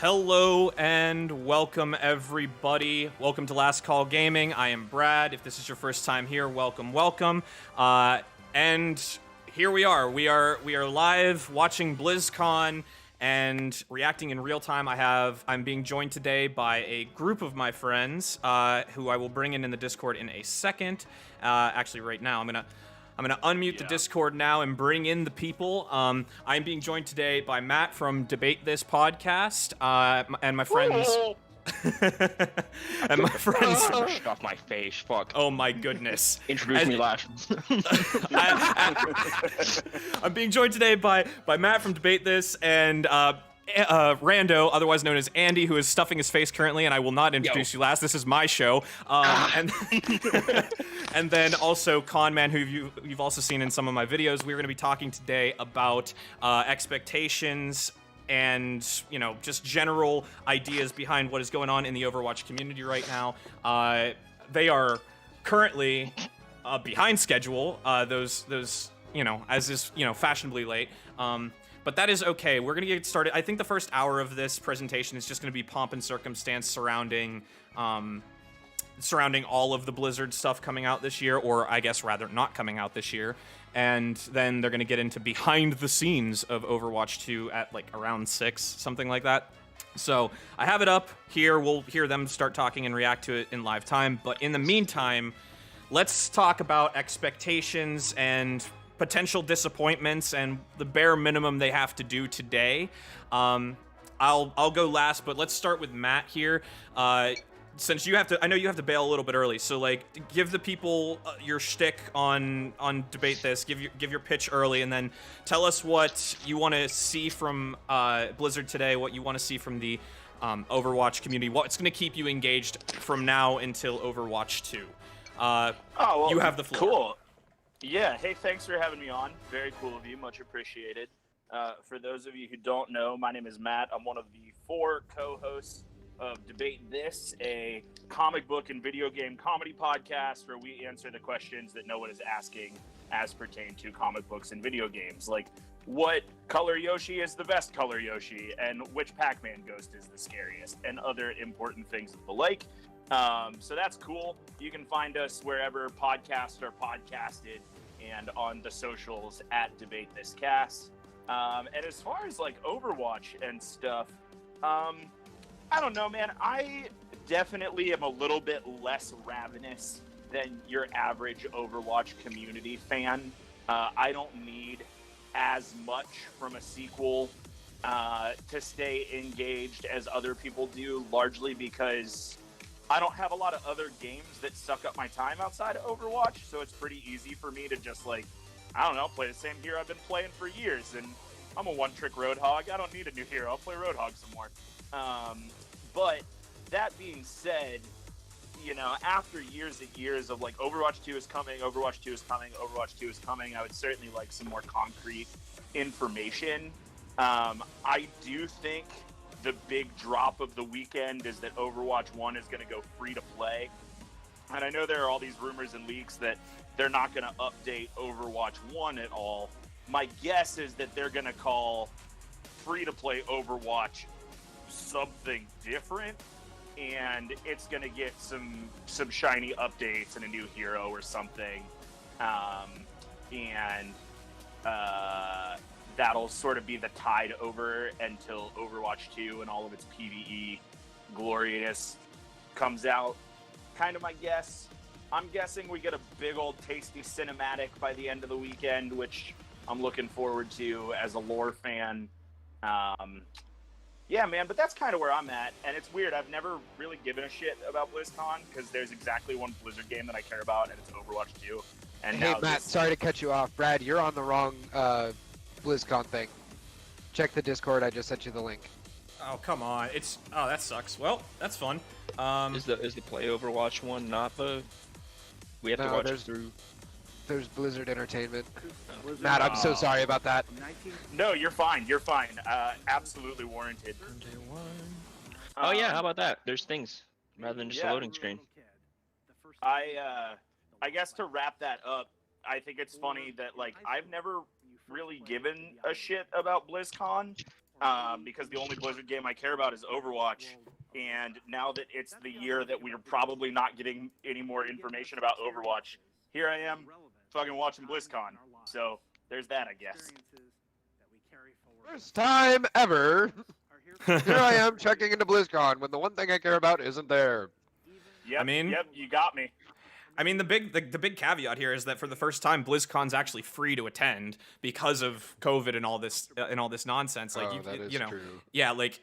Hello and welcome everybody. Welcome to Last Call Gaming. I am Brad. If this is your first time here, welcome. And here we are. We are live watching BlizzCon and reacting in real time. I'm being joined today by a group of my friends who I will bring in the Discord in a second. Actually, right now, I'm gonna unmute the Discord now and bring in the people. I'm being joined today by Matt from Debate This podcast, and my friends. And my friends. Shut off my face, fuck. Oh my goodness. Introduce me last. I'm being joined today by Matt from Debate This and Rando, otherwise known as Andy, who is stuffing his face currently, and I will not introduce you last. This is my show. And and then also Connman, who you've also seen in some of my videos. We're going to be talking today about expectations and, just general ideas behind what is going on in the Overwatch community right now. They are currently behind schedule. Those as is, fashionably late. But that is okay. We're going to get started. I think the first hour of this presentation is just going to be pomp and circumstance surrounding all of the Blizzard stuff coming out this year, or I guess rather not coming out this year. And then they're going to get into behind the scenes of Overwatch 2 at like around 6, something like that. So I have it up here. We'll hear them start talking and react to it in live time. But in the meantime, let's talk about expectations and potential disappointments and the bare minimum they have to do today. I'll go last, but let's start with Matt here. Since I know you have to bail a little bit early, so like give the people your shtick on Debate This. Give your pitch early, and then tell us what you want to see from Blizzard today. What you want to see from the Overwatch community. What's going to keep you engaged from now until Overwatch 2. You have the floor. Cool. Yeah, hey, thanks for having me on. Very cool of you, much appreciated. For those of you who don't know, my name is Matt. I'm one of the 4 co-hosts of Debate This, a comic book and video game comedy podcast where we answer the questions that no one is asking as pertain to comic books and video games, like what color Yoshi is the best color Yoshi, and which Pac-Man ghost is the scariest, and other important things of the like. So that's cool. You can find us wherever podcasts are podcasted and on the socials at Debate This Cast. And as far as like Overwatch and stuff, I don't know, man. I definitely am a little bit less ravenous than your average Overwatch community fan. I don't need as much from a sequel to stay engaged as other people do, largely because I don't have a lot of other games that suck up my time outside of Overwatch, so it's pretty easy for me to just, like, I don't know, play the same hero I've been playing for years, and I'm a one-trick Roadhog. I don't need a new hero. I'll play Roadhog some more. But that being said, after years and years of, like, Overwatch 2 is coming, Overwatch 2 is coming, Overwatch 2 is coming, I would certainly like some more concrete information. I do think the big drop of the weekend is that Overwatch 1 is going to go free to play. And I know there are all these rumors and leaks that they're not going to update Overwatch 1 at all. My guess is that they're going to call free to play Overwatch something different, and it's going to get some shiny updates and a new hero or something. That'll sort of be the tide over until Overwatch 2 and all of its PvE gloriousness comes out. Kind of my guess. I'm guessing we get a big old tasty cinematic by the end of the weekend, which I'm looking forward to as a lore fan. Yeah, man, but that's kind of where I'm at. And it's weird. I've never really given a shit about BlizzCon because there's exactly one Blizzard game that I care about, and it's Overwatch 2. And hey, now Matt, sorry to cut you off. Brad, you're on the wrong BlizzCon thing. Check the Discord. I just sent you the link. Oh, come on. That sucks. Well, that's fun. Is the Play Overwatch one not the... We have to watch it through... There's Blizzard Entertainment. Matt, I'm so sorry about that. No, you're fine. You're fine. Absolutely warranted. Oh yeah, how about that? There's things rather than just a loading screen. I guess to wrap that up, I think it's funny that, like, I've never really given a shit about BlizzCon. because the only Blizzard game I care about is Overwatch. And now that it's the year that we're probably not getting any more information about Overwatch, here I am fucking watching BlizzCon. So there's that, I guess. First time ever. Here I am checking into BlizzCon when the one thing I care about isn't there. Yep, I mean- yep, you got me. I mean, the big caveat here is that for the first time, BlizzCon's actually free to attend because of COVID and all this nonsense. Like, that is you know, true. yeah, like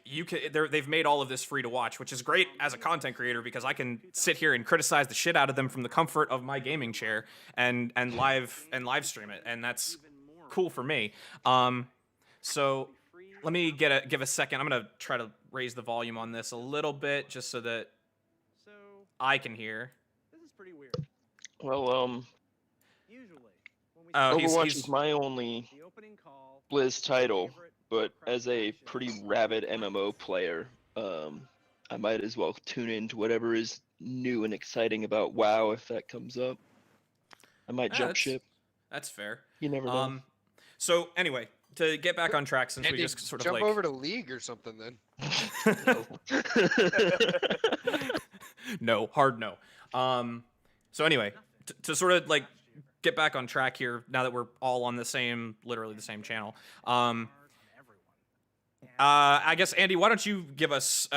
they've made all of this free to watch, which is great as a content creator because I can sit here and criticize the shit out of them from the comfort of my gaming chair and live stream it, and that's cool for me. So let me give a second. I'm gonna try to raise the volume on this a little bit just so that I can hear. Pretty weird. Well, Usually, when we Overwatch he's- is my only the opening call, Blizz title, favorite but crowd as a show. pretty rabid MMO player, I might as well tune into whatever is new and exciting about WoW if that comes up. I might Yeah, jump that's- ship. That's fair. You never know. So anyway, to get back on track, since we Andy, just sort of jump like over to League or something then. no, hard no. So anyway, to sort of like get back on track here, now that we're all on literally the same channel. I guess Andy, why don't you give us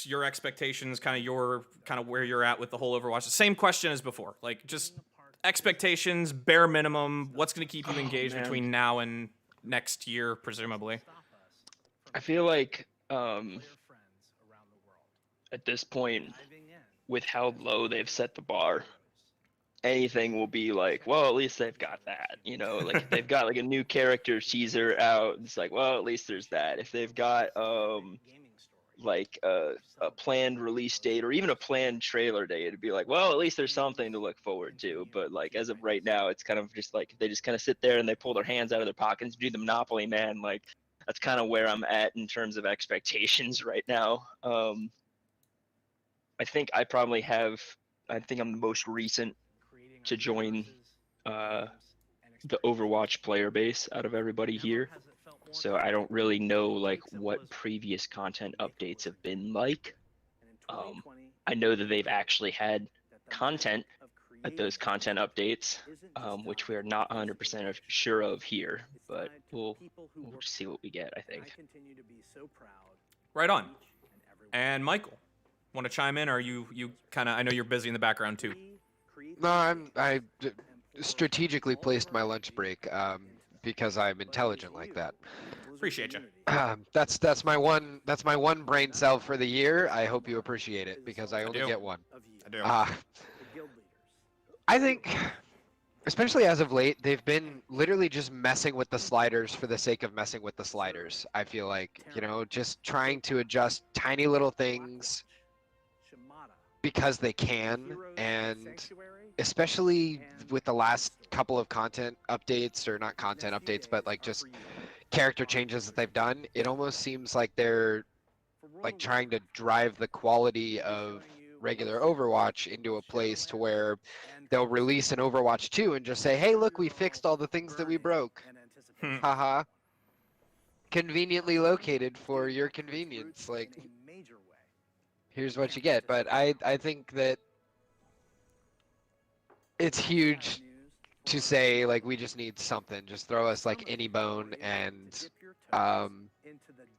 your expectations, kind of where you're at with the whole Overwatch. The same question as before, like just expectations, bare minimum. What's going to keep you engaged man. between now and next year, presumably? I feel like at this point, with how low they've set the bar, anything will be like, well, at least they've got that, you know, like if they've got like a new character teaser out, it's like, well, at least there's that. If they've got like a planned release date or even a planned trailer date, it'd be like, well, at least there's something to look forward to. But like as of right now, it's kind of just like they just kind of sit there and they pull their hands out of their pockets, do the Monopoly man. Like that's kind of where I'm at in terms of expectations right now. I think I'm the most recent to join the Overwatch player base out of everybody here. So I don't really know like what previous content updates have been like. I know that they've actually had content at those content updates, which we're not 100% sure of here, but we'll see what we get, I think. Right on. And Michael, want to chime in? Or are you kind of? I know you're busy in the background too. No, I strategically placed my lunch break because I'm intelligent like that. Appreciate you. That's my one brain cell for the year. I hope you appreciate it because I only do. get one. I do. I think, especially as of late, they've been literally just messing with the sliders for the sake of messing with the sliders. I feel like, just trying to adjust tiny little things because they can, and especially with the last couple of content updates, or not content updates, but like just character changes that they've done, it almost seems like they're like trying to drive the quality of regular Overwatch into a place to where they'll release an Overwatch 2 and just say, hey, look, we fixed all the things that we broke. Haha. Conveniently located for your convenience. Like, here's what you get. But I think that it's huge to say, like, we just need something. Just throw us, like, any bone, and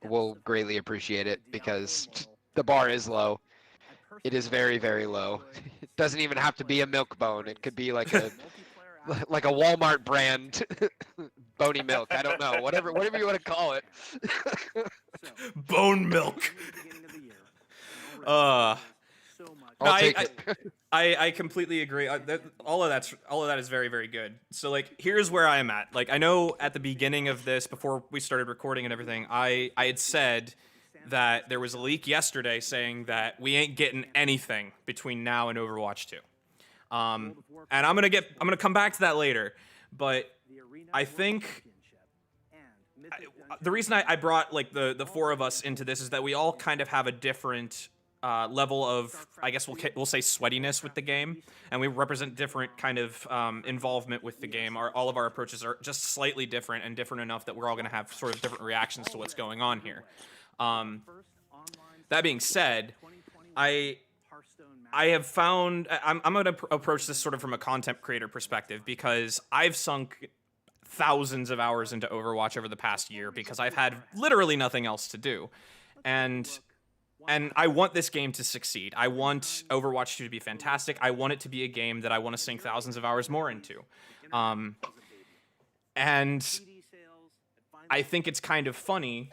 we'll greatly appreciate it, because the bar is low. It is very, very low. It doesn't even have to be a milk bone. It could be like a like a Walmart brand bony milk. I don't know. Whatever you want to call it. Bone milk. I'll take it. I completely agree. All of that is very, very good. So like, here's where I am at. Like, I know at the beginning of this, before we started recording and everything, I had said that there was a leak yesterday saying that we ain't getting anything between now and Overwatch 2. And I'm gonna come back to that later. But I think the reason I brought like the four of us into this is that we all kind of have a different level of, I guess we'll say, sweatiness with the game, and we represent different kind of involvement with the game. All of our approaches are just slightly different, and different enough that we're all going to have sort of different reactions to what's going on here. That being said, I have found I'm going to approach this sort of from a content creator perspective, because I've sunk thousands of hours into Overwatch over the past year because I've had literally nothing else to do, and I want this game to succeed. I want Overwatch 2 to be fantastic. I want it to be a game that I want to sink thousands of hours more into. And I think it's kind of funny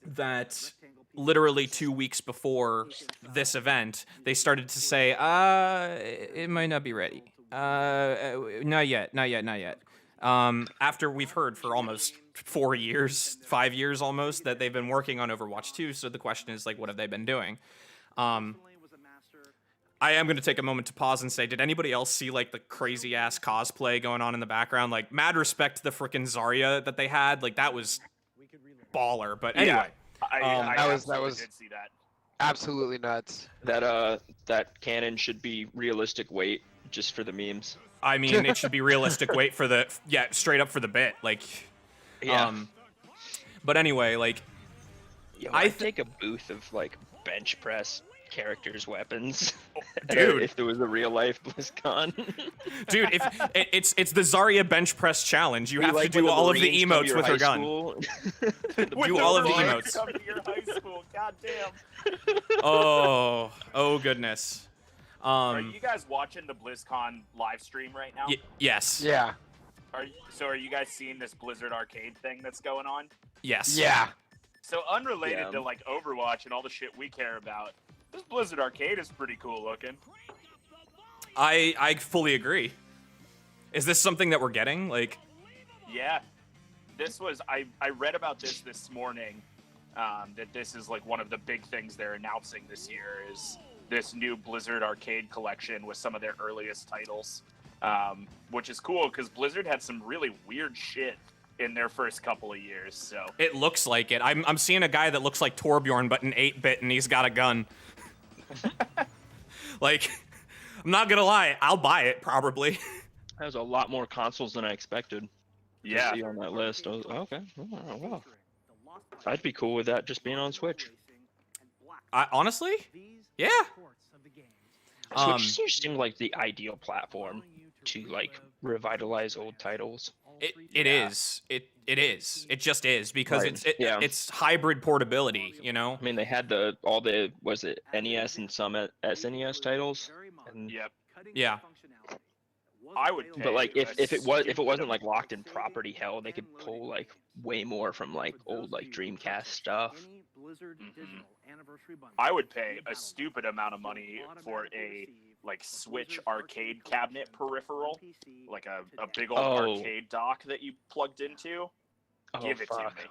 that literally 2 weeks before this event, they started to say, it might not be ready. Not yet. After we've heard for almost 4 years, 5 years almost, that they've been working on Overwatch 2, so the question is, like, what have they been doing? I am going to take a moment to pause and say, did anybody else see, like, the crazy-ass cosplay going on in the background? Like, mad respect to the frickin' Zarya that they had. Like, that was baller. But anyway. I that absolutely was did see that. absolutely nuts. That cannon should be realistic weight just for the memes. I mean, it should be realistic weight for the, straight up for the bit. Like, Yeah. But anyway, like, Yo, I I'd take a booth of like bench press characters' weapons. Dude. If there was a real life BlizzCon. dude, if it's the Zarya bench press challenge, you Be have to like do when all of the Marines come to emotes your with her high gun. school. Do all of the Marines emotes. come to your high school. God damn. Oh goodness. Are you guys watching the BlizzCon live stream right now? Yes. Yeah. Are you guys seeing this Blizzard Arcade thing that's going on? Yes. Yeah. So unrelated Yeah. to like Overwatch and all the shit we care about, this Blizzard Arcade is pretty cool looking. I fully agree. Is this something that we're getting? Like, Yeah, this was I read about this morning. That this is like one of the big things they're announcing this year is this new Blizzard Arcade collection with some of their earliest titles, which is cool because Blizzard had some really weird shit in their first couple of years. So it looks like it. I'm seeing a guy that looks like Torbjorn, but in 8-bit, and he's got a gun. Like, I'm not gonna lie, I'll buy it probably. There's a lot more consoles than I expected. To yeah, see on that list. I was, okay. Oh, wow. I'd be cool with that just being on Switch. Honestly, yeah. Switch seems like the ideal platform to like revitalize old titles. It is. It is. It just is because Right. it's it's hybrid portability. You know. I mean, they had was it NES and some SNES titles, and yep. Yeah. I would pay but like if it stupid wasn't like locked in property hell, they could pull like way more from like old like Dreamcast stuff. I would pay a stupid amount of money for a like Switch arcade cabinet peripheral, like a big old arcade dock that you plugged into. Oh, Give it fuck. to me.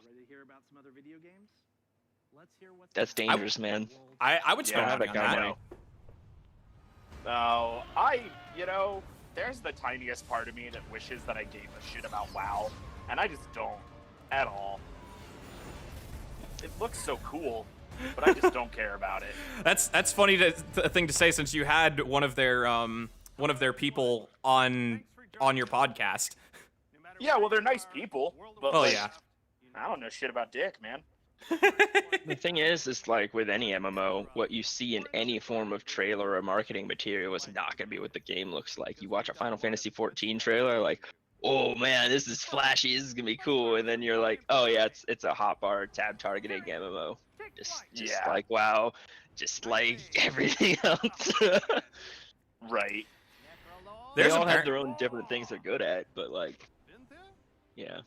That's dangerous, man. I would spend Yeah, money that on kind of that. money. Oh, there's the tiniest part of me that wishes that I gave a shit about WoW, and I just don't at all. It looks so cool, but I just don't care about it. That's funny thing to say since you had one of their people on your podcast. Yeah, well, they're nice people, but Oh like, yeah. I don't know shit about dick, man. The thing is like with any MMO, what you see in any form of trailer or marketing material is not going to be what the game looks like. You watch a Final Fantasy 14 trailer, like, oh man, this is flashy, this is going to be cool, and then you're like, oh yeah, it's a hotbar tab targeting MMO. Just Yeah. like WoW, just like everything else. Right. They There's all have apparent- their own different things they're good at, but like, yeah.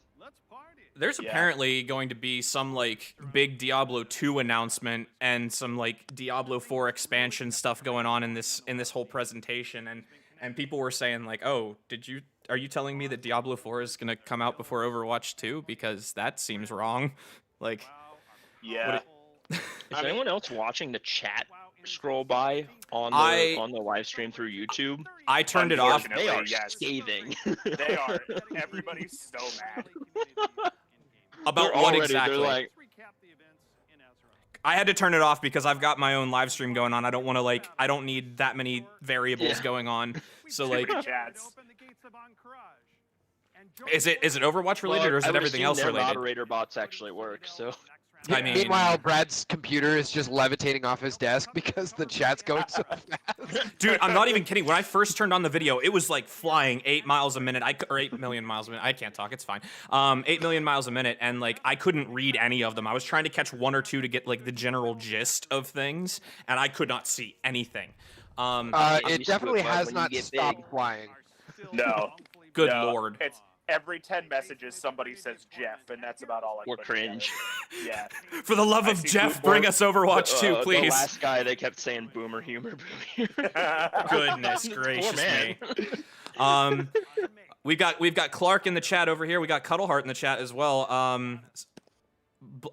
There's Yeah. apparently going to be some like big Diablo 2 announcement and some like Diablo 4 expansion stuff going on in this whole presentation, and people were saying like, "Oh, are you telling me that Diablo 4 is going to come out before Overwatch 2 because that seems wrong?" Like, Yeah. Is anyone else watching the chat scroll by on the live stream through YouTube? I turned it off. Unfortunately, They are yes. scathing. They are. Everybody's so mad. About They're what already- exactly? They're like, I had to turn it off because I've got my own live stream going on. I don't want to I don't need that many variables going on. So Too many chats. is it Overwatch related or is I it would everything assume else their related? moderator bots actually work, so. I mean, Meanwhile, Brad's computer is just levitating off his desk because the chat's going so fast. dude, I'm not even kidding. When I first turned on the video, it was like flying 8 miles a minute. Or 8 million miles a minute. I can't talk. It's fine. 8 million miles a minute, and like I couldn't read any of them. I was trying to catch one or two to get like the general gist of things, and I could not see anything. It definitely has when you not get stopped big. flying. No. Good No, lord. It's every 10 messages somebody says Jeff, and that's about all I Or put cringe. together. Yeah. For the love I of see Jeff, Boomer- bring us Overwatch 2, The please. last guy, they kept saying boomer humor, boomer humor. Goodness Poor gracious man. me. We've got Clark in the chat over here. We got Cuddleheart in the chat as well.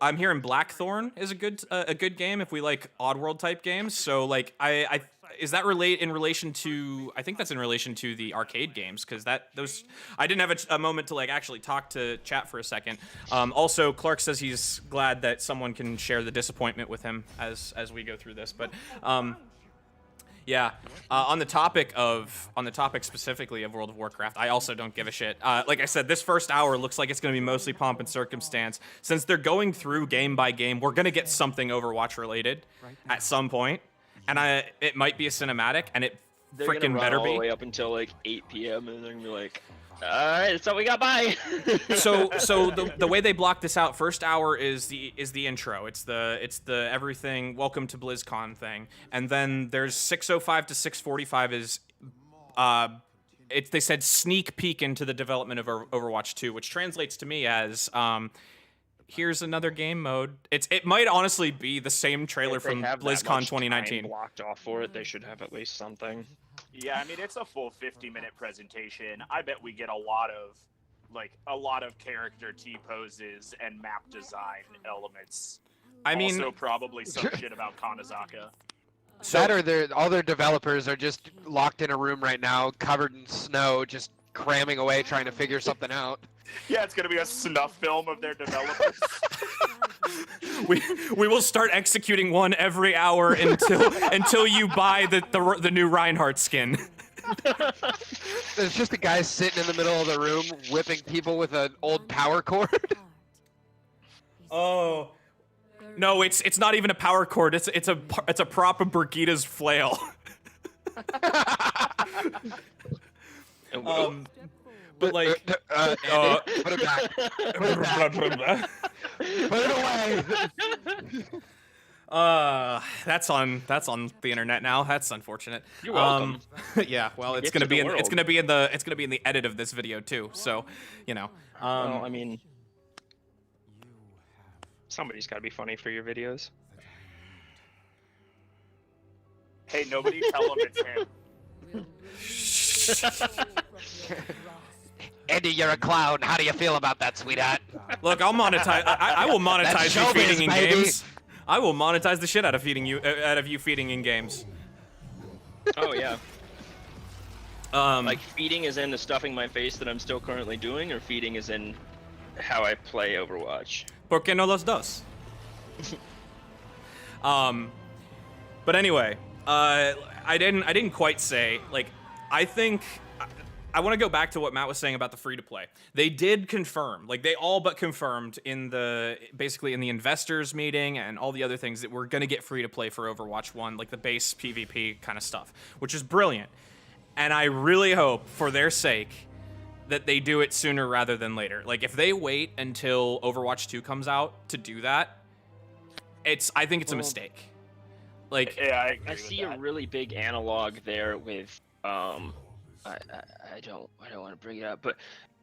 I'm hearing Blackthorn is a good game if we like Oddworld type games. So like I is that in relation to? I think that's in relation to the arcade games because I didn't have a moment to like actually talk to chat for a second. Also, Clark says he's glad that someone can share the disappointment with him as we go through this. But yeah, on the topic specifically of World of Warcraft, I also don't give a shit. Like I said, this first hour looks like it's going to be mostly pomp and circumstance. Since they're going through game by game, we're going to get something Overwatch related at some point. And it might be a cinematic, and it They're gonna freaking run better all the be. way up until like 8 p.m. and they're gonna be like, "All right, that's all we got. Bye." So the way they block this out, first hour is the intro. It's the everything welcome to BlizzCon thing, and then there's 6:05 to 6:45 is they said sneak peek into the development of Overwatch 2, which translates to me as here's another game mode. It might honestly be the same trailer If they from have that BlizzCon much time 2019. blocked off for it, they should have at least something. Yeah, I mean it's a full 50-minute presentation. I bet we get a lot of character T poses and map design elements. I mean, also probably some shit about Kanazaka. That or all their developers are just locked in a room right now, covered in snow, just cramming away trying to figure something out. Yeah, it's gonna be a snuff film of their developers. we will start executing one every hour until you buy the new Reinhardt skin. There's just a guy sitting in the middle of the room whipping people with an old power cord. Oh. No, it's not even a power cord. It's a prop of Brigida's flail. But like, Put it back. Put it back. Put it away. That's on the internet now. That's unfortunate. You're welcome. Yeah, well, it's Gift gonna of be the world. it's gonna be in the edit of this video too. So, you know. Well, I mean, somebody's got to be funny for your videos. Hey, nobody tell him it's him. Andy, you're a clown. How do you feel about that, sweetheart? Look, I'll monetize. I will monetize That's you showbiz, feeding in baby. games. I will monetize the shit out of you feeding in games. Oh yeah. Um, Like feeding is in the stuffing my face that I'm still currently doing, or feeding is in how I play Overwatch. ¿Por qué no los dos? But anyway, I didn't quite say, like, I think I want to go back to what Matt was saying about the free to play. They did confirm, like they all but confirmed basically in the investors meeting and all the other things that we're going to get free to play for Overwatch 1, like the base PvP kind of stuff, which is brilliant. And I really hope for their sake that they do it sooner rather than later. Like if they wait until Overwatch 2 comes out to do that, I think it's a mistake. Like Yeah, I agree I with see that. a really big analog there with I don't want to bring it up, but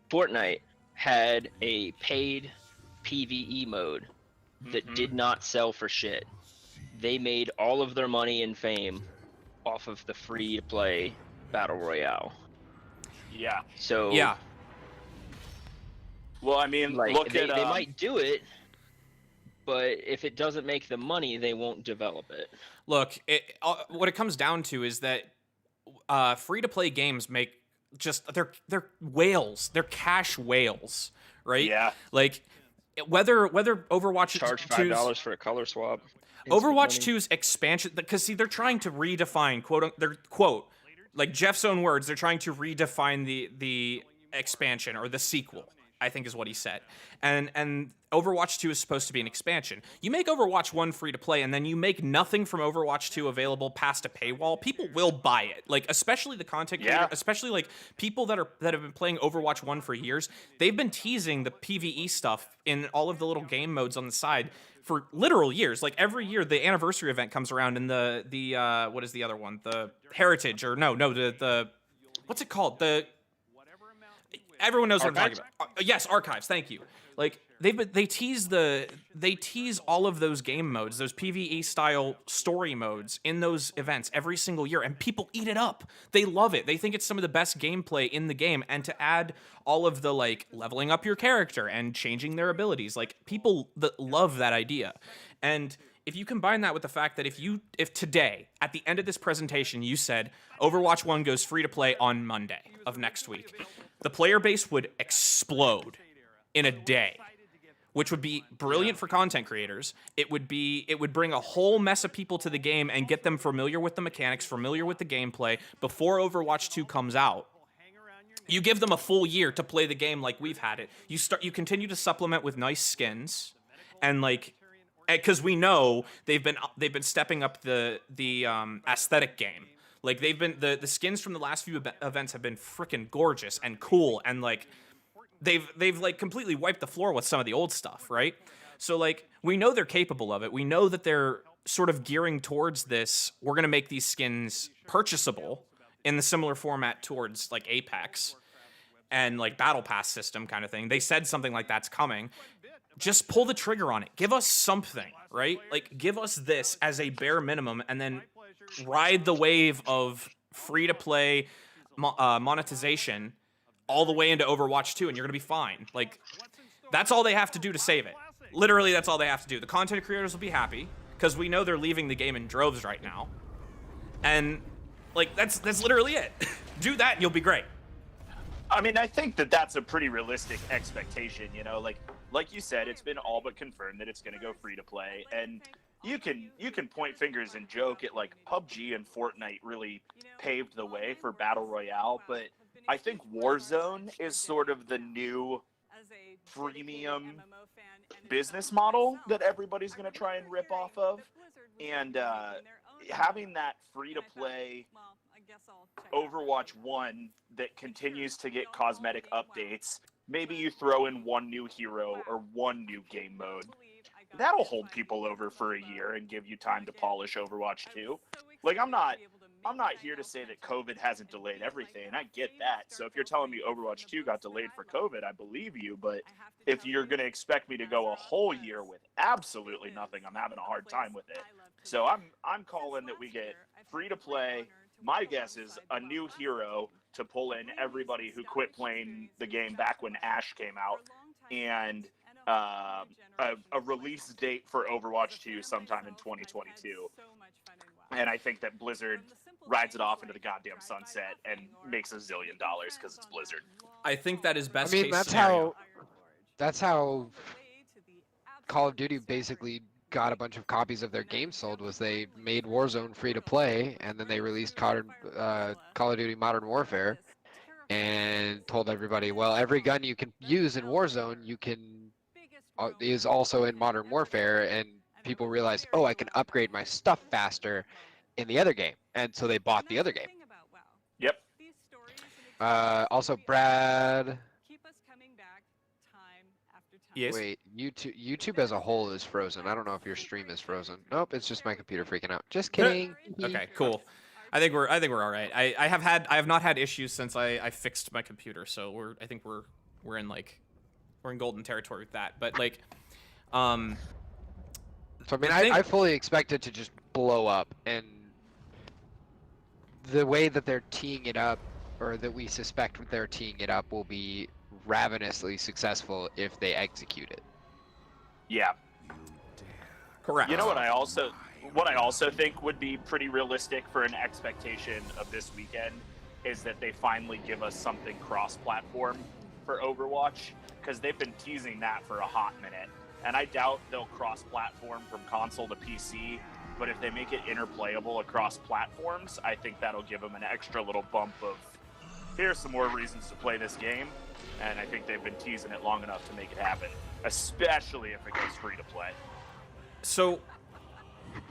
Fortnite had a paid PvE mode that did not sell for shit. They made all of their money and fame off of the free to play battle royale. Yeah. So yeah. Well, I mean, like look they at might do it, but if it doesn't make them money, they won't develop it. Look, what it comes down to is that free-to-play games make they're whales. They're cash whales, right? Yeah. Like whether Overwatch Charge 2's $5 for a color swap. Overwatch 2's expansion, because see, they're trying to redefine like Jeff's own words, they're trying to redefine the expansion or the sequel, I think is what he said. And Overwatch 2 is supposed to be an expansion. You make Overwatch 1 free to play, and then you make nothing from Overwatch 2 available past a paywall, people will buy it. Like, especially the content creator, especially like people that have been playing Overwatch 1 for years, they've been teasing the PvE stuff in all of the little game modes on the side for literal years. Like, every year the anniversary event comes around, and the what is the other one? The Heritage, or the what's it called? Everyone knows what I'm talking about. Yes, Archives. Thank you. Like, they tease all of those game modes, those PvE style story modes in those events every single year, and people eat it up. They love it. They think it's some of the best gameplay in the game, and to add all of the like leveling up your character and changing their abilities, like people that love that idea. And if you combine that with the fact that if today, at the end of this presentation, you said Overwatch 1 goes free to play on Monday of next week, the player base would explode in a day, which would be brilliant for content creators. It would bring a whole mess of people to the game and get them familiar with the mechanics, familiar with the gameplay before Overwatch 2 comes out. You give them a full year to play the game like we've had it. You continue to supplement with nice skins, and like, because we know they've been stepping up the aesthetic game. Like, they've been the skins from the last few events have been freaking gorgeous and cool, and like they've like completely wiped the floor with some of the old stuff, right? So like, we know they're capable of it. We know that they're sort of gearing towards this. We're gonna make these skins purchasable in the similar format towards like Apex and like Battle Pass system kind of thing. They said something like that's coming. Just pull the trigger on it. Give us something, right? Like, give us this as a bare minimum, and then ride the wave of free-to-play monetization all the way into Overwatch 2, and you're going to be fine. Like, that's all they have to do to save it. Literally, that's all they have to do. The content creators will be happy, because we know they're leaving the game in droves right now. And, like, that's literally it. Do that, and you'll be great. I mean, I think that's a pretty realistic expectation, you know? Like you said, it's been all but confirmed that it's going to go free to play, and you can point fingers and joke at like PUBG and Fortnite really paved the way for Battle Royale, but I think Warzone is sort of the new freemium business model that everybody's going to try and rip off of, and having that free-to-play Overwatch 1 that continues to get cosmetic updates, maybe you throw in one new hero or one new game mode, that'll hold people over for a year and give you time to polish Overwatch 2. Like, I'm not here to say that COVID hasn't delayed everything. I get that. So if you're telling me Overwatch 2 got delayed for COVID, I believe you. But if you're going to expect me to go a whole year with absolutely nothing, I'm having a hard time with it. So I'm calling that we get free to play. My guess is a new hero to pull in everybody who quit playing the game back when Ash came out, and a release date for Overwatch 2 sometime in 2022. And I think that Blizzard rides it off into the goddamn sunset and makes $1 zillion because it's Blizzard. I think that is best I mean, case that's scenario. that's how Call of Duty basically got a bunch of copies of their game sold. Was they made Warzone free to play, and then they released Call of Duty Modern Warfare, and told everybody, well, every gun you can use in Warzone is also in Modern Warfare, and people realized, oh, I can upgrade my stuff faster in the other game, and so they bought the other game. Yep. Also, Brad. Yes. Wait, YouTube as a whole is frozen. I don't know if your stream is frozen. Nope, it's just my computer freaking out. Just kidding. Okay, cool. I think we're all right. I have not had issues since I fixed my computer, so I think we're in golden territory with that. But like, So I mean, I fully expect it to just blow up, and the way that they're teeing it up, or that we suspect they're teeing it up, will be ravenously successful if they execute it. Yeah. Correct. You know what I also think would be pretty realistic for an expectation of this weekend is that they finally give us something cross-platform for Overwatch, because they've been teasing that for a hot minute. and I doubt they'll cross-platform from console to PC. But if they make it interplayable across platforms, I think that'll give them an extra little bump of, here's some more reasons to play this game. And I think they've been teasing it long enough to make it happen, especially if it goes free to play. So,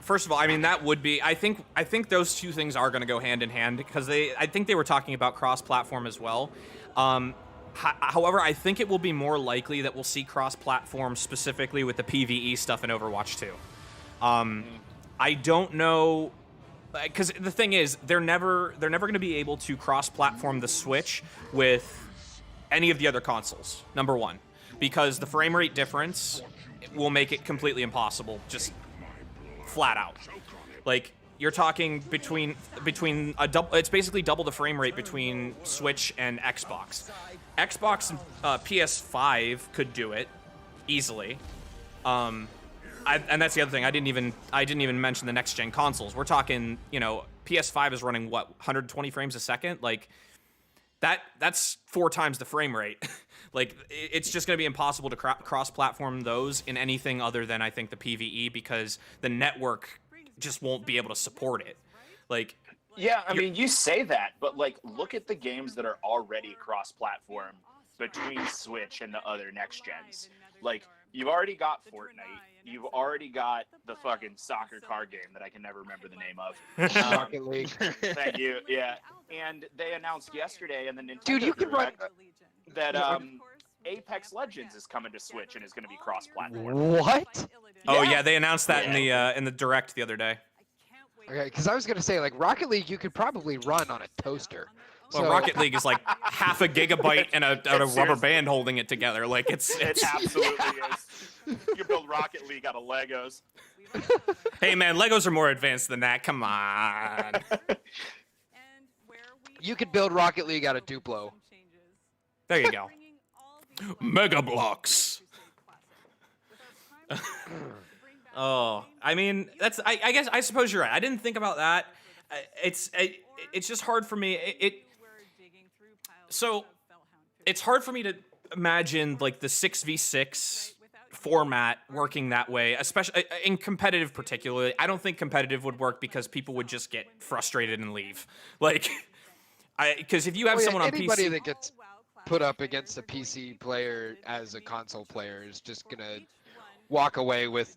first of all, I mean, that would be, I think those two things are going to go hand in hand, because I think they were talking about cross-platform as well. However, I think it will be more likely that we'll see cross-platform specifically with the PvE stuff in Overwatch 2. I don't know, because the thing is, they're never going to be able to cross-platform the Switch with any of the other consoles, number one, because the frame rate difference will make it completely impossible, just flat out. Like, you're talking between a double, it's basically double the frame rate between Switch and Xbox. Xbox and PS5 could do it easily. And that's the other thing. I didn't even mention the next gen consoles. We're talking, PS5 is running what, 120 frames a second? Like, that's 4 times the frame rate. Like, it's just going to be impossible to cross-platform those in anything other than, I think, the PvE, because the network just won't be able to support it. Like, yeah, I mean, you say that, but like, look at the games that are already cross-platform between Switch and the other next gens. Like, you've already got Fortnite. You've already got the fucking soccer card game that I can never remember the name of. Rocket League. Thank you. Yeah, and they announced yesterday in the Nintendo Dude, you can run. Direct that Apex Legends is coming to Switch and is going to be cross-platform. What? oh yeah, they announced that in the Direct the other day. Okay, because I was gonna say, like, Rocket League, you could probably run on a toaster. Well, So- Rocket League is like half a gigabyte and a rubber Seriously. band holding it together. Like, It absolutely is. You can build Rocket League out of Legos. hey man, Legos are more advanced than that. Come on. You could build Rocket League out of Duplo. There you go. Mega Blocks. Oh, I mean, that's. I guess I suppose you're right. I didn't think about that. It's just hard for me. So it's hard for me to imagine like the 6v6 format working that way, especially in competitive. Particularly, I don't think competitive would work because people would just get frustrated and leave. Like, because if you have someone on anybody PC, that gets put up against a PC player as a console player is just gonna walk away with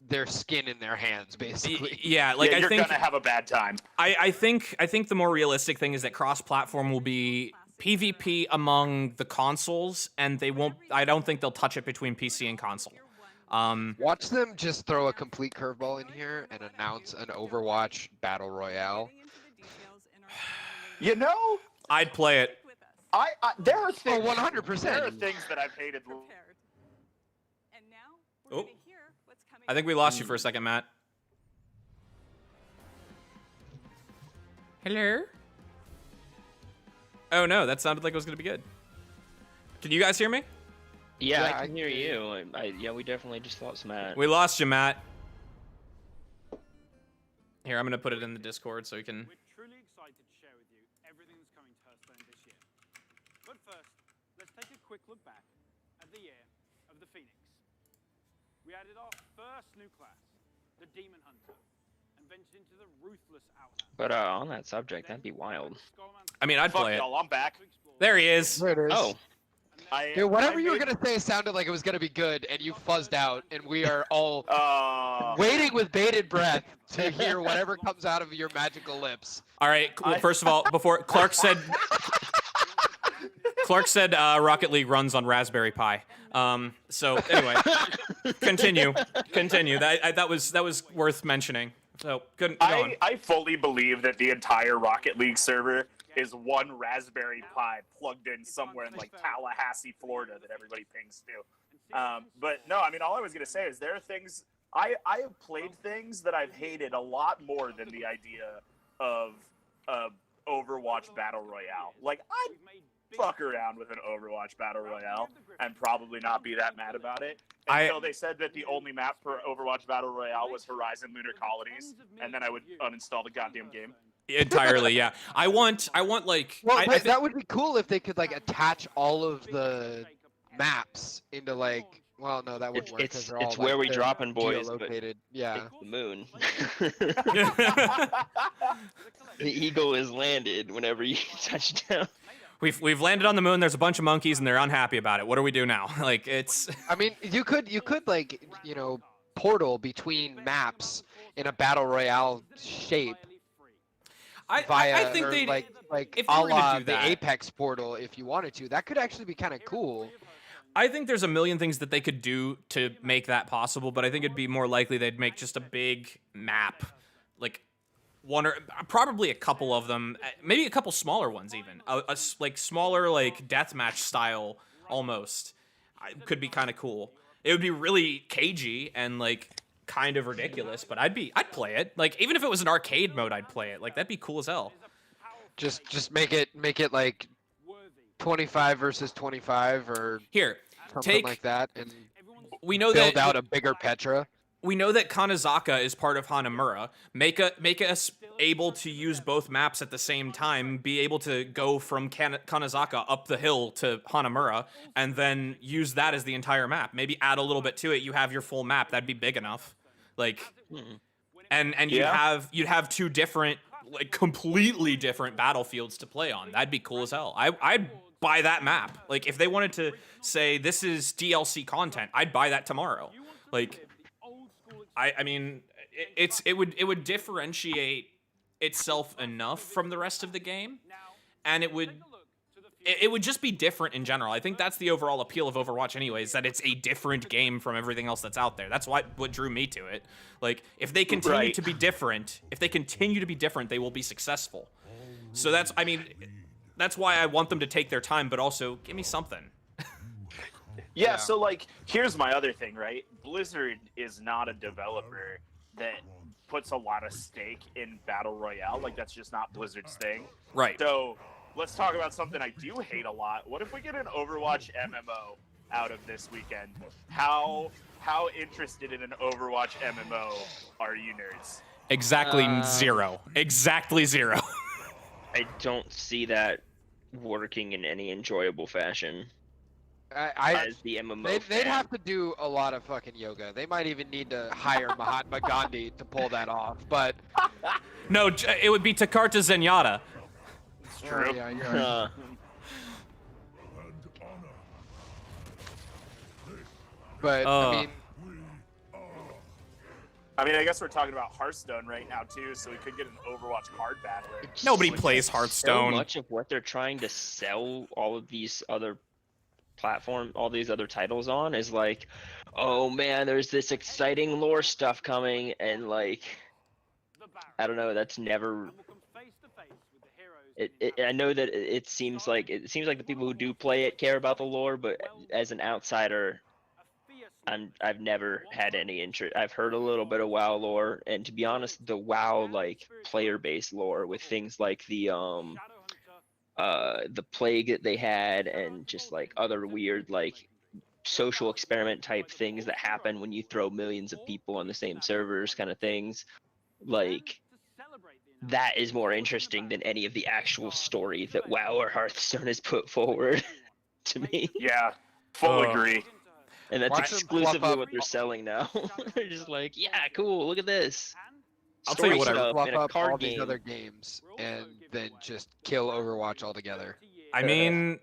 their skin in their hands, basically. yeah, like yeah, I you're think gonna have a bad time. I think the more realistic thing is that cross-platform will be PvP among the consoles, and they won't. I don't think they'll touch it between PC and console. Watch them just throw a complete curveball in here and announce an Overwatch Battle Royale. You know, I'd play it. there are things. 100%. There are things that I've hated. Oh, I think we lost you for a second, Matt. Hello? Oh no, that sounded like it was gonna be good. Can you guys hear me? Yeah, Yeah, I can hear you. Yeah, we definitely just lost Matt. We lost you, Matt. Here, I'm gonna put it in the Discord so you can. We're truly excited to share with you everything that's coming to Hearthstone this year. But first, let's take a quick look back at the year of the Phoenix. We added our first new class, the Demon Hunter, and ventured into the Ruthless Outlander. But on that subject, that'd be wild. I mean, I'd Fuck play it. y'all, I'm back. There he is. There it is. Oh, Dude, whatever you were made- gonna say sounded like it was gonna be good, and you fuzzed out, and we are all Oh. waiting with bated breath to hear whatever comes out of your magical lips. All right. Well, first of all, before Clark said Rocket League runs on Raspberry Pi. So anyway, continue. That was worth mentioning. So good. Go on. I fully believe that the entire Rocket League server is one Raspberry Pi plugged in somewhere in like Tallahassee, Florida, that everybody pings to. But no, I mean, all I was gonna say is there are things I have played things that I've hated a lot more than the idea of Overwatch Battle Royale. Like, I'd fuck around with an Overwatch Battle Royale and probably not be that mad about it until they said that the only map for Overwatch Battle Royale was Horizon Lunar Colonies, and then I would uninstall the goddamn game. Entirely, yeah. I want like. Well, I that would be cool if they could like attach all of the maps into like Well, no, that wouldn't work because they're all it's where we they're dropping, boys, but geolocated. Yeah. it's the moon. The eagle is landed whenever you touch down. We've landed on the moon. There's a bunch of monkeys, and they're unhappy about it. What do we do now? Like, it's. I mean, you could like, you know, portal between maps in a battle royale shape I think they like if a they were gonna la do the that. Apex portal if you wanted to. That could actually be kind of cool. I think there's a million things that they could do to make that possible, but I think it'd be more likely they'd make just a big map, like one or probably a couple of them, maybe a couple smaller ones even, like smaller like deathmatch style almost. Could be kind of cool. It would be really cagey and like kind of ridiculous, but I'd play it. Like even if it was an arcade mode, I'd play it. Like that'd be cool as hell. Just make it like 25 versus 25 or Here, something like that, and we know build that out a bigger Petra. we know that Kanazaka is part of Hanamura. Make us able to use both maps at the same time, be able to go from Kanazaka up the hill to Hanamura, and then use that as the entire map. Maybe add a little bit to it. You have your full map. That'd be big enough. Like, and you'd have two different, like completely different battlefields to play on. That'd be cool as hell. I'd buy that map. Like if they wanted to say this is DLC content, I'd buy that tomorrow. Like, I mean, it would differentiate itself enough from the rest of the game, and it would just be different in general. I think that's the overall appeal of Overwatch anyways, that it's a different game from everything else that's out there. That's what drew me to it. Like, if they continue to be different, they will be successful. So that's why I want them to take their time, but also give me something. Yeah, so like, here's my other thing, right? Blizzard is not a developer that puts a lot of stake in Battle Royale. Like, that's just not Blizzard's thing. Right. So, let's talk about something I do hate a lot. What if we get an Overwatch MMO out of this weekend? How interested in an Overwatch MMO are you nerds? Exactly zero. Exactly zero. I don't see that working in any enjoyable fashion. As the MMO they'd have to do a lot of fucking yoga. They might even need to hire Mahatma Gandhi to pull that off. But no, it would be Takarta Zenyatta. It's true. Yeah, you're right. But I mean, I guess we're talking about Hearthstone right now too, so we could get an Overwatch card battler. Nobody plays Hearthstone. So much of what they're trying to sell all of these other all these other titles on is like, oh man, there's this exciting lore stuff coming, and like, I don't know, that's never. I know that it seems like the people who do play it care about the lore, but as an outsider, I've never had any interest. I've heard a little bit of WoW lore, and to be honest, the WoW like player-based lore with things like the plague that they had, and just like other weird like social experiment type things that happen when you throw millions of people on the same servers, kind of things, like that is more interesting than any of the actual story that WoW or Hearthstone has put forward to me. Yeah, full agree. And that's exclusively what they're selling now. They're just like, yeah, cool, look at this. I'll tell you what, I fluff up all these other games and then just kill Overwatch altogether. I mean,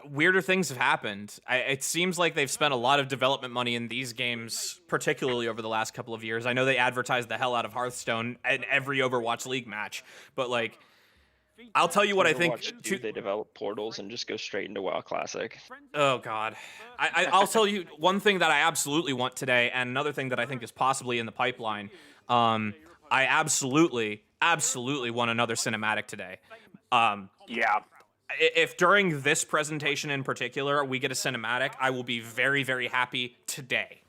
weirder things have happened. It seems like they've spent a lot of development money in these games, particularly over the last couple of years. I know they advertised the hell out of Hearthstone in every Overwatch League match, but like, I'll tell you what I think. They develop portals and just go straight into WoW Classic. Oh God, I'll tell you one thing that I absolutely want today, and another thing that I think is possibly in the pipeline. I absolutely want another cinematic today. Yeah. If during this presentation in particular we get a cinematic, I will be very, very happy today.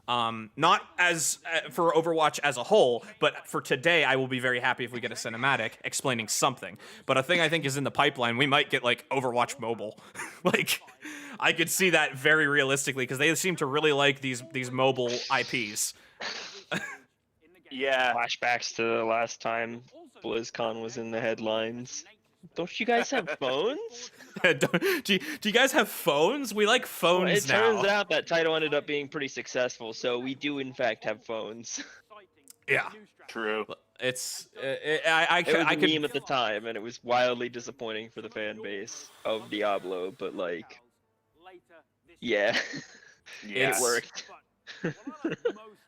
Not as for Overwatch as a whole, but for today, I will be very happy if we get a cinematic explaining something. But a thing I think is in the pipeline, we might get like Overwatch Mobile. Like, I could see that very realistically because they seem to really like these mobile IPs. Yeah. Flashbacks to the last time BlizzCon was in the headlines. Don't you guys have phones? do you guys have phones? We like Well, phones it now. turns out that title ended up being pretty successful, so we do in fact have phones. Yeah. True. It's It was I a could meme at the time, and it was wildly disappointing for the fan base of Diablo, but like, yeah, Yeah. it worked.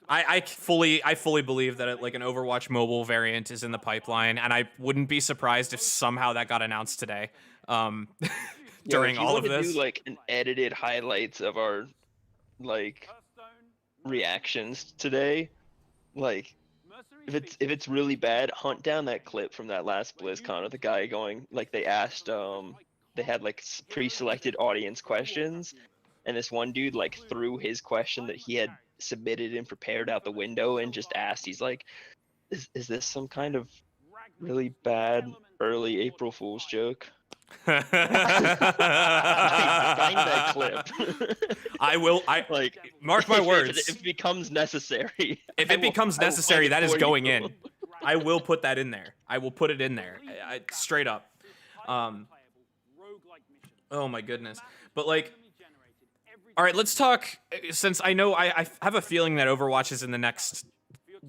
I fully believe that like an Overwatch mobile variant is in the pipeline, and I wouldn't be surprised if somehow that got announced today. During if you all of wanna this. do like an edited highlights of our like reactions today, like if it's really bad, hunt down that clip from that last BlizzCon of the guy going like they asked they had like pre-selected audience questions, and this one dude like threw his question that he had submitted and prepared out the window and just asked, he's like, is this some kind of really bad early April Fool's joke? Find that clip. I Like, mark my words. If it becomes necessary. If it becomes I will necessary, find that it is for going you. in. I will put that in there. I will put it in there. Straight up. Oh my goodness. But like, all right, let's talk. Since I know I have a feeling that Overwatch is in the next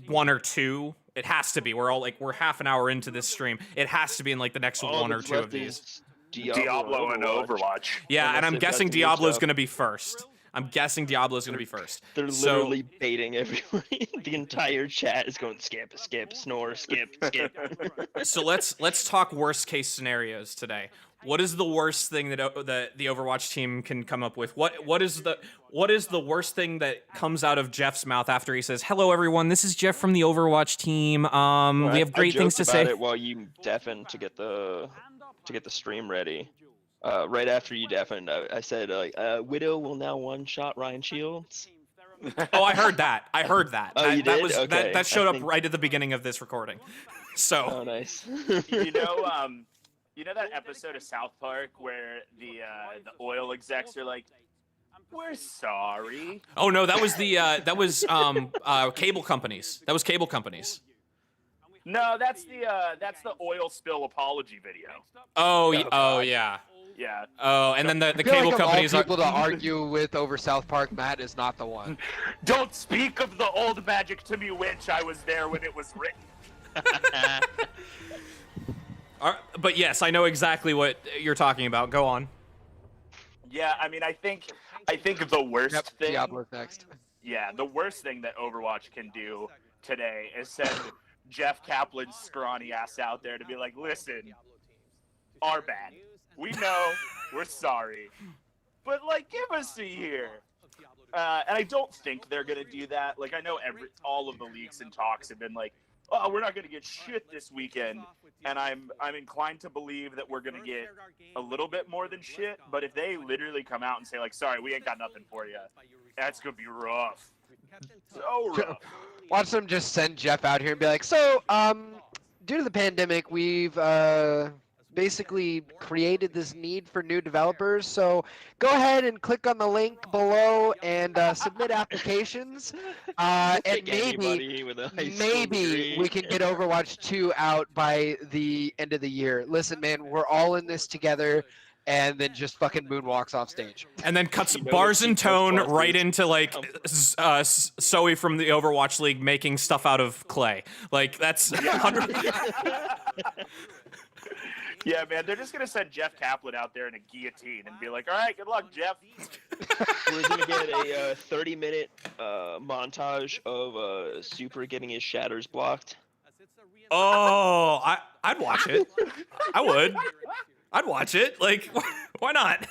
1 or 2. It has to be. We're half an hour into this stream. It has to be in like the next All 1 or that's 2 of left these. is Diablo and Overwatch. Yeah, Unless and I'm they've got guessing some new Diablo's stuff. gonna be first. I'm guessing Diablo's gonna be first. They're So- literally baiting everybody. The entire chat is going skip, snore, skip. So let's talk worst case scenarios today. What is the worst thing that the Overwatch team can come up with? What is the worst thing that comes out of Jeff's mouth after he says, "Hello everyone, this is Jeff from the Overwatch team. We have great things to I joked say." about it while you deafened to get the stream ready. Right after you deafened, I said Widow will now one-shot Ryan Shields. Oh, I heard that. Oh, that, you that did? was Okay, that showed I up think- right at the beginning of this recording. So Oh, nice. You know that episode of South Park where the oil execs are like, "We're sorry." Oh no, that was cable companies. That was cable companies. No, that's the oil spill apology video. Oh, Oh, oh God. yeah. Yeah. Oh, and then the I feel cable like of companies all are. people to argue with over South Park, Matt is not the one. Don't speak of the old magic to me, witch. I was there when it was written. But yes, I know exactly what you're talking about. Go on. Yeah, I mean, I think the worst Yep, thing. Diablo's next. Yeah, the worst thing that Overwatch can do today is send Jeff Kaplan's scrawny ass out there to be like, "Listen, our bad. We know. We're sorry. But, like, give us a year." And I don't think they're going to do that. Like, I know all of the leaks and talks have been like, "Oh, we're not going to get shit this weekend." And I'm inclined to believe that we're going to get a little bit more than shit. But if they literally come out and say, like, "Sorry, we ain't got nothing for you," that's going to be rough. So rough. Watch them just send Jeff out here and be like, "So, due to the pandemic, we've basically created this need for new developers. So go ahead and click on the link below and submit applications. And Take maybe anybody with a high school degree. we can get Overwatch 2 out by the end of the year. Listen, man, we're all in this together." And then just fucking moonwalks off stage. And then cuts You know bars what and C++ tone is? right into like Zoe from the Overwatch League making stuff out of clay. Like that's 100. Yeah, man, they're just going to send Jeff Kaplan out there in a guillotine and be like, "All right, good luck, Jeff." We're gonna get a 30-minute montage of Super getting his shatters blocked. Oh, I'd watch it. I would. I'd watch it. Like, why not?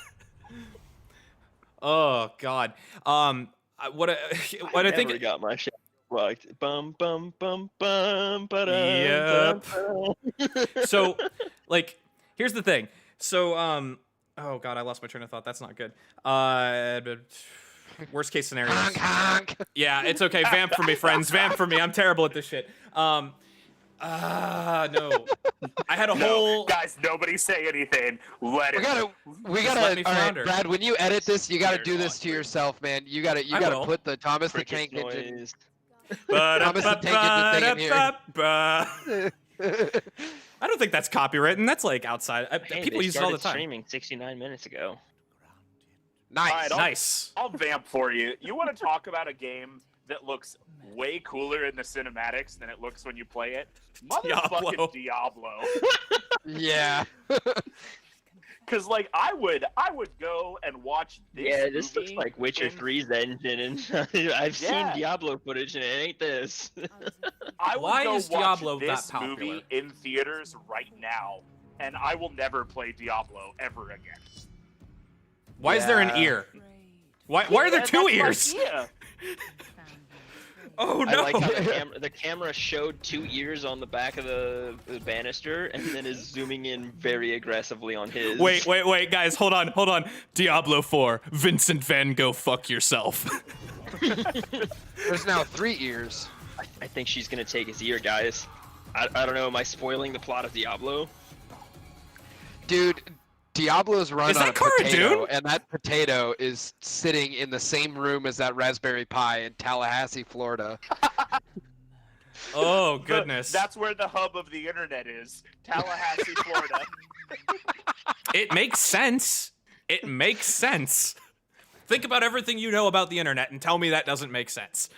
Oh God. What I Never think. got my shatters blocked. Bum bum bum bum. Yep. So, like, here's the thing. So, oh God, I lost my train of thought. That's not good. Worst case scenarios. Honk, honk. Yeah, it's okay. Vamp for me, friends. Vamp for me. I'm terrible at this shit. No. I had a whole. Guys, nobody say anything. Let We it. gotta, let me all right, flounder. Brad, when you edit this, you gotta Weird do this to yourself, man. You gotta I will. put the Thomas the Cricket Tank Engine. noise. Thomas the Tank Engine thing in here. I I don't think that's copyright, and that's like outside. Hey, People they use it all the started time. Streaming 69 minutes ago. Nice. All right, Nice. I'll vamp for you. You want to talk about a game that looks way cooler in the cinematics than it looks when you play it? Motherfucking Diablo. Yeah. Because like I would go and watch this. Yeah, this looks movie like Witcher in- 3's engine, and I've seen Diablo footage, and it ain't this. I would Why go is watch Diablo that this popular? movie in theaters right now, and I will never play Diablo ever again. Why is there an Yeah. ear? Why are there Yeah, two that's my ears? idea. Oh I no! like how the camera showed 2 ears on the back of the banister, and then is zooming in very aggressively on his. Wait, guys, hold on. Diablo 4, Vincent Van Gogh, fuck yourself. There's now 3 ears. I think she's gonna take his ear, guys. I don't know. Am I spoiling the plot of Diablo? Dude, Diablo's run Is on that a Cara potato, Dune? and that potato is sitting in the same room as that Raspberry Pi in Tallahassee, Florida. Oh goodness! That's where the hub of the internet is. Tallahassee, Florida. It makes sense. It makes sense. Think about everything you know about the internet and tell me that doesn't make sense.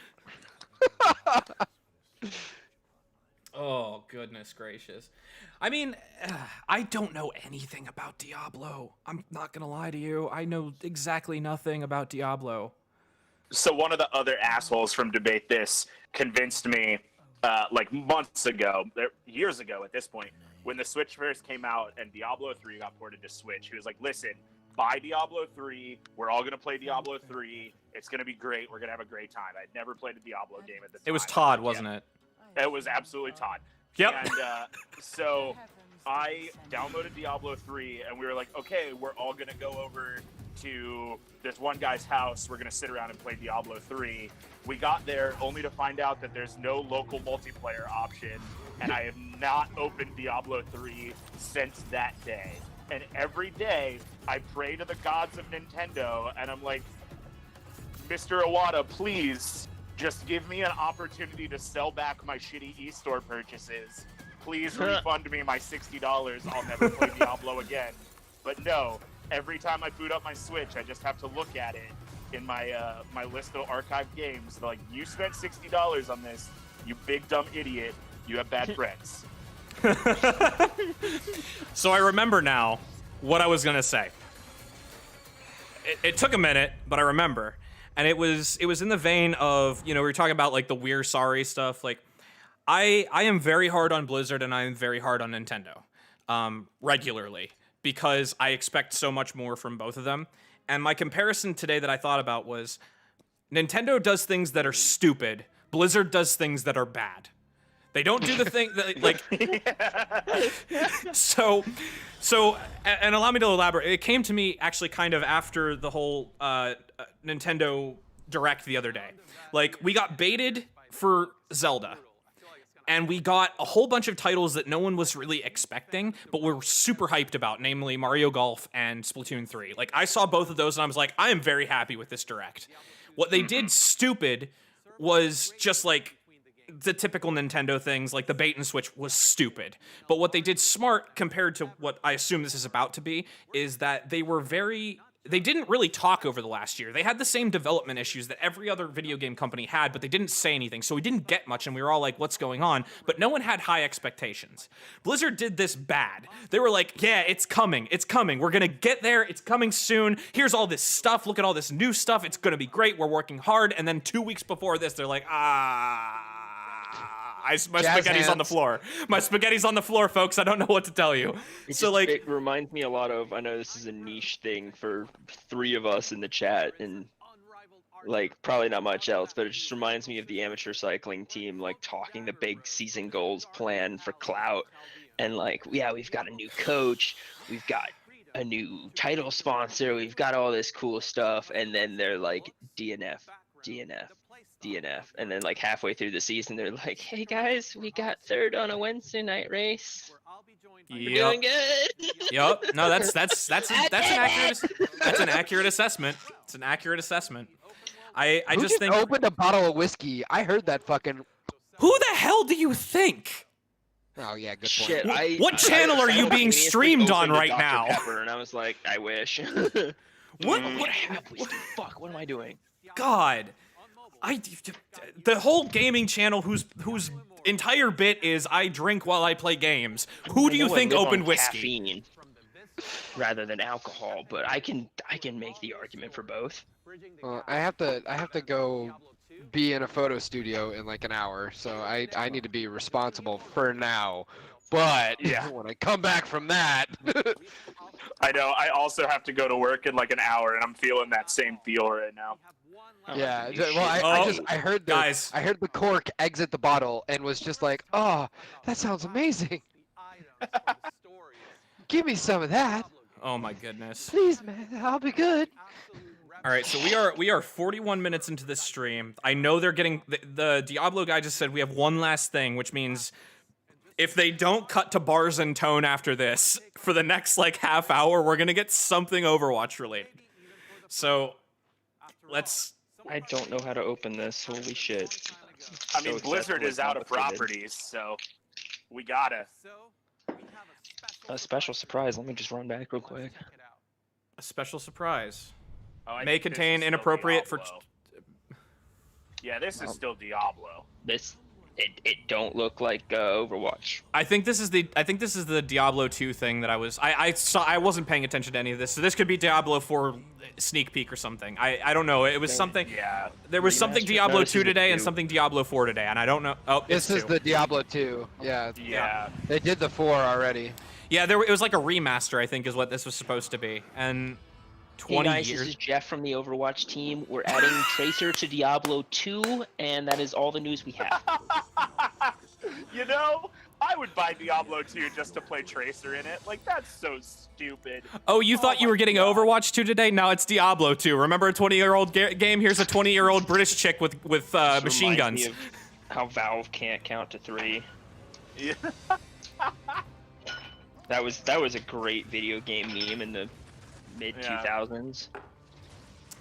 Oh, goodness gracious. I mean, I don't know anything about Diablo. I'm not gonna lie to you. I know exactly nothing about Diablo. So one of the other assholes from Debate This convinced me, like months ago, years ago at this point, when the Switch first came out and Diablo 3 got ported to Switch. He was like, listen, buy Diablo 3. We're all going to play Diablo 3. It's going to be great. We're going to have a great time. I'd never played a Diablo game at the time. It was Todd, wasn't it? It was absolutely Todd. Yep. And so I downloaded Diablo 3, and we were like, okay, we're all going to go over to this one guy's house. We're going to sit around and play Diablo 3. We got there only to find out that there's no local multiplayer option, and I have not opened Diablo 3 since that day. And every day, I pray to the gods of Nintendo, and I'm like, Mr. Iwata, please just give me an opportunity to sell back my shitty e-store purchases. Please refund me my $60. I'll never play Diablo again. But no, every time I boot up my Switch, I just have to look at it in my my list of archived games. They're like, you spent $60 on this, you big dumb idiot. You have bad friends. So I remember now what I was gonna say. It took a minute, but I remember. And it was in the vein of, we were talking about like the We're Sorry stuff. Like, I am very hard on Blizzard and I am very hard on Nintendo, regularly, because I expect so much more from both of them. And my comparison today that I thought about was Nintendo does things that are stupid. Blizzard does things that are bad. They don't do the thing that, like, so, and allow me to elaborate. It came to me actually kind of after the whole Nintendo Direct the other day. Like, we got baited for Zelda, and we got a whole bunch of titles that no one was really expecting, but were super hyped about, namely Mario Golf and Splatoon 3. Like, I saw both of those, and I was like, I am very happy with this Direct. What they did stupid was just, like, the typical Nintendo things, like the bait and switch was stupid. But what they did smart compared to what I assume this is about to be is that they didn't really talk over the last year. They had the same development issues that every other video game company had, but they didn't say anything. So we didn't get much, and we were all like, what's going on? But no one had high expectations. Blizzard did this bad. They were like, yeah, it's coming. It's coming. We're going to get there. It's coming soon. Here's all this stuff. Look at all this new stuff. It's going to be great. We're working hard. And then 2 weeks before this, they're like, my spaghetti's on the floor. My spaghetti's on the floor, folks. I don't know what to tell you. It reminds me a lot of, I know this is a niche thing for 3 of us in the chat, and like probably not much else, but it just reminds me of the amateur cycling team, like talking the big season goals plan for clout, and like, yeah, we've got a new coach, we've got a new title sponsor, we've got all this cool stuff, and then they're like DNF, and then like halfway through the season they're like, hey guys, we got 3rd on a Wednesday night race. We're doing good. Yep. No, that's an accurate assessment. It's an accurate assessment. I Who just think, opened a bottle of whiskey. I heard that fucking. who the hell do you think? Oh yeah, good point. Shit, What channel are you being simultaneously streamed on opened a right Dr. now? Pepper, and I was like, I wish. What? I have whiskey. Fuck, what am I doing? God, the whole gaming channel whose entire bit is I drink while I play games. Who do I you know I think live on opened whiskey? caffeine rather than alcohol, but I can make the argument for both. I have to go be in a photo studio in like an hour, so I need to be responsible for now. But Yeah. when I come back from that, I know. I also have to go to work in like an hour, and I'm feeling that same feel right now. yeah. Holy Well, shit. I heard the Guys. I heard the cork exit the bottle and was just like, oh, that sounds amazing. Give me some of that, Oh my goodness. please, man. I'll be good. All right, so we are 41 minutes into this stream. I know they're getting the Diablo guy just said we have one last thing, which means if they don't cut to bars and tone after this for the next like half hour, we're gonna get something Overwatch related. So let's. I don't know how to open this. Holy shit. I mean, So Blizzard is out of complicated. properties, so we gotta. A special surprise. Let me just run back real quick. A special surprise. Oh, I May think this contain is still inappropriate for. Diablo. Yeah, this is still Diablo. It don't look like Overwatch. I think this is the Diablo 2 thing that I wasn't paying attention to any of this. So this could be Diablo 4 sneak peek or something. I don't know. It was something. Yeah. There was something Remastered. Diablo No, this 2 is the today and 2. something Diablo 4 today, and I don't know. Oh, This it's is 2. the Diablo 2. Yeah. Yeah. They did the 4 already. Yeah, it was like a remaster, I think, is what this was supposed to be. And 20 Hey guys, years. this is Jeff from the Overwatch team. We're adding Tracer to Diablo 2, and that is all the news we have. You know, I would buy Diablo 2 just to play Tracer in it. Like, that's so stupid. Oh, you thought you my were getting God. Overwatch 2 today? Now it's Diablo 2. Remember a 20-year-old game? Here's a 20-year-old British chick with This machine reminds guns. me of how Valve can't count to 3. Yeah. That was a great video game meme in the mid 2000s.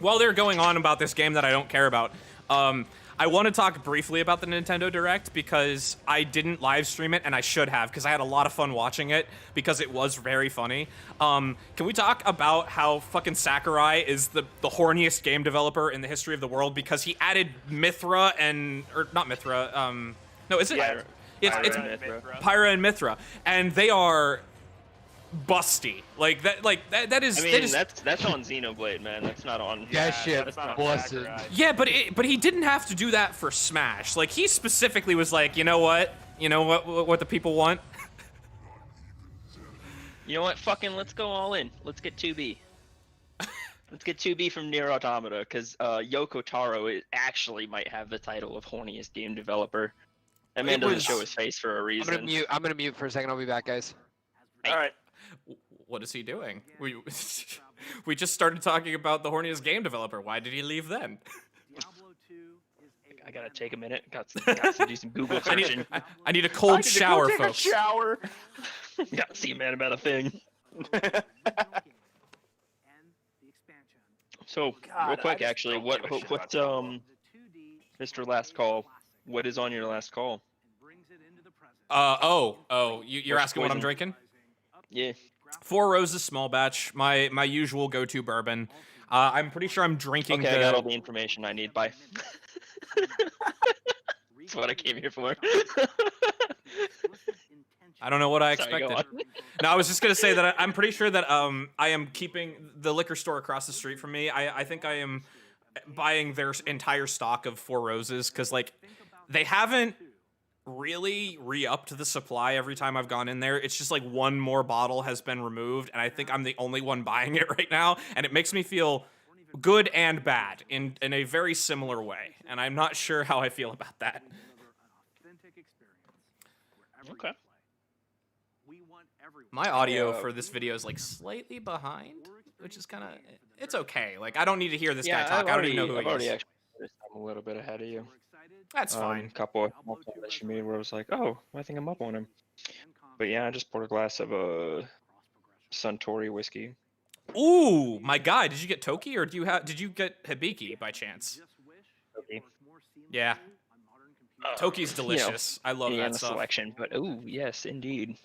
While they're going on about this game that I don't care about, I want to talk briefly about the Nintendo Direct because I didn't live stream it and I should have because I had a lot of fun watching it because it was very funny. Can we talk about how fucking Sakurai is the horniest game developer in the history of the world because he added Mithra or not Mithra, no, is it? Yeah, It's Pyra and Mithra. Pyra and Mithra, and they are busty. That is. I they mean, just- that's on Xenoblade, man. That's not on. That shit that's not busted. Sakurai. Yeah, but he didn't have to do that for Smash. Like he specifically was like, you know what the people want. You know what? Fucking let's go all in. Let's get 2B. Let's get 2B from Nier Automata, because Yoko Taro actually might have the title of horniest game developer. That man doesn't show his face for a reason. I'm gonna mute for a second. I'll be back, guys. All right. What is he doing? We just started talking about the horniest game developer. Why did he leave then? I gotta take a minute. Got to do some Google searching. I need a I cold need to go shower, take folks. A shower. Got to see a man about a thing. So God, real quick, I just actually, don't what give a shit what's about Mr. Last Call? What is on your last call? You're asking what I'm poison? drinking? Yeah. Four Roses small batch, my usual go-to bourbon. I'm pretty sure I'm drinking Okay, I got all the information I need. Bye. That's what I came here for. I don't know what I Sorry, go expected. on. No, I was just gonna say that I'm pretty sure that I am keeping the liquor store across the street from me. I think I am buying their entire stock of Four Roses because like they haven't really re-upped the supply every time I've gone in there. It's just like one more bottle has been removed, and I think I'm the only one buying it right now, and it makes me feel good and bad in a very similar way, and I'm not sure how I feel about that. Okay. My audio for this video is like slightly behind, which is kind of it's okay. Like I don't need to hear this guy talk. I don't even know who I've already he is. actually noticed I'm a little bit ahead of you. That's fine. A couple of small points that you made where I was like, oh, I think I'm up on him. But yeah, I just poured a glass of Suntory whiskey. Ooh, my guy, did you get Toki or did you get Hibiki by chance? Toki. Yeah. Toki's delicious. I love Indiana that stuff. selection, but oh yes, indeed,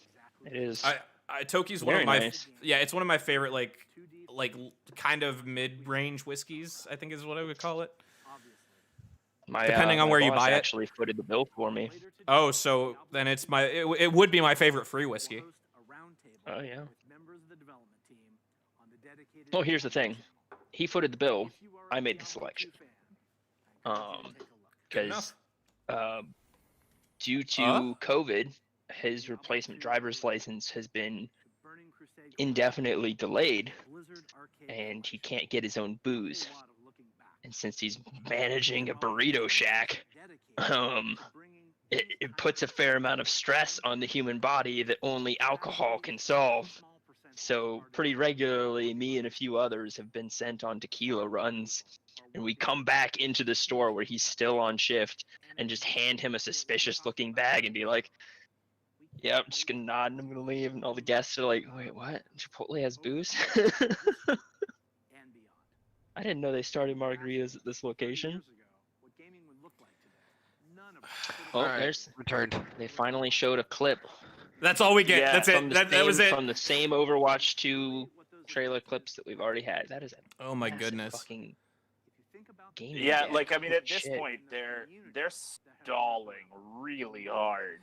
it is. Toki's one Very of my nice. it's one of my favorite like kind of mid-range whiskeys, I think is what I would call it. My, depending on my where you boss buy it. actually footed the bill for me. Oh, so then it's it would be my favorite free whiskey. Oh yeah. Well, here's the thing. He footed the bill. I made the selection. Because due to COVID, his replacement driver's license has been indefinitely delayed, and he can't get his own booze. And since he's managing a burrito shack, it puts a fair amount of stress on the human body that only alcohol can solve. So pretty regularly, me and a few others have been sent on tequila runs, and we come back into the store where he's still on shift and just hand him a suspicious-looking bag and be like, "Yeah, I'm just gonna nod and I'm gonna leave." And all the guests are like, "Wait, what? Chipotle has booze?" I didn't know they started margaritas at this location. Oh, All right, there's returned. they finally showed a clip. That's all we get. Yeah, That's From it. the That was same- it. From the same Overwatch 2 trailer clips that we've already had. That is a Oh my massive goodness. fucking gaming Yeah, deck. like I mean, at Holy this shit. point, they're stalling really hard.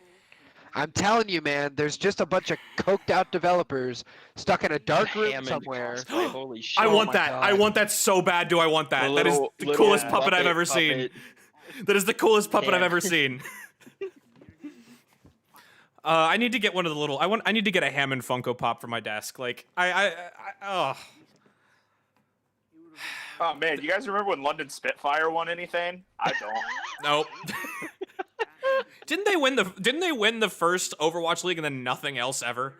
I'm telling you, man, there's just a bunch of coked out developers stuck in a dark room Hammond somewhere. cosplay, holy shit. I Oh want my that. I God. want that so bad. Do I want that? That is the Little coolest yeah, puppet I've Muppet ever seen. puppet. That is the coolest puppet I've Damn. ever seen. I need to get one of the little. I need to get a Hammond Funko Pop for my desk. Like oh. Oh man, you guys remember when London Spitfire won anything? I don't. Nope. Didn't they win the first Overwatch League and then nothing else ever?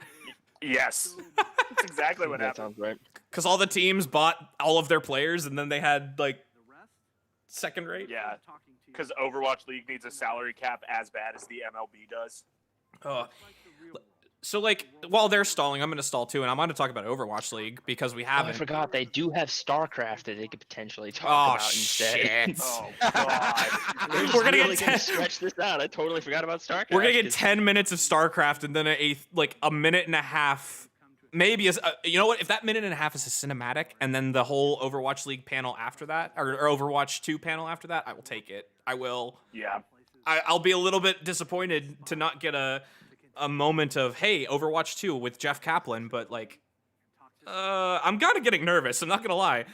Yes, that's exactly what That happened. sounds right. Because all the teams bought all of their players and then they had like second rate. Yeah, because Overwatch League needs a salary cap as bad as the MLB does. So like while they're stalling, I'm gonna stall too, and I'm gonna talk about Overwatch League because we Oh, I haven't. forgot they do have StarCraft that they could potentially talk Oh about instead. shit! Oh god. They're We're gonna really get gonna 10 stretch this out. I totally forgot about StarCraft. We're gonna get 'cause 10 minutes of StarCraft and then a minute and a half, maybe you know what? If that minute and a half is a cinematic, and then the whole Overwatch League panel after that, or Overwatch 2 panel after that, I will take it. I will. Yeah. I'll be a little bit disappointed to not get a moment of hey Overwatch 2 with Jeff Kaplan, but like I'm kind of getting nervous. I'm not gonna lie.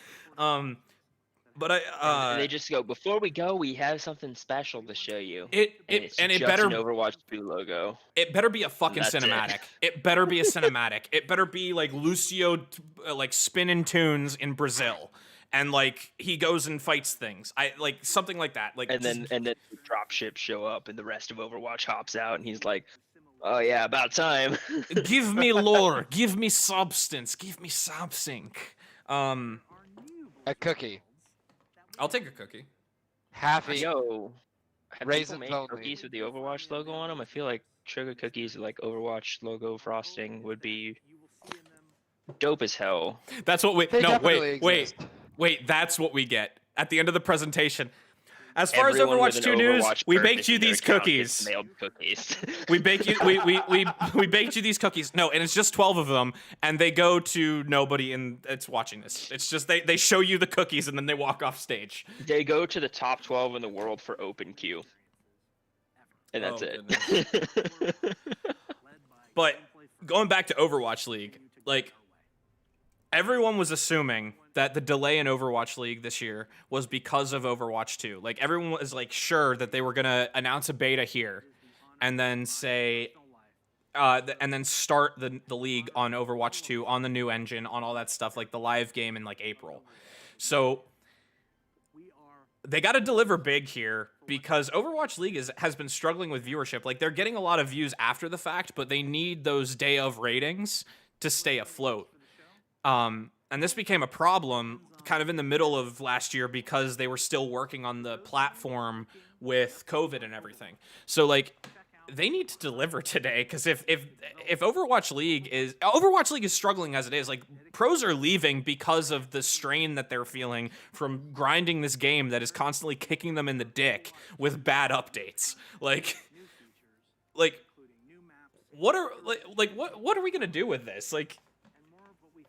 But and they just go, before we go, we have something special to show you. it It's and it just better an Overwatch 2 logo. it better be a fucking That's it. cinematic. It better be a cinematic. It better be like Lucio like spinning tunes in Brazil. And like he goes and fights things. I like something like that. Like And then the dropships show up and the rest of Overwatch hops out and he's like, "Oh yeah, about time." give me lore, give me substance, give me something. A cookie. I'll take a cookie. Happy. Yo, have Raisins people made only. cookies with the Overwatch logo on them? I feel like sugar cookies with like Overwatch logo frosting would be dope as hell. That's what we They no definitely wait exist. wait that's what we get at the end of the presentation. As far Everyone as with Overwatch an 2 news, Overwatch we purchase baked you in their these account gets cookies. mailed cookies. We baked you we baked you these cookies. No, and it's just 12 of them, and they go to nobody and it's watching this. It's just they show you the cookies and then they walk off stage. They go to the top 12 in the world for open queue. And that's Oh, it. But going back to Overwatch League, like everyone was assuming that the delay in Overwatch League this year was because of Overwatch 2. Like everyone was like sure that they were gonna announce a beta here, and then say, and then start the league on Overwatch 2 on the new engine, on all that stuff, like the live game in like April. So they got to deliver big here because Overwatch League has been struggling with viewership. Like they're getting a lot of views after the fact, but they need those day of ratings to stay afloat. And this became a problem kind of in the middle of last year because they were still working on the platform with COVID and everything. So like they need to deliver today, because if Overwatch League is struggling as it is, like, pros are leaving because of the strain that they're feeling from grinding this game that is constantly kicking them in the dick with bad updates. Like what are what are we gonna do with this? Like,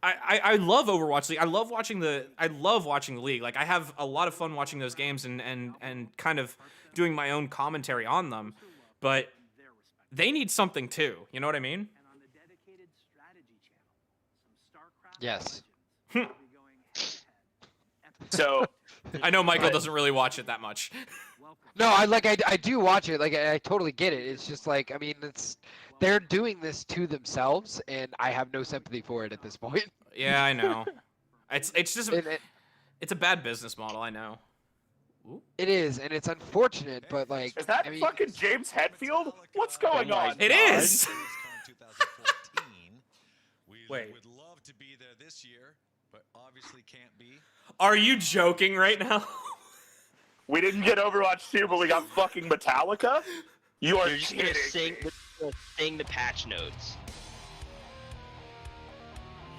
I love Overwatch League. I love watching the league. Like, I have a lot of fun watching those games and kind of doing my own commentary on them. But they need something too. You know what I mean? Yes. So I know Michael doesn't really watch it that much. No, I do watch it. Like, I totally get it. It's just like, I mean, they're doing this to themselves, and I have no sympathy for it at this point. Yeah, I know. It's just And it's a bad business model. I know. Ooh. it is, and it's unfortunate, but like, is that I mean, fucking James Hetfield? What's going Oh my on? It God. is. Wait. Would love to be there this year, but obviously can't be. Are you joking right now? We didn't get Overwatch 2, but we got fucking Metallica? You are They're just kidding gonna sing, me. sing the patch notes.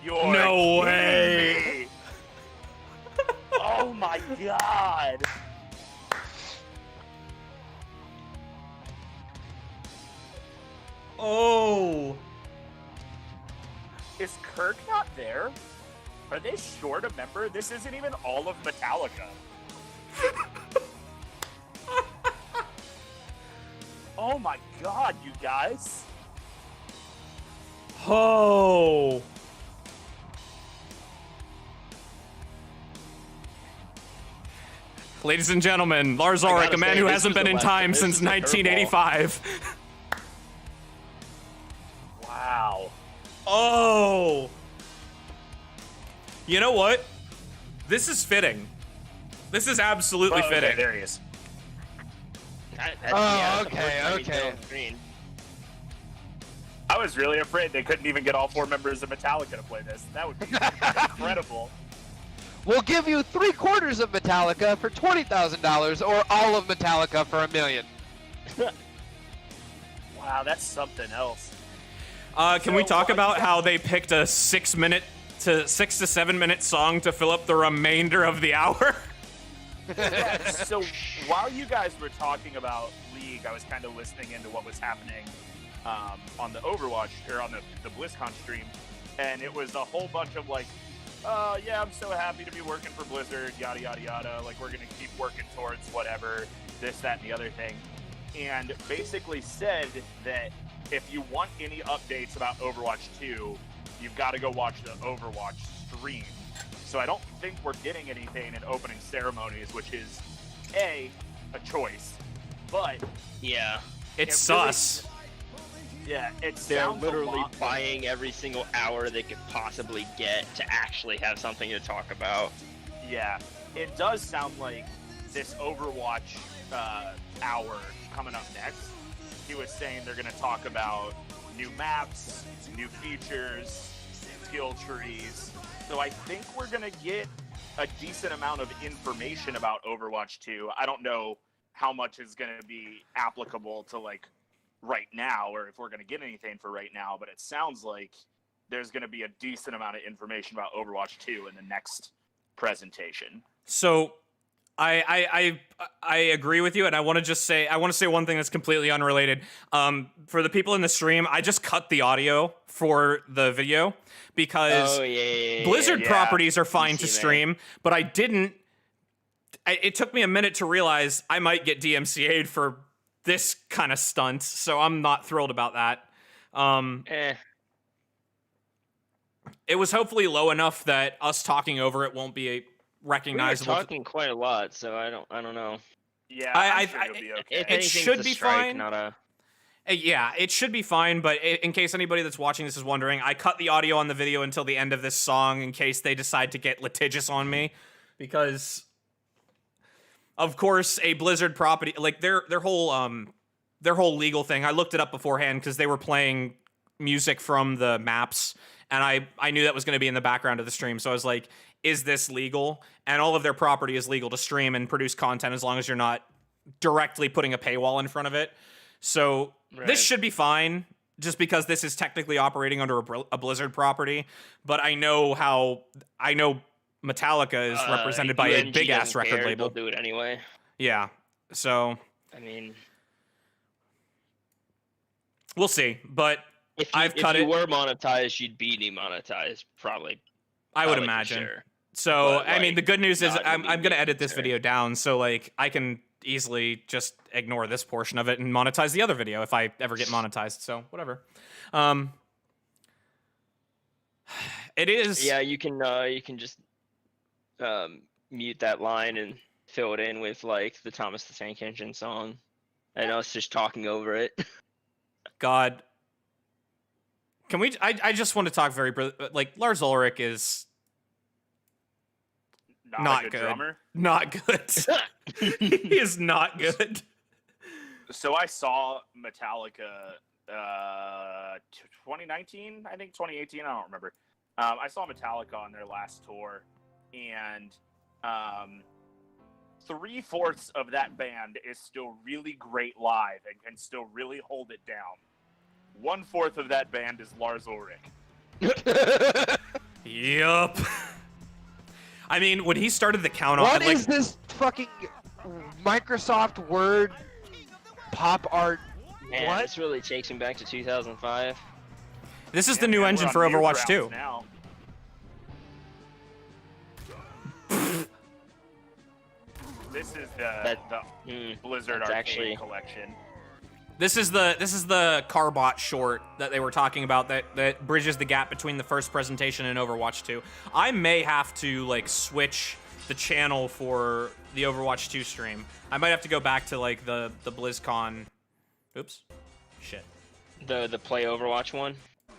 You're No kidding way. me. Oh my god. Oh. Is Kirk not there? Are they short a member? This isn't even all of Metallica. Oh my god, you guys. Oh. Ladies and gentlemen, Lars I Ulrich, gotta a man say, who this hasn't was been a in lesson. time This since is a curveball. 1985. Wow. Oh. You know what? This is fitting. This is absolutely Oh, fitting. okay, there he is. Oh, that's the okay, first time he's been okay. on screen. I was really afraid they couldn't even get all 4 members of Metallica to play this. That would be incredible. we'll give you 3/4 of Metallica for $20,000, or all of Metallica for $1 million. Wow, that's something else. Can we So talk what about how they picked a 6 to 7 minute song to fill up the remainder of the hour? So while you guys were talking about League, I was kind of listening into what was happening on the Overwatch, or on the BlizzCon stream, and it was a whole bunch of like, yeah, I'm so happy to be working for Blizzard, yada, yada, yada. Like, we're going to keep working towards whatever, this, that, and the other thing. And basically said that if you want any updates about Overwatch 2, you've got to go watch the Overwatch stream. So I don't think we're getting anything in opening ceremonies, which is, a choice, but Yeah, It's It really- sus. yeah, it they're sounds a literally lot like- buying every single hour they could possibly get to actually have something to talk about. Yeah, it does sound like this Overwatch hour coming up next. He was saying they're going to talk about new maps, new features, skill trees. So I think we're going to get a decent amount of information about Overwatch 2. I don't know how much is going to be applicable to like right now, or if we're going to get anything for right now, but it sounds like there's going to be a decent amount of information about Overwatch 2 in the next presentation. So I agree with you, and I want to say one thing that's completely unrelated. For the people in the stream, I just cut the audio for the video because Oh yeah, Blizzard yeah. properties are fine PC, to man. stream, but I didn't. It took me a minute to realize I might get DMCA'd for this kind of stunt, so I'm not thrilled about that. It was hopefully low enough that us talking over it won't be We were recognizable. talking quite a lot, so I don't know. Yeah, I- I'm sure you'll be okay. If It anything's should a be strike, fine. Not a. Yeah, it should be fine, but in case anybody that's watching this is wondering, I cut the audio on the video until the end of this song in case they decide to get litigious on me, because of course a Blizzard property, like their whole legal thing, I looked it up beforehand because they were playing music from the maps, and I knew that was going to be in the background of the stream, so I was like, is this legal? And all of their property is legal to stream and produce content as long as you're not directly putting a paywall in front of it. So Right. this should be fine, just because this is technically operating under a Blizzard property. But I know Metallica is represented by a UNG big ass doesn't record care, label. They'll do it anyway. Yeah. So I mean, we'll see. But if I've you cut it. were monetized, you'd be demonetized, probably. I would Probably for imagine. sure. So But, I mean, like, the good news is not I'm gonna immediate, edit this sure. video down, so like I can easily just ignore this portion of it and monetize the other video if I ever get monetized. So whatever. It is. Yeah, you can just mute that line and fill it in with like the Thomas the Tank Engine song, and us just talking over it. God. Can we? I just want to talk like Lars Ulrich is Not Not a good good. drummer. not good. He is not good. So I saw Metallica 2019, I think 2018, I don't remember. I saw Metallica on their last tour, and 3/4 of that band is still really great live and can still really hold it down. 1/4 of that band is Lars Ulrich. Yup. I mean, when he started the count What off, is this fucking Microsoft Word pop art? Man, What? this really takes me back to 2005. this is Yeah, the new man, engine we're for on new Overwatch grounds 2. now. This is the Blizzard that's Arcade actually- collection. This is the Carbot short that they were talking about that bridges the gap between the first presentation and Overwatch 2. I may have to like switch the channel for the Overwatch 2 stream. I might have to go back to like the BlizzCon. Oops. Shit. The Play Overwatch one.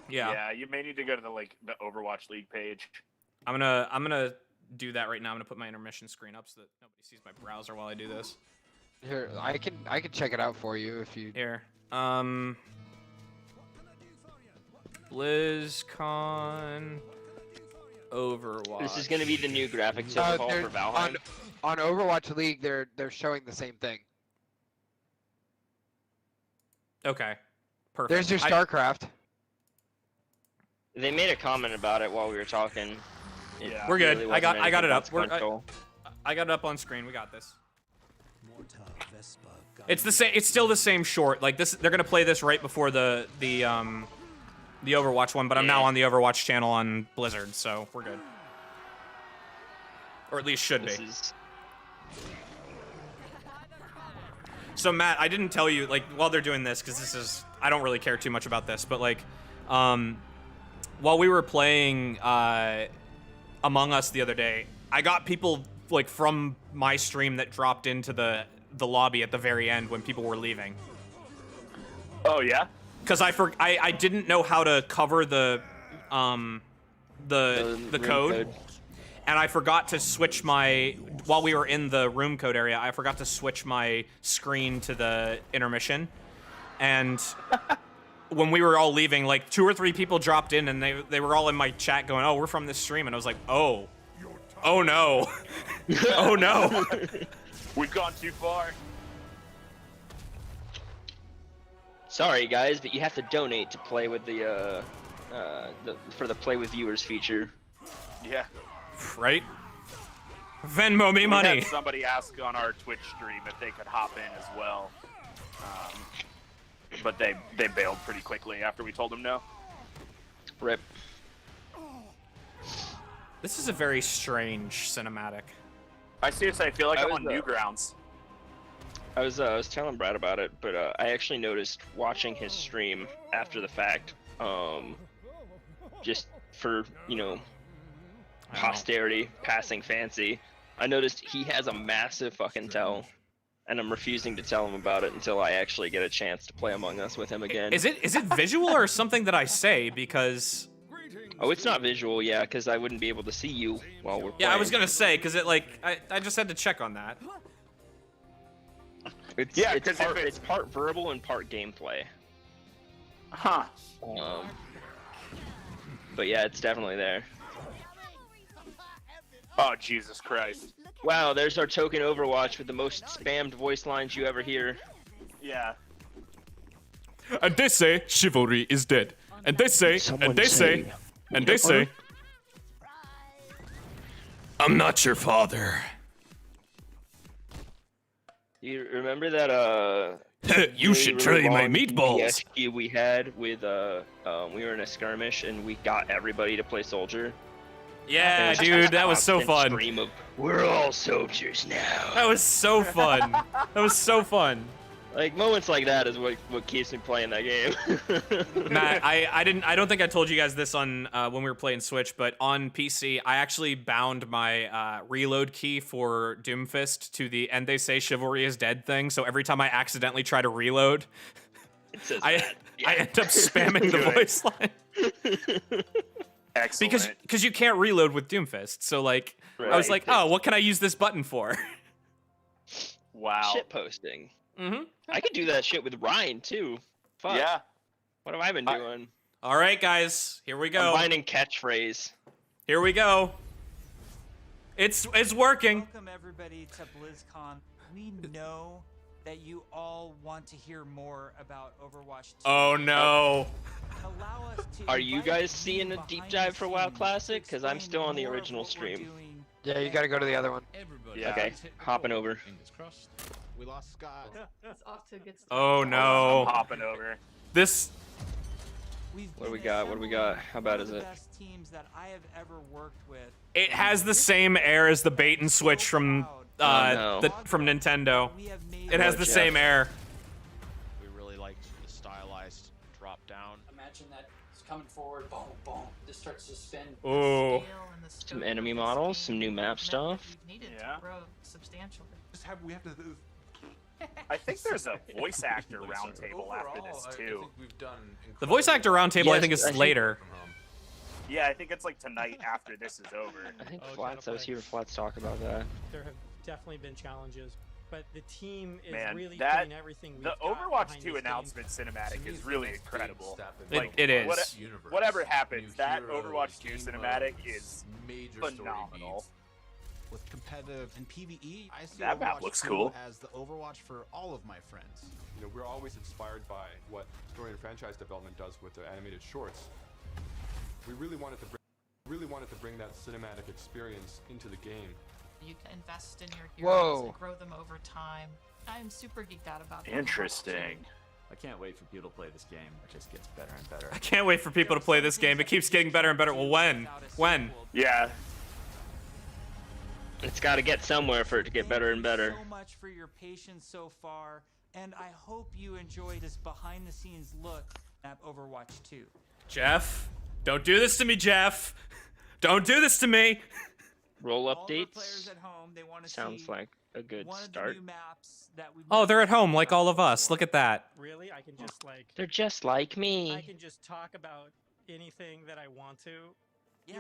Yeah. You may need to go to the Overwatch League page. I'm gonna do that right now. I'm gonna put my intermission screen up so that nobody sees my browser while I do this. Here, I can check it out for you if you. Here. BlizzCon Overwatch. This is gonna be the new graphics overhaul they're- for Valheim. On Overwatch League, they're showing the same thing. Okay. Perfect. There's your StarCraft. They made a comment about it while we were talking. It Yeah. We're good. really I got wasn't it up. anything consequential. I got it up on screen. We got this. It's the same. It's still the same short. Like this, they're gonna play this right before the Overwatch one. But I'm now Yeah. on the Overwatch channel on Blizzard, so we're good. Or at least should This be. is So Matt, I didn't tell you like while they're doing this because I don't really care too much about this, but like, while we were playing Among Us the other day, I got people like from my stream that dropped into the lobby at the very end when people were leaving. Oh yeah. Because I didn't know how to cover the room code, and I forgot to switch while we were in the room code area. I forgot to switch my screen to the intermission, and when we were all leaving, like 2 or 3 people dropped in, and they were all in my chat going, "Oh, we're from this stream," and I was like, "Oh no, oh no." We've gone too far. Sorry guys, but you have to donate to play with the for the Play with Viewers feature. Yeah. Right? Venmo me We money. had somebody ask on our Twitch stream if they could hop in as well. But they bailed pretty quickly after we told them no. Rip. This is a very strange cinematic. I seriously feel like I I'm was, on Newgrounds. I was telling Brad about it, but I actually noticed watching his stream after the fact, just for, posterity, passing fancy, I noticed he has a massive fucking tell, and I'm refusing to tell him about it until I actually get a chance to play Among Us with him again. Is it visual or something that I say? Because Oh, it's not visual, yeah, because I wouldn't be able to see you while we're playing. yeah, I was gonna say because I just had to check on that. Yeah, it's 'cause if part, it's- it's part verbal and part gameplay. Huh. But yeah, it's definitely there. Oh, Jesus Christ. Wow, there's our token Overwatch with the most spammed voice lines you ever hear. Yeah. And they say chivalry is dead. And they say, Someone and they say, and they say, I'm not your father. You remember that You should try my long meatballs. PTSD we had with we were in a skirmish and we got everybody to play soldier. Yeah, And it dude, just that was so constant fun. Stream of, we're all soldiers now. That was so fun. That was so fun. Like moments like that is what keeps me playing that game. Matt, I don't think I told you guys this on when we were playing Switch, but on PC, I actually bound my reload key for Doomfist to the "and they say chivalry is dead" thing. So every time I accidentally try to reload, It says I that. Yeah. I end up spamming the voice line. Excellent. Because you can't reload with Doomfist. So like I was Right. like, oh, what can I use this button for? Wow. Shit posting. Mm-hmm. I could do that shit with Ryan too. Fuck. Yeah. What have I been doing? All right, guys, here we go. Combining catchphrase. Here we go. It's working. Welcome everybody to BlizzCon. We know that you all want to hear more about Overwatch 2. Oh no. Allow us to Are you invite guys seeing a deep behind dive the for WoW scenes Classic? to 'Cause I'm explain still on the more of original what we're stream. doing. Yeah, you gotta go to the other one. Everybody. Yeah. Okay, hopping over. Fingers crossed. We lost Scott. It's off to a good start. Oh no. Hopping over. This We've What do we been got? What do we got? assembling How bad one of is the it? best teams that I have ever worked with. it has the same air as the bait and switch from no. from Nintendo. We have made It has the Jeff. same air. We really liked the stylized drop down. Imagine that it's coming forward, boom, boom. This starts to spin. Ooh. Some enemy models, some new map stuff. Yeah. Grow substantially. We have to. I think there's a voice actor roundtable after this too. The voice actor roundtable, I Yes, think, is I think- later. Yeah, I think it's like tonight after this is over. I think Flats. I was hearing Flats talk about that. There have definitely been challenges, but the team is Man, really that- doing everything we've The got Overwatch behind 2 this game. announcement cinematic is really incredible. It is. Whatever happens, that Overwatch 2 cinematic is phenomenal. With competitive and PvE, I see That map Overwatch looks 2 cool. as the Overwatch for all of my friends. You know, we're always inspired by what story and franchise development does with the animated shorts. We really wanted to bring that cinematic experience into the game. You can invest in your Whoa. heroes and grow them over time. I'm super geeked out about Overwatch Interesting. 2. I can't wait for people to play this game. It just gets better and better. I can't wait for people to play this game. It keeps getting better and better. Well, when? When? Yeah. It's got to get somewhere for it to get better and better. Thank you so much for your patience so far, and I hope you enjoyed this behind-the-scenes look at Overwatch 2. Jeff, don't do this to me, Jeff. Don't do this to me. Roll All of our players updates. at home, they want to Sounds see like a good one of the start. new maps that we've Oh, never they're at home talked like about all of us. before. Look at that. Really, I can just like They're just like I me. can just talk about anything that I want to. Yes.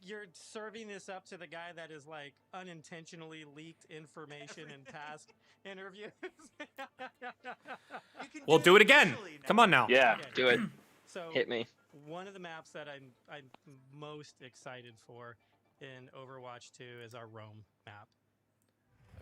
You're serving this up to the guy that is like unintentionally leaked information in past interviews. You can We'll do it again. visually now. Come on now. Yeah. Okay. Do it. So Hit me. one of the maps that I'm most excited for in Overwatch 2 is our Rome map.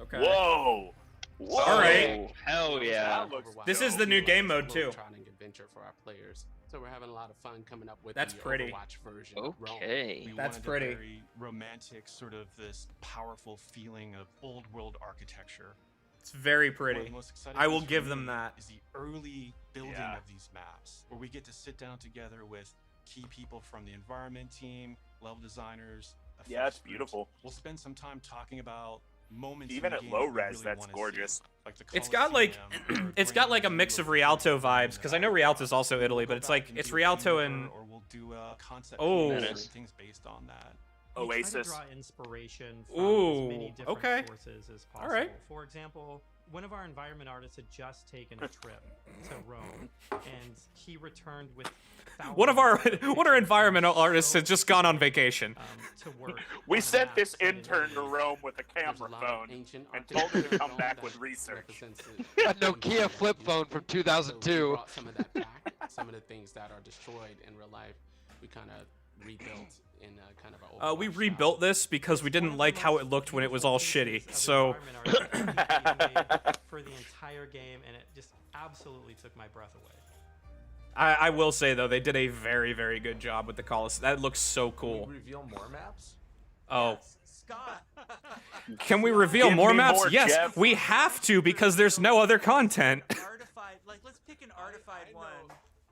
Okay. Whoa. Whoa. All right. Oh, hell yeah. That looks This is dope. the new game mode too. adventure for our players. So we're having a lot of fun coming up with That's the pretty. Overwatch version of Rome. Okay. That's pretty. Very romantic, sort of this powerful feeling of old world architecture. It's very One of pretty. the most exciting I will things for give them me that. Is the early building Yeah. of these maps, where we get to sit down together with key people from the environment team, level designers. Yeah, it's effects groups. beautiful. We'll spend some time talking about moments. in Even the at game low that we res, really that's wanna see, gorgeous. like the It's got like Colosseum or it's got like a Grand mix of Museum Rialto of vibes because I know Rialto's also Italy, but it's like it's Rialto and or we'll do a concept Oh. piece or Nice. things based on that. We try to Oasis. draw inspiration from Ooh, as many different okay. sources as All possible. right. For example, one of our environment artists had just taken a trip to Rome, and he returned with one of our thousands of one of our pictures environmental so artists had just gone on vacation. to work. We on a sent map this set in intern to Italy. Rome with a camera phone and told him to come back with research. A Nokia flip phone from 2002. Some of that back. Some of the things that are destroyed in real life, we kind of rebuilt in kind of our We Overwatch rebuilt style. this because we didn't like how it looked when it was all shitty. So Environment art that he made for the entire game, and it just absolutely took my breath away. I will say though, they did a very, very good job with the Colosseum. That looks so cool. Can we reveal more maps? Oh. Scott. Can we reveal Give more me maps? more, Yes, Jeff. we have to because there's no other content. Artified, like let's pick an artified one.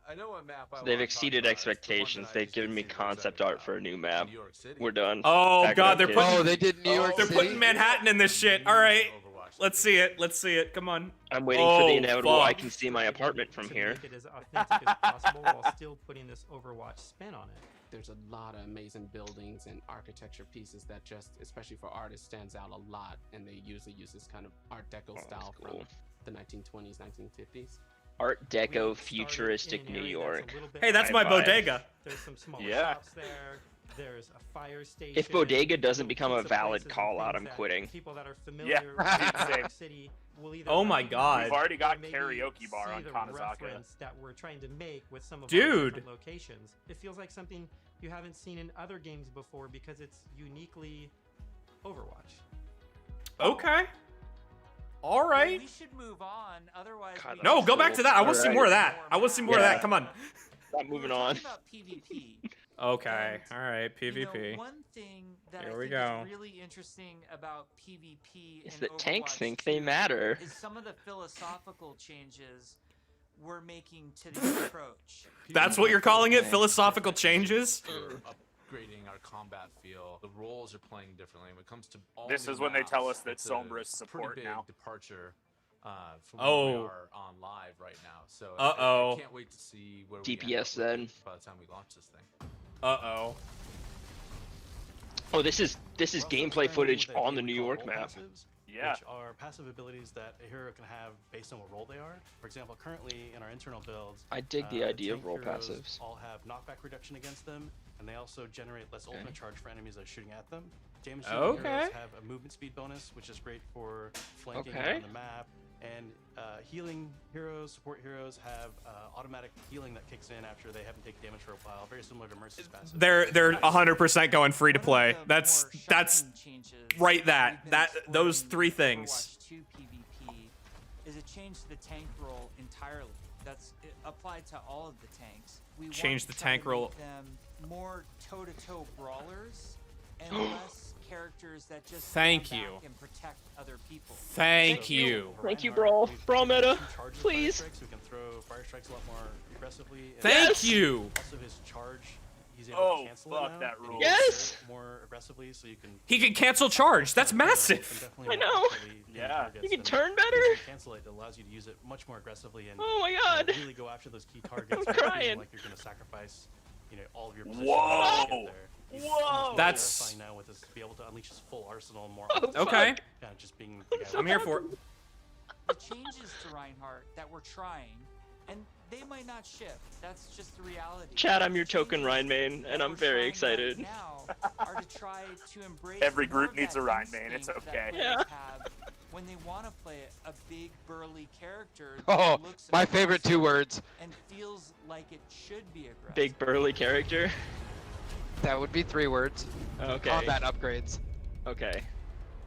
I know what map I So they've wanna talk exceeded about. It's the one expectations. that I They've just given me did concept about art for a new map. New York City. We're done. Oh Back it god, up, they're kids. putting Oh, they did New York they're City. putting Manhattan in this shit. All right, let's see it. Let's see it. Come on. I'm waiting for the Oh, inevitable. I fuck. can see my apartment from to here. Make it as authentic as possible while still putting this Overwatch spin on it. There's a lot of amazing buildings and architecture pieces that just, especially for artists, stands out a lot, and they usually use this kind of Art Deco style cool. from the 1920s, 1950s. Art Deco, futuristic New York. Hey, that's my bodega. There's some small Yeah. shops there. There's a fire station. If Bodega doesn't little become a pizza valid places and call-out, things I'm that quitting. People that are familiar with New York City will either Oh my recognize God. We've already got or maybe karaoke bar see on the Kanazaka. reference that we're trying to make with some of our Dude. different locations. It feels like something you haven't seen in other games before because it's uniquely Overwatch. Okay. All right. We should move on, otherwise. God, we No, that's go back cool. to that. I want to see Alright. more of that. I want to see more of Yeah. that. Come on. Stop we moving were on. talking about PvP. Okay. And, All right. You PvP. know, one thing that Here I we think go. is really interesting about PvP Is and that tanks Overwatch think they 2 matter. is some of the philosophical changes we're making to the approach. That's what you're calling it? Philosophical changes? We're upgrading our combat feel. The roles are playing differently. When it comes to all This new is when they tell maps, us that it's Sombra's a support pretty big now. departure from where we Oh. are on live right now. So Uh-oh. I can't wait to see where DPS we end up then. with by the time we launch this thing. Uh-oh. Oh, this is We're also gameplay experimenting footage with a on thing the we New call York role map. passives, Yeah. which are passive abilities that a hero can have based on what role they are. For example, currently in our internal builds, I dig the idea of tank role heroes passives. all have knockback reduction against them, and they also generate less ultimate charge for enemies that are shooting at them. Damage shooting Okay. heroes have a movement speed bonus, which is great for flanking Okay. on the map. And healing heroes, support heroes have automatic healing that kicks in after they haven't taken damage for a while, very similar to Mercy's passive. They're 100% going free to play. One of the That's more shocking changes right that. we've been That those exploring three with things. Overwatch 2 PvP is a change to the tank role entirely. That's applied to all of the tanks. We want Change to the try tank to role. make them more toe-to-toe brawlers and less characters that just Thank stand you. back and protect other people. Thank you. Thank you, Reinhardt, Brawl. we've Brawl given meta, him two charges of please. fire strikes, so we can throw fire strikes a lot more aggressively. and Thank Yes! you. Also, his charge, he's able Oh, to cancel fuck it now, that and rule. he can Yes! throw it more aggressively, so you can. He can cancel charge. That's and massive. definitely I more know. accurately hit Yeah. targets You can than- turn because better? you can cancel it. It allows you to use it much more aggressively and Oh my you know, god. really go after those key targets. I'm without feeling crying. Like you're going to sacrifice, all of your positions Whoa! to get there. He's Whoa! much That's- terrifying now with this, to be able to unleash his full arsenal more. Oh, often. Okay. Kind of just being. the guy I'm here for it. The changes to Reinhardt that we're trying, and they might not ship. That's just the reality. Chad, I'm your The token changes Rhine main, that and I'm we're very trying excited. Right now are to try to embrace Every more group of needs that a Rhine main, it's instinct that okay. players Yeah. have when they want to play a big burly character that Oh, looks my favorite two aggressive words. and feels like it should be aggressive. Big burly character. That would be 3 words. Okay. Combat upgrades. Okay.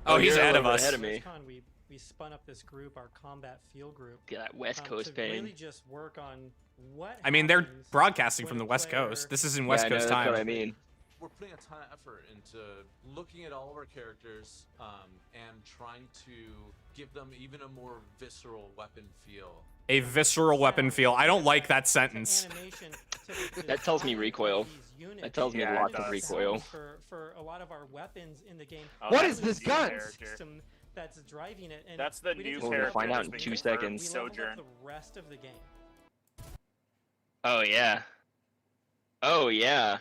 Oh, he's you're a ahead of little us. Ahead of me. BlizzCon, we spun up this group, our combat field group, Get that West Coast to pain. really just work on what. I mean, they're happens broadcasting when from a the West player- Coast. This is in Yeah, West I know, Coast that's time. what I mean. We're putting a ton of effort into looking at all of our characters and trying to give them even a more visceral weapon feel. A visceral weapon feel. I don't like that sentence. animation That tells me recoil. That tells me Yeah, it lots of does. recoil. For a lot of our weapons in the game. Oh, What that's is the this new gun? character. System that's driving it. And That's the we new didn't We'll just character. find out that's in been 2 confirmed, seconds. We leveled up Sojourn. the rest of the game. Oh yeah. Oh yeah.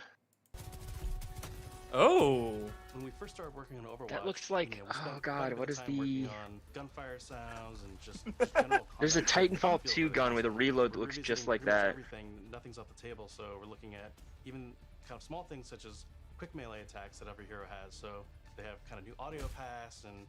Oh. When we first started working on Overwatch, That looks like- we oh spent quite a god, bit of what is time working the- on gunfire sounds and just general There's a combat Titanfall feel 2 for gun this. with a reload that We're looks just revisiting like groups, that. Everything, nothing's off the table, so we're looking at even kind of small things such as quick melee attacks that every hero has. So they have kind of new audio pass and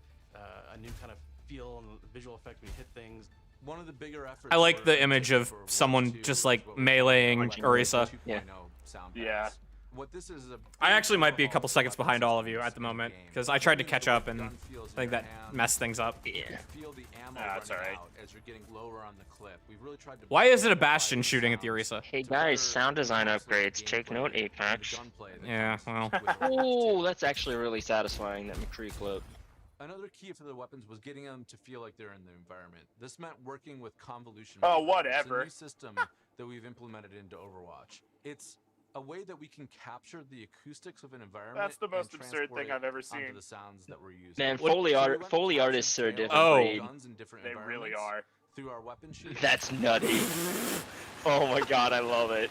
a new kind of feel and visual effect when you hit things. One of the bigger efforts. I like we're the image taking of for Overwatch someone 2 just is like what we're meleeing calling Orisa. 2.0 Yeah. sound Yeah. pads. what this is a I actually might be a couple seconds behind all of you at the moment because I tried to catch up and I think that messed things up. You can feel the ammo That's running alright. out as you're getting lower on the clip. We've really tried to Why is it a Bastion shooting at the Orisa? Hey guys, sound design upgrades. Take note, Apex. Yeah, well. Oh, that's actually really satisfying, that McCree clip. Another key for the weapons was getting them to feel like they're in the environment. This meant working with convolution. Oh, mode. whatever. It's a new system that we've implemented into Overwatch. It's a way that we can capture the acoustics of an environment. That's the most and absurd transport thing it I've ever onto seen. the sounds that we're using. Man, So we went to Foley capture artists are a failed different breed. guns in different They really environments are. Through our weapon sheet. That's nutty. Oh my god, I love it.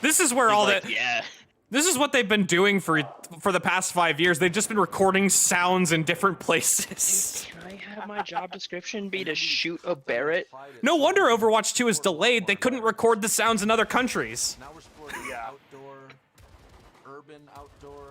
This is where He's all like, that. yeah. This is what they've been doing for the past 5 years. They've just been recording sounds in different places. Can I have my job description be to shoot a Barrett? No wonder Overwatch 2 is delayed. They couldn't record the sounds in other countries. Now we're sporting outdoor, urban outdoor.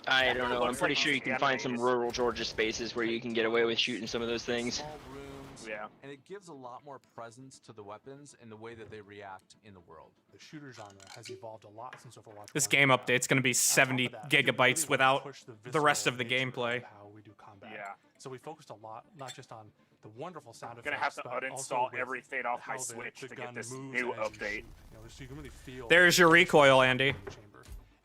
I don't know. I'm pretty sure you like can find some rural Georgia spaces where you can get away with shooting some of those things. Small rooms. Yeah. And it gives a lot more presence to the weapons and the way that they react in the world. The shooter genre has evolved a lot since Overwatch. This 1. game update's going to be 70 On top of that, gigabytes we really wanna without push the rest visceral of the nature gameplay. of how we do combat. Yeah. So we focused a lot, not just on the wonderful sound I'm gonna have effects, to but also uninstall with everything off my how the Switch to gun get this moves new as you update. shoot. You know, so you can really feel. There's your recoil, Andy. in the chamber.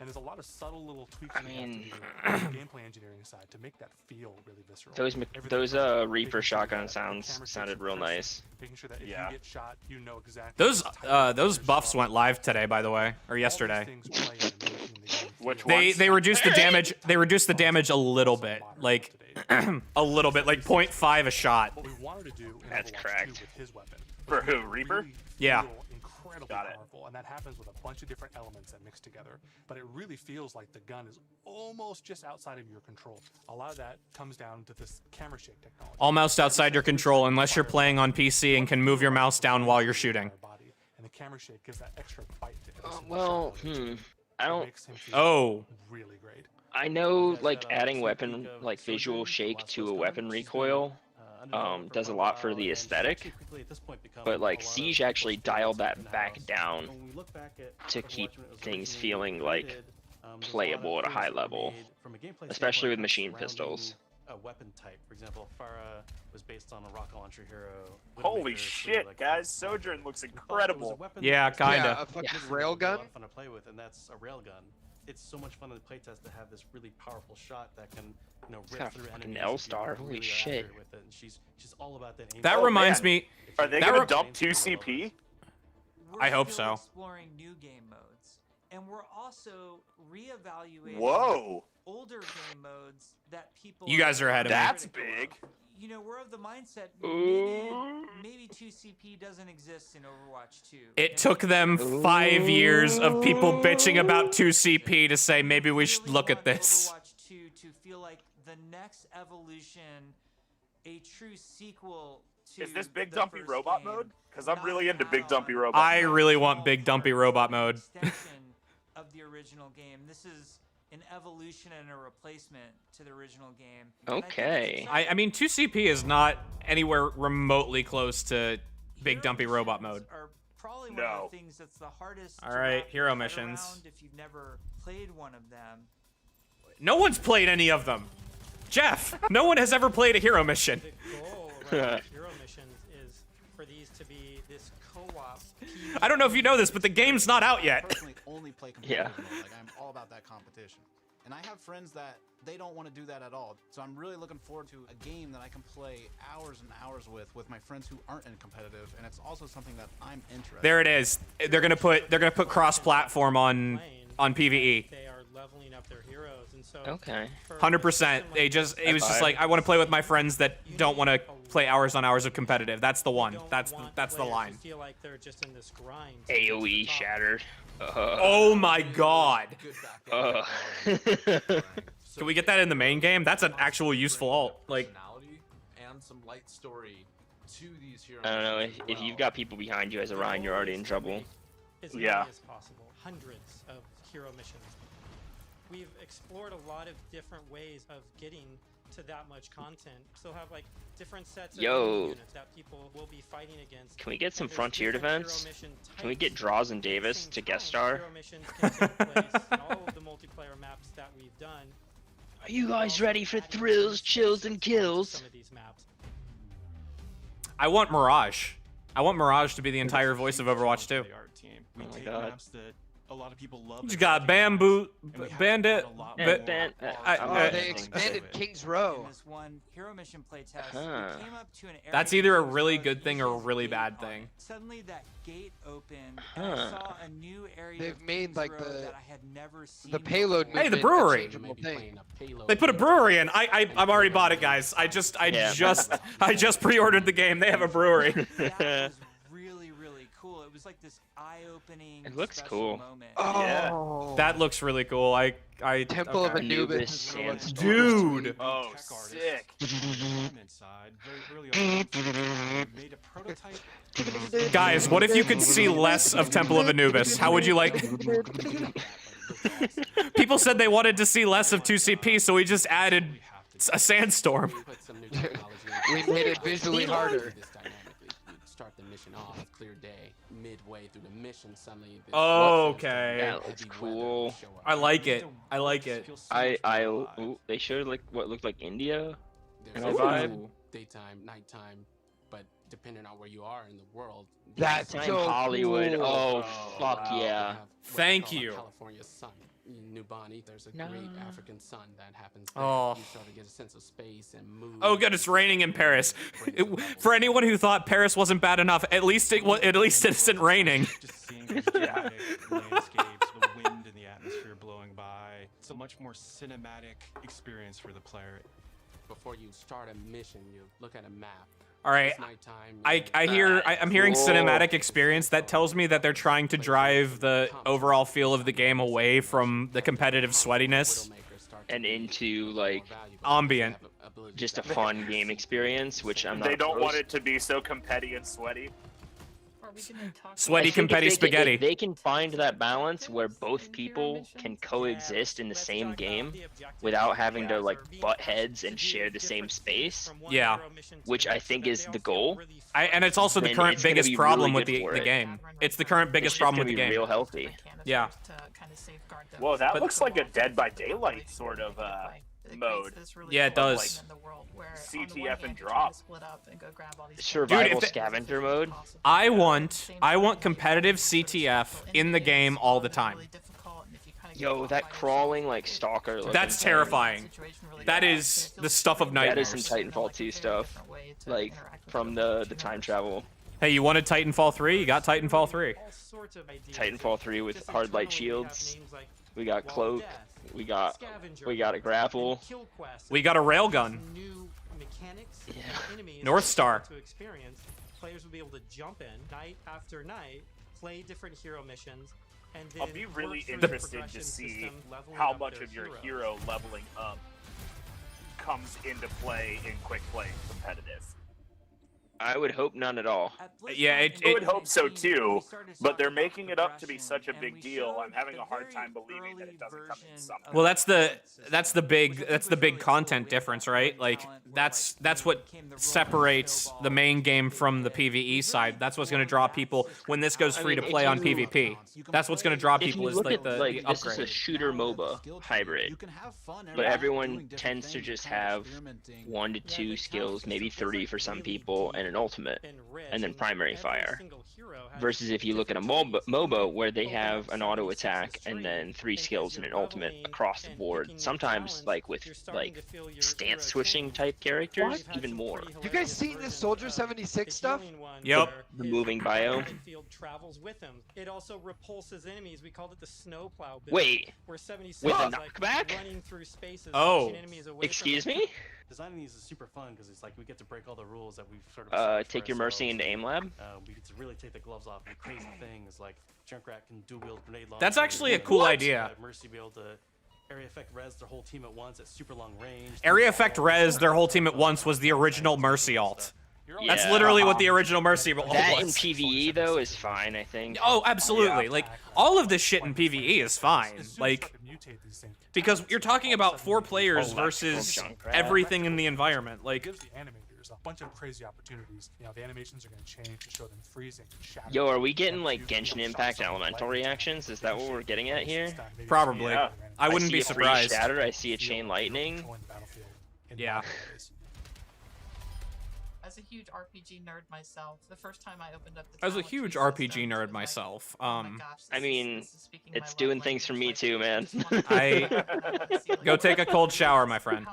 And there's a lot of subtle little tweaks I we have to mean- do on the gameplay engineering side to make that feel really visceral. Those Everything from Reaper making sure shotgun that the sounds camera sounded takes real person, nice. Making sure that if Yeah. you get shot, you know exactly. Those buffs went live today, by the way, or yesterday. Which They ones? they reduced the damage. They reduced the damage a little bit, like a little bit, like 0.5 a shot. What we wanted to do in That's Overwatch correct. 2 with his weapon For was who, Reaper? really Yeah. feel incredibly Got it. powerful, and that happens with a bunch of different elements that mix together. But it really feels like the gun is almost just outside of your control. A lot of that comes down to this camera shake technology. Almost outside your control, unless you're playing on PC and can move your mouse down while you're shooting. And the camera shake gives that extra bite to every single Well, shot that you shoot. I It don't. makes him feel Oh. really great. I know, like adding weapon, like visual shake to a weapon recoil, does a lot for the aesthetic. But like Siege actually dialed that back down to keep things feeling like playable at a high level, especially with machine pistols. A weapon type, for example, Farah was based on a rocket launcher hero. Holy Widowmaker, shit, like, guys! Sojourn looks it was a incredible. weapon Yeah, that- kinda. Yeah, a fucking It's railgun? a lot of fun to play with, and that's a railgun. It's so much fun in the playtest to have this really powerful shot that can, you know, rip got a through fucking enemies. L-star, if you holy really are shit. accurate With it. And she's all about that. aim That shot. reminds man. me. Are they That gonna re- dump 2CP? We're I hope still so. Exploring new game modes, and we're also reevaluating Whoa! older game modes that people. You guys are ahead of me. That's big. You know, we're of the mindset maybe 2CP doesn't exist in Overwatch 2. It took them 5 years of people bitching about 2CP to say maybe we should look at this. Overwatch 2 to feel like the next evolution, a true sequel to. Is this Big the Dumpy first Robot game, mode? Because I'm not really into an Big Dumpy add-on. Robot. I mode. really want Big Dumpy Robot mode. Extension of the original game. This is an evolution and a replacement to the original game. And I think it's Okay. exciting. I mean, 2CP is not anywhere remotely close to Big Dumpy Robot mode. Are probably one No. of the things that's the hardest. All to right, wrap your hero head missions. around if you've never played one of them. No one's played any of them. Jeff, no one has ever played a hero mission. The goal around hero missions is for these to be this co-op. I don't know if you know this, but the game's not out yet. Personally, only play Yeah. competitive mode. Like I'm all about that competition, and I have friends that they don't want to do that at all. So I'm really looking forward to a game that I can play hours and hours with my friends who aren't in competitive, and it's also something that I'm interested. There it is. They're gonna put cross-platform on PVE. They are leveling up their heroes, and so Okay. 100%. It was just like I want to play with my friends that don't want to play hours on hours of competitive. That's the one. That's the line. Feel like they're just in this grind. AOE shattered. Oh my god. Uh. Can we get that in the main game? That's an actual useful alt. Like, Personality and some light story to these heroes. I don't know, if you've got people behind you as a Ryan, you're already in trouble. As Yeah. many as possible. Hundreds of hero missions. We've explored a lot of different ways of getting to that much content. Still have like different sets of Yo. units that people will be fighting against. Can we get some And there's Frontier different hero events? mission Can we types. get Draws and Davis to guest star? Hero missions can take place in all of the multiplayer maps that we've done. Are you guys ready for thrills, chills, and kills? Some of these maps. I want Mirage. I want Mirage to be the entire voice of Overwatch 2. We Oh my take God. maps that a lot of people love. You got Bamboo, Bandit. They expanded King's Row. In this one hero mission playtest, Huh. we came up to an area That's either a in really King's Row good thing that or a uses really gate bad on thing. it. Suddenly that gate opened, and I Huh. saw a new area. They've of made King's like Row the that I had never seen payload. before. Hey, the movement, brewery. a changeable thing. They put a brewery in. I've already bought it, guys. I just pre-ordered the game. They have a brewery. That was really, really cool. It was like this eye-opening. It looks special cool. Moment. Oh, That looks really cool. I Temple of okay. Anubis. Sandstorm. Dude. Oh, sick. Inside, very early on, we made a prototype. Guys, what if you could see less of Temple of Anubis? How would you like? People said they wanted to see less of 2CP, so we just added a sandstorm. Put some new technology in We made it visually harder. this dynamically. You start the mission off, clear day. Midway through the mission, suddenly this Okay. That looks cool. I like it. I like it. Ooh, they showed like what looked like India. There's a a vibe. daytime, nighttime, but depending on where you are in the world. That's Time so Hollywood. cool. Oh, fuck you yeah. have what they Thank call a you. California sun. New Bonnie, there's a great African sun that happens there. Oh. You start to get a sense of space and mood. Oh, good, it's raining in Paris. For anyone who thought Paris wasn't bad enough, at least it isn't raining. Just seeing those dramatic landscapes, the wind in the atmosphere blowing by. It's a much more cinematic experience for the player. Before you start a mission, you look at a map. All right. It's nighttime, I'm hearing cinematic experience. That tells me that they're trying to drive the overall feel of the game away from the competitive sweatiness And into like ambient. just a fun game experience, which I'm not. They don't want opposed. it to be so competitive and sweaty. Sweaty I think competi if spaghetti. If they can find that balance where both people can coexist in the same game without having to like butt heads and share the same space. Yeah. Which I think is the goal. And it's also the then current it's gonna biggest be problem really with good for the it. game. It's the current biggest It's just problem gonna with the be game. real healthy. Yeah. Whoa, that But- looks like a Dead by Daylight sort of mode. Yeah, it does. CTF and drop. Survival Dude, scavenger mode. I want competitive CTF in the game all the time. Yo, that crawling like stalker. That's terrifying. That is the stuff of That is nightmares. some Titanfall 2 stuff, like from the time travel. Hey, you wanted Titanfall 3? You got Titanfall 3. Titanfall 3 with hard light shields. We got cloak. We got a grapple. We got a railgun. New mechanics and enemies North Star. to experience. Players will be able to jump in night after night, play different hero missions, and then I'll be really work through the interested to progression see system, leveling how up much their of your heroes. hero leveling up comes into play in quick play competitive. I would hope none at all. Yeah, I would hope so too, but they're making it up to be such a big deal. I'm having a hard time believing that it doesn't come in somehow. Well, that's the big content difference, right? Like that's what separates the main game from the PvE side. That's what's going to draw people when this goes free to play on PvP. That's what's going to draw If people you is look like at the like this is a upgrade. shooter MOBA hybrid, but everyone tends to just have 1 to 2 skills, maybe 3 for some people, and an ultimate, and then primary fire. Versus if you look at a MOBA where they have an auto attack and then 3 skills and an ultimate across the board. Sometimes like with like stance switching type characters, even more. You guys seen this Soldier 76 stuff? Yep. The moving biome. Travels with him. It also repulses enemies. We called it the snowplow build. Wait, where 76 with a is like knockback? running through spaces, Oh. pushing enemies away Excuse from me? Designing these is super fun because it's like we get to break all the rules that we've sort of set for Take your mercy ourselves. into aim lab. We get to really take the gloves off and crazy things like Junkrat can dual wield grenade launcher. That's actually a cool idea. Mercy be able to area effect res their whole team at once at super long range. Area effect res their whole team at once was the original Mercy alt. That's Yeah. literally what the original Mercy Ball That in was. PvE though is fine, I think. Oh, absolutely. Like, all of this shit in PvE is fine. Like, because you're talking about 4 players versus everything in the environment. Like, gives the animators a bunch of crazy opportunities. You know, the animations are going to change to show them freezing, shattering. Yo, are we getting like Genshin Impact elemental reactions? Is that what we're getting at here? probably. I wouldn't be see a surprised. Freeze shatter. I see a chain lightning. Yeah. As a huge RPG nerd myself, the first time I opened up the As a huge RPG nerd myself, I mean, it's doing things for me too, man. Go take a cold shower, my friend.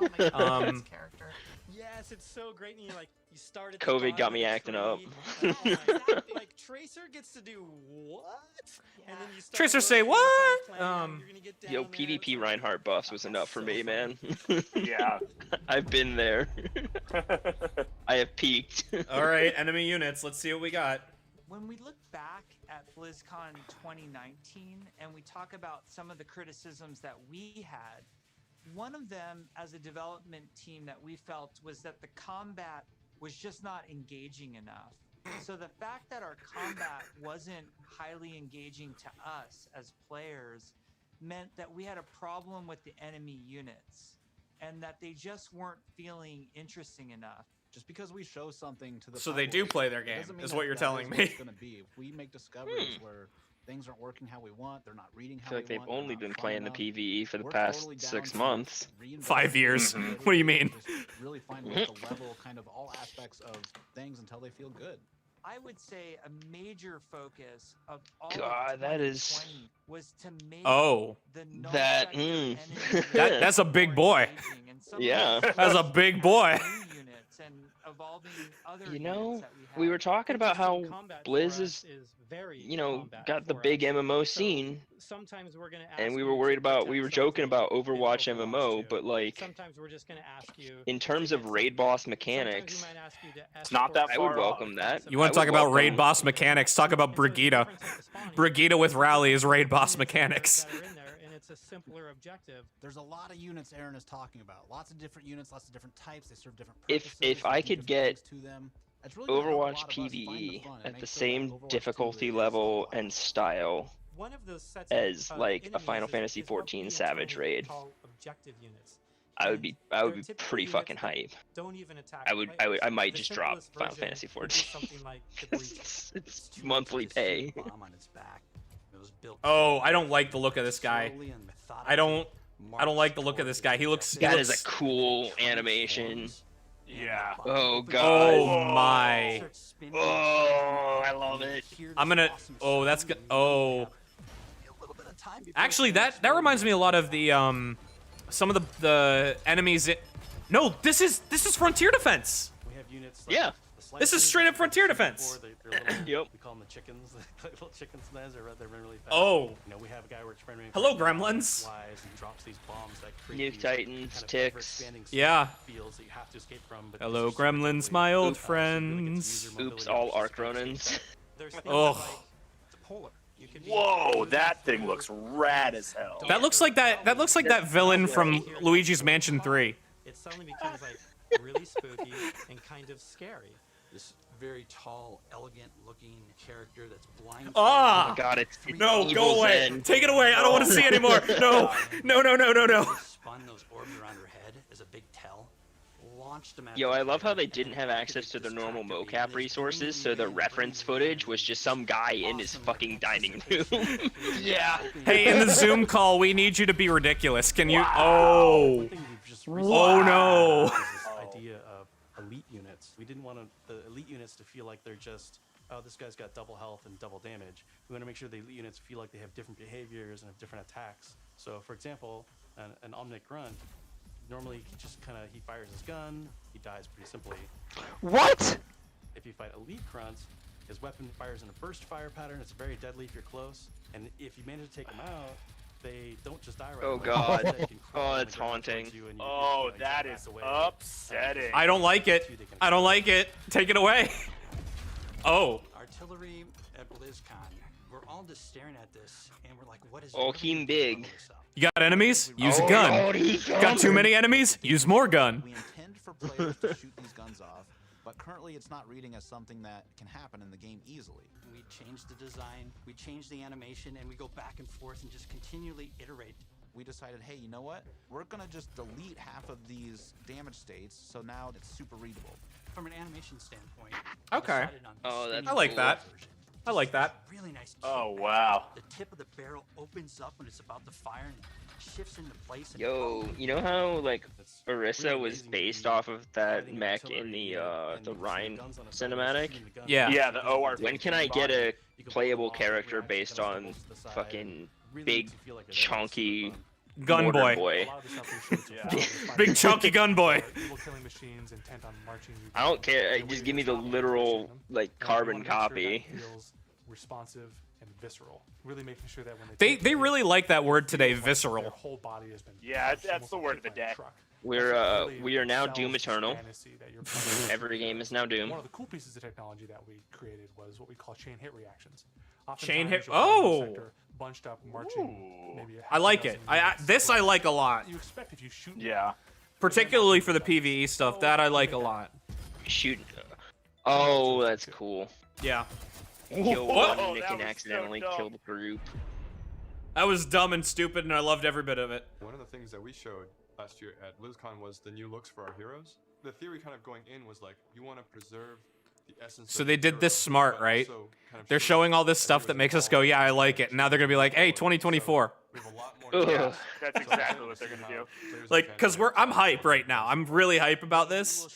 Yes, it's so great. And you start at the COVID bottom got of me the acting tree. up. Like Tracer gets to do what? And then you start Tracer say working what? on you're gonna get down Yo, there. PvP Reinhardt buffs was enough for me, man. Yeah. I've been there. I have peaked. All right, enemy units. Let's see what we got. When we look back at BlizzCon 2019 and we talk about some of the criticisms that we had, one of them as a development team that we felt was that the combat was just not engaging enough. So the fact that our combat wasn't highly engaging to us as players meant that we had a problem with the enemy units and that they just weren't feeling interesting enough. Just because we show something to the So they do public, play their it game, doesn't mean is that what you're that telling what me. it's gonna be. If we make discoveries where things aren't working how we want, they're not reading I how feel like we they've want, they're only not been fun playing the enough, PvE for the we're past totally down 6 to months. reinvent 5 years. the What do you mean? just really find ways to level kind of all aspects of things until they feel good. I would say a major focus of all of God, that is 2020 was to make Oh. the That. non-sector enemy That's a big boy. engaging, and some of Yeah. those That's a big boy. new units and evolving other You know, units that we were have. talking about how Combat for Blizz us is, very you know, combat got the for big us. MMO So scene. sometimes we're gonna ask And we you were to worried about, we protect were joking something about in Overwatch Overwatch MMO, 2. but like, Sometimes we're just gonna ask you in terms to of get raid something. boss Sometimes we mechanics, might ask you to It's not that escort I would far welcome something that. from You want to I talk would about raid welcome- boss mechanics? Talk about And so the Brigida. difference at the spawning Brigida with Rally is raid boss units that are- mechanics. that are in there, and it's a simpler objective. There's a lot of units Aaron is talking about. Lots of different units, lots of different types. They serve different If- purposes. if they I do could different get things to them. It's really gonna help a Overwatch lot of us find the PvE fun and at make the sure that same Overwatch 2 difficulty is level fun. and style One of those sets as of like a enemies Final Fantasy is what we XIV Savage internally raid. call objective units. I would And be they're pretty typically fucking units that hype. Don't even attack I would players. I might The just drop simplest Final version Fantasy would be 14. something like the Breach. It's monthly pay. Bomb on its back. It was built Oh, I don't like the look of this guy. slowly and I don't methodically like the look of this guy. He looks. That is a cool animation. Yeah. Oh god. Oh my. Oh, I love it. I'm gonna. Oh, that's good. Oh. Actually, that reminds me a lot of the some of the enemies. No, this is Frontier Defense. We have units Yeah. the This is slicers, straight up like Frontier I said Defense. before, they're little, Yep. We call them the chickens. Little chicken snares. They run really fast. Oh. You know, we have a guy where it's running. Hello, gremlins. Flies and drops these bombs that create Nuke these Titans, kind of ticks. ever-expanding Yeah. fields that you have to escape from. But Hello, these are gremlins, specifically my old built so you really get to use friends. your mobility Oops, all options arc to escape Ronins. that. There's things Oh. like the polar. You can be Whoa, moving that thing through- looks rad as hell. That looks like that villain from Luigi's Mansion 3. It suddenly becomes like really spooky and kind of scary. This very tall, elegant-looking character that's blind. Ah! Oh my god, it's No, Evil go away. Zen. Take it away. I don't want to see anymore. No. No, no, no, no, no. Spun those orbs around her head as a big tell. Launched them at Yo, the I love how player they and didn't have access to the activated normal this mocap activity. resources, so the reference footage was just some guy in his fucking dining room. Yeah. Hey, in the Zoom call, we need you to be ridiculous. Can you? Oh. One thing we've just recently Oh no. is this idea of elite units. We didn't want the elite units to feel like they're just, oh, this guy's got double health and double damage. We want to make sure the elite units feel like they have different behaviors and have different attacks. So, for example, an Omnic Grunt, normally he fires his gun, he dies pretty simply. What? If you fight elite grunts, his weapon fires in a burst fire pattern. It's very deadly if you're close, and if you manage to take them out, they don't just die right Oh away. god. Instead, they can crawl Oh, on the it's ground haunting. towards you and Oh, you that back is away. upsetting. I don't like it. I don't like it. Take it away. Oh. Artillery at BlizzCon. We're all just staring at this, and we're like, what is Oh, what are we Heem gonna do big. about this? You got enemies? Use a Oh, gun. God, he's Got too coming. many enemies? Use more gun. We intend for players to shoot these guns off, but but currently it's not reading as something that can happen in the game easily. We change the design, we change the animation, and we go back and forth and just continually iterate. We decided, hey, you know what? We're gonna just delete half of these damage states, so now it's super readable. From an animation standpoint, Okay. that's I like cool. that. I like that. really nice. Oh, wow. The tip of the barrel opens up when it's about to fire and shifts into place. And Yo, you know how like Orisa was based off of that mech in the Rhine cinematic? Yeah. Yeah, the OR. When can I get a playable character based on fucking big chunky Gun mortar boy. Yeah. Big chunky gun boy. Evil killing machines intent on marching you I don't care. Just give me the literal like carbon copy. Feels responsive and visceral. Really making sure that when They really like that word today, their visceral. whole body has been Yeah, that's the word of the day. We are now Doom Eternal. Every game is now Doom. One of the cool pieces of technology that we created was what we call chain hit reactions. Chain hit. Oftentimes you'll find the Oh. sector bunched up, marching. Maybe I like it. This I like a lot. You expect if you shoot. Yeah. Particularly for the PvE stuff, that I like a lot. Shoot. Oh, that's cool. Yeah. Kill What? one, Nick and accidentally kill the group. That was dumb and stupid, and I loved every bit of it. One of the things that we showed last year at Blizzcon was the new looks for our heroes. The theory kind of going in was like, you want to preserve the essence So of they the did this hero, smart, but right? also kind of They're show showing all this that stuff heroes that makes us involved go, yeah, I in like it. And now they're gonna be like, hey, 2024. We have a lot more Ugh. That's exactly what they're gonna do. Like, cause I'm hype right now. I'm really hype about this,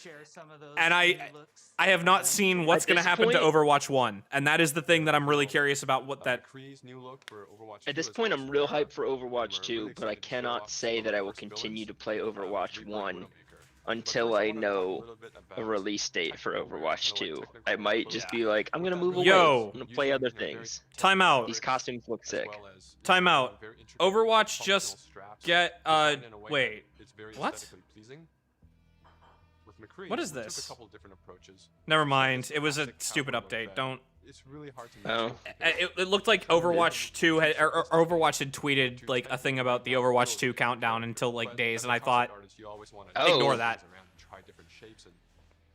and I have not seen what's At gonna this happen to point- Overwatch 1, and that is the thing that I'm really curious about. What that. McCree's new look for Overwatch At 2 this is point, also I'm real there. hyped for Overwatch We're 2, really but I excited to show cannot off say some that of I the will first continue to villains, play Overwatch read by 1 Widowmaker. until I know a release date for Overwatch 2. I might just be like, I'm gonna move away. Yo. I'm gonna play other things. Time out. These costumes look sick. Time out. Overwatch just get wait. What? What is We took this? a couple different approaches. Never mind. It was a stupid update. Don't. It's really hard to Oh. It looked like Overwatch 2 had, or Overwatch had tweeted like a thing about the Overwatch 2 countdown until like days, and I thought, you always want Oh. ignore that. around and try different shapes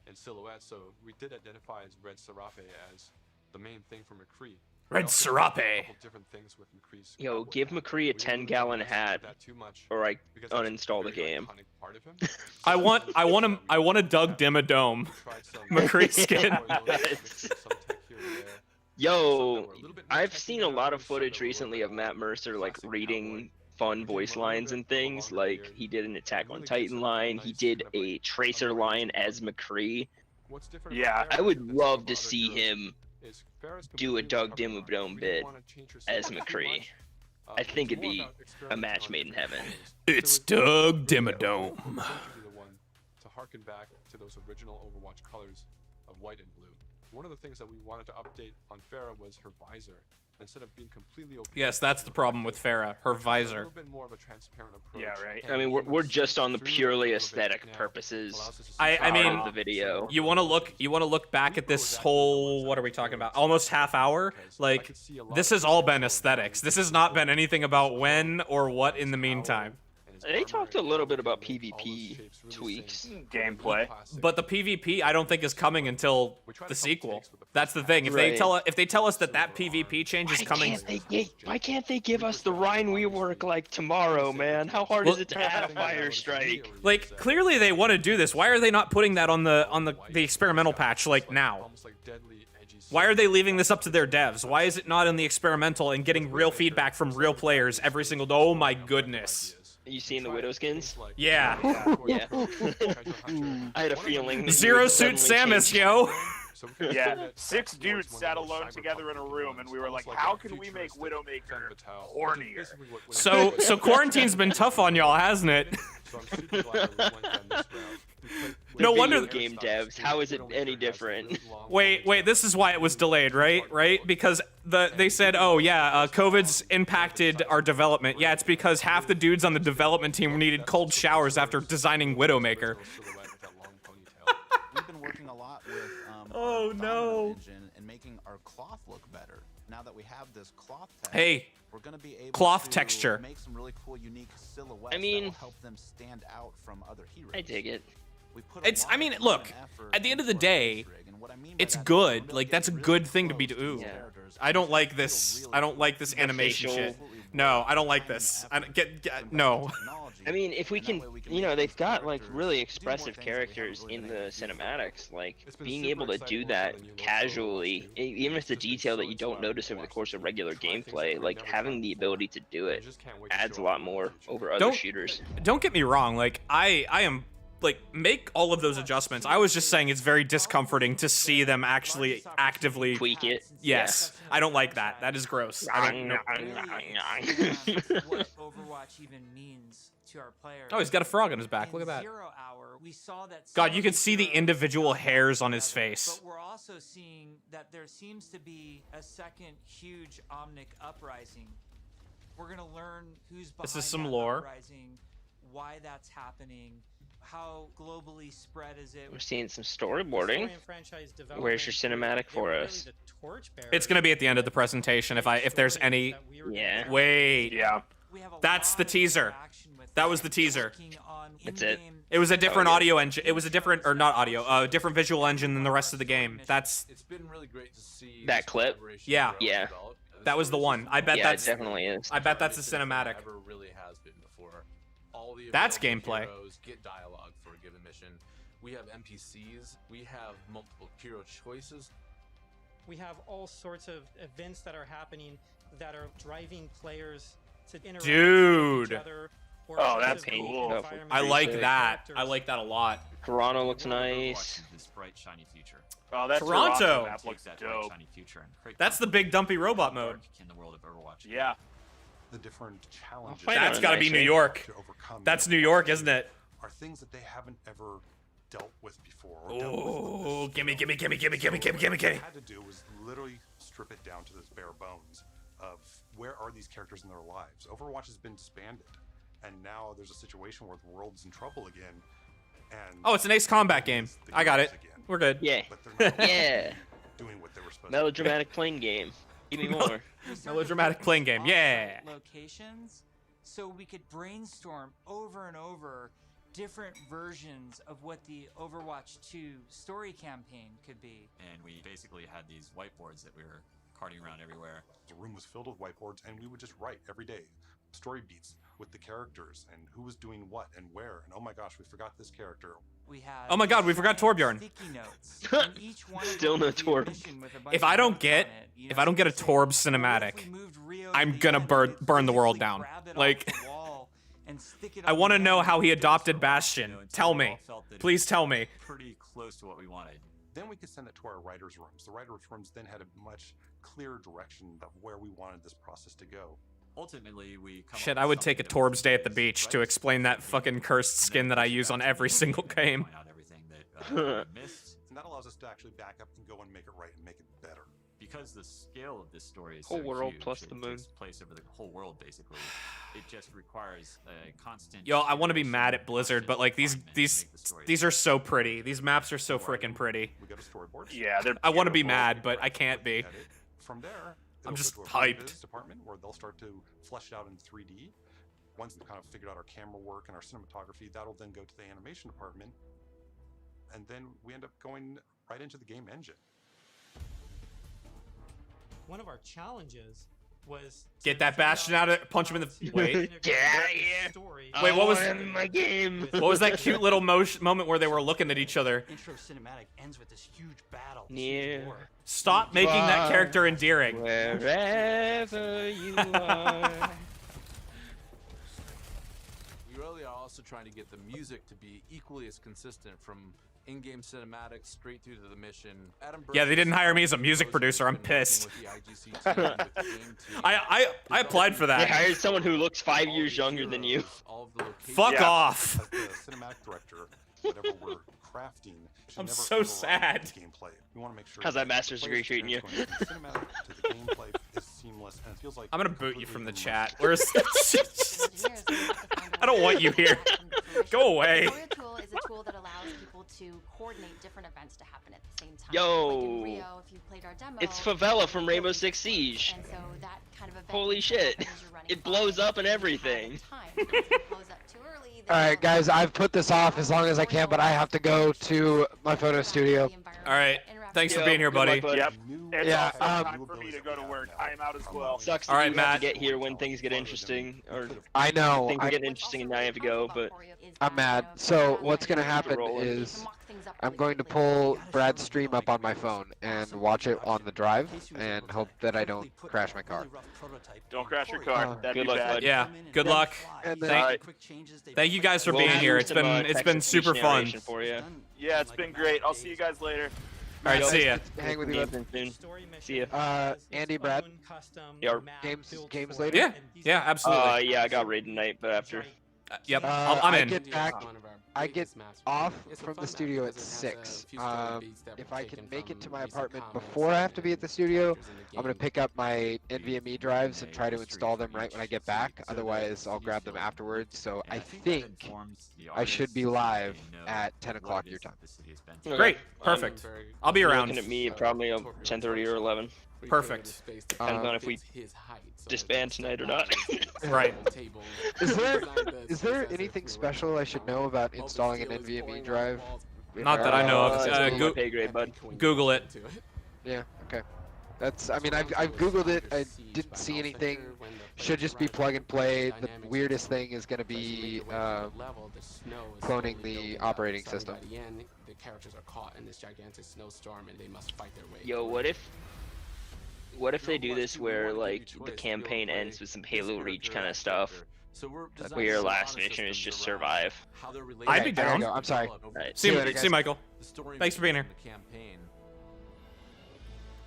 and silhouettes. So we did identify as Red Serape as the main thing for McCree. We Red also tried a Serape. couple different things with McCree's Yo, cowboy give hat. McCree a We didn't 10-gallon really hat, that too much or I because that's a uninstall the very game. iconic part of him. I want a Doug Dimmadome McCree skin. Yo, I've seen a lot of footage recently of Matt Mercer like reading fun voice lines and things. Like he did an Attack on Titan line. He did a Tracer line as McCree. Yeah. I would love to see him do a Doug Dimmadome bit as McCree. I think it'd be a match made in heaven. It's Doug Dimmadome. To harken back to those original Overwatch colors of white and blue. One of the things that we wanted to update on Pharah was her visor. Instead of being completely opaque, Yes, that's the problem with Pharah. Her a visor. little bit more of a transparent approach. Yeah, right. I mean, we're just on the purely aesthetic purposes. I mean, of the video. You want to look back at this whole, what are we talking about? Almost half hour. Like, this has all been aesthetics. This has not been anything about when or what in the meantime. They talked a little bit about PvP tweaks. Gameplay. But the PvP, I don't think is coming until the sequel. That's the thing. If they Right. tell us that PvP change is coming, Why can't they give us the Rhine rework like tomorrow, man? How hard is it to add a fire strike? like clearly they want to do this. Why are they not putting that on the experimental patch like now? Why are they leaving this up to their devs? Why is it not in the experimental and getting real feedback from real players every single day? Oh my goodness. You seen the Widow skins? Yeah. Yeah. I had a feeling. that Zero you would Suit suddenly Samus, change. yo. Yeah, 6 dudes sat alone together in a room, and we were like, "How can we make Widowmaker hornier?" So quarantine's been tough on y'all, hasn't it? No wonder. Video game devs. How is it any different? Wait. This is why it was delayed, right? Because they said, oh yeah, COVID's impacted our development. Yeah, it's because half the dudes on the development team needed cold showers after designing Widowmaker. We've been working a lot with Oh, our no. engine and making our cloth look better. Now that we have this cloth tech, Hey, we're gonna be able cloth to texture. make some really cool, unique silhouettes I mean, that will help them stand out from other heroes. I dig it. It's, I mean, look, at the end of the day, it's good. Like, that's a good thing to be doing. Yeah. I don't like this. I don't like this animation shit. No, I don't like this. I don't get no. I mean, if we can, you know, they've got like really expressive characters in the cinematics. Like being able to do that casually, even if it's a detail that you don't notice over the course of regular gameplay, like having the ability to do it adds a lot more over other shooters. Don't get me wrong. Like I am. Like, make all of those adjustments. I was just saying it's very discomforting to see them actually actively tweak it. Yes, I don't like that. That is gross. I don't know. What Overwatch even means to our players. Oh, he's got a frog on his back. Look at that. 0 hour, we saw that God, you can see the individual hairs on his face. But we're also seeing that there seems to be a second huge Omnic uprising. We're gonna learn who's behind This is some that lore. uprising, why that's happening. How globally spread is it? We're seeing some storyboarding. Where's your cinematic for us? It's gonna be at the end of the presentation if there's any. Yeah. Wait. Yeah. That's the teaser. That was the teaser. That's it. It was a different audio engine. It was a different, or not audio, different visual engine than the rest of the game. That's. It's been really great to see that clip. Yeah. Yeah. That was the one. I bet that's. It definitely is. I bet that's the cinematic. Ever really has been before. All the That's available gameplay. heroes get dialogue for a given mission. We have NPCs. We have multiple hero choices. We have all sorts of events that are happening that are driving players to interact with each other. Oh, that's cool. I like that. I like that a lot. Toronto looks nice. This bright, shiny future. Oh, that's Toronto. That looks dope. Shiny future and that's the big dumpy robot mode. In the world of Overwatch. Yeah. The different challenges. That's got to be New York. That's New York, isn't it? Are things that they haven't ever dealt with before. Oh, gimme. What they had to do was literally strip it down to the bare bones of where are these characters in their lives. Overwatch has been disbanded, and now there's a situation where the world's in trouble again. And Oh, it's an Ace Combat game. I got it. We're good. Yeah. Yeah. Doing what they were supposed Melodramatic playing game. Give me more. Melodramatic playing game. Yeah. Locations, so we could brainstorm over and over different versions of what the Overwatch 2 story campaign could be. And we basically had these whiteboards that we were carting around everywhere. The room was filled with whiteboards, and we would just write every day story beats with the characters and who was doing what and where. And oh my gosh, we forgot this character. We had Oh my God, we forgot Torbjorn. sticky notes, and each one of Still them no would be a Torb. mission with a bunch If of I don't notes get on it, you if know? I don't get a Torb cinematic, I'm gonna burn the world down. Like I want to know how he adopted Bastion. Tell me. Please tell me. Pretty close to what we wanted. Then we could send it to our writers' rooms. The writers' rooms then had a much clearer direction of where we wanted this process to go. Ultimately, we come Shit, up I with would take a something that Torb's day at the beach to explain that fucking cursed skin that I use on every single game. point out everything that we missed. And that allows us to actually back up and go and make it right and make it better. Because the scale of this story is Whole so world huge, plus it the moon. takes place over the whole world, basically. It just requires a constant. Yo, I want to be mad at Blizzard, but like these are so pretty. These maps are so freaking pretty. We got a storyboard. Yeah, they're I want to be beautiful. mad, but I can't be. From there, I'm it'll just go to our hyped. biz department where they'll start to flesh it out in 3D. Once we've kind of figured out our camera work and our cinematography, that'll then go to the animation department, and then we end up going right into the game engine. One of our challenges was Get that Bastion out of punch him in the wait. Get out of here. Wait, what was my game? What was that cute little moment where they were looking at each other? Intro cinematic ends with this huge battle. this Yeah. huge war. Stop making that character endearing. Wherever you are. We really are also trying to get the music to be equally as consistent from in-game cinematics straight through to the mission. Adam Yeah, they didn't hire me as a music producer. I'm pissed. I applied for They that. hired someone who looks 5 years younger than you. Fuck off. As the cinematic director, whatever we're crafting, should I'm never so override sad. Gameplay. We want to make sure How's that master's degree treating you? From the cinematic to the gameplay is seamless, and it feels like I'm gonna boot you from the chat. Where's I don't want you here. Go away. Warrior tool is a tool that allows people to coordinate different events to happen at the same time. Yo. Like in Rio, if you played our demo, It's Favela from Rainbow Six Siege. and so that kind of event Holy shit. It blows up and everything. time. If it blows up too early, All right, guys, I've put this off as long as I can, but I have to go to my photo studio. All right. Thanks for being here, buddy. Yep. It's Yeah, also time for me to go to work. I am out as well. Sucks All that right, you have Matt. to get here when things get interesting, or I know. things get interesting and now you have to go. But I'm mad. So what's gonna happen is I'm going to pull Brad's stream up on my phone and watch it on the drive and hope that I don't crash my car. Don't crash your car. That'd good be luck, bad. bud. Yeah. Good luck. And then, Thank you guys for We'll being have here. some, It's been text super speech fun. narration for you. Yeah, it's been great. I'll see you guys later. All right, see ya. Hang with you. Soon. See ya. Andy, Brad. Yeah. Games later. Yeah. Yeah. Absolutely. Yeah, I got raid tonight, but after. Yep. Uh, I'm I in. get back. I get off from the studio at 6. If I can make it to my apartment before I have to be at the studio, I'm gonna pick up my NVMe drives and try to install them right when I get back. Otherwise, I'll grab them afterwards. So I think I should be live at 10 o'clock your time. Great. Perfect. I'll be around. Looking at me, probably 10:30 or 11. Perfect. Depends on if we disband tonight or not. Right. Is there anything special I should know about installing an NVMe drive? Not that I know of. It's a little pay grade, bud. Google it. Yeah. Okay. That's. I mean, I've googled it. I didn't see anything. Should just be plug and play. The weirdest thing is going to be cloning the operating system. The characters are caught in this gigantic snowstorm and they must fight their way. Yo, what if they do this where like the campaign ends with some Halo Reach kind of stuff? Where your last mission is just survive. I'd be down. I'm sorry. Right. See you, Michael. Thanks for being here.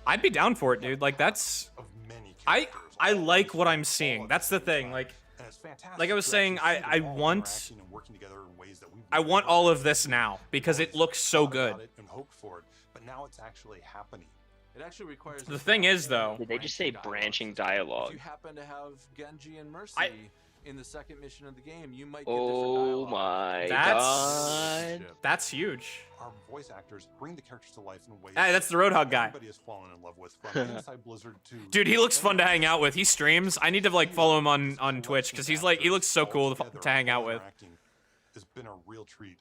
I'd be down for it, dude. Like that's. I like what I'm seeing. That's the thing. Like I was saying, I want all of this now because it looks so good. And hoped for it, but now it's actually happening. It actually requires. The thing is, though. Did they just say branching dialogue? If you happen to have Genji and Mercy in the second mission of the game, you might get Oh my god. That's huge. Our voice actors bring the characters to life in ways. Hey, that's the Roadhog guy. Everybody has fallen in love with from inside Blizzard to. Dude, he looks fun to hang out with. He streams. I need to like follow him on Twitch because he looks so cool to hang out with. It's been a real treat.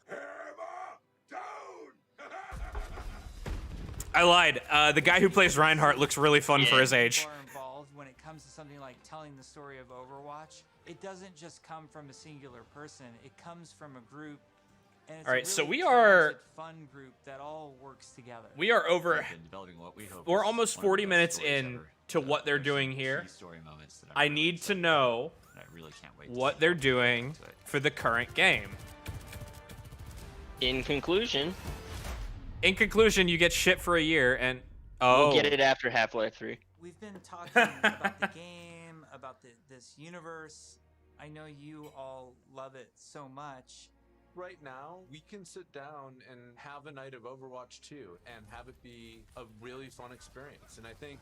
I lied. The guy who plays Reinhardt looks really fun for his age. More involved when it comes to something like telling the story of Overwatch. It doesn't just come from a singular person. It comes from a group. And it's All right, a so really we are fun group that all works together. We are over. We're almost 40 minutes in to what they're doing here. I need to know what they're doing for the current game. In conclusion, you get shit for a year, and we'll get it after Half-Life 3. We've been talking about the game, about this universe. I know you all love it so much. Right now, we can sit down and have a night of Overwatch 2 and have it be a really fun experience. And I think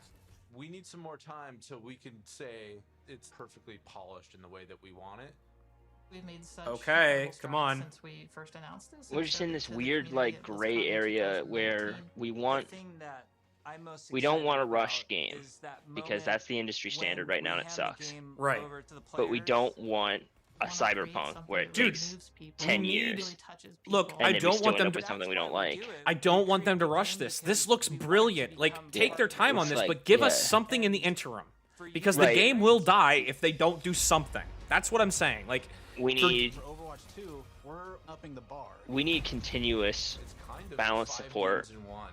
we need some more time till we can say it's perfectly polished in the way that we want it. We've made such Okay, come on. since we first announced this. We're just in this weird like gray area where we don't want to rush games because that's the industry standard right now and it sucks. Right. But we don't want a Cyberpunk where it takes 10 years. Look, and I then don't we still want end them up to. with something we don't like. I don't want them to rush this. This looks brilliant. Like, take their time on It's this, like, but give us yeah. something in the interim. Because the Right. game will die if they don't do something. That's what I'm saying. Like, We need For Overwatch 2, we're upping the bar. we need continuous balance support.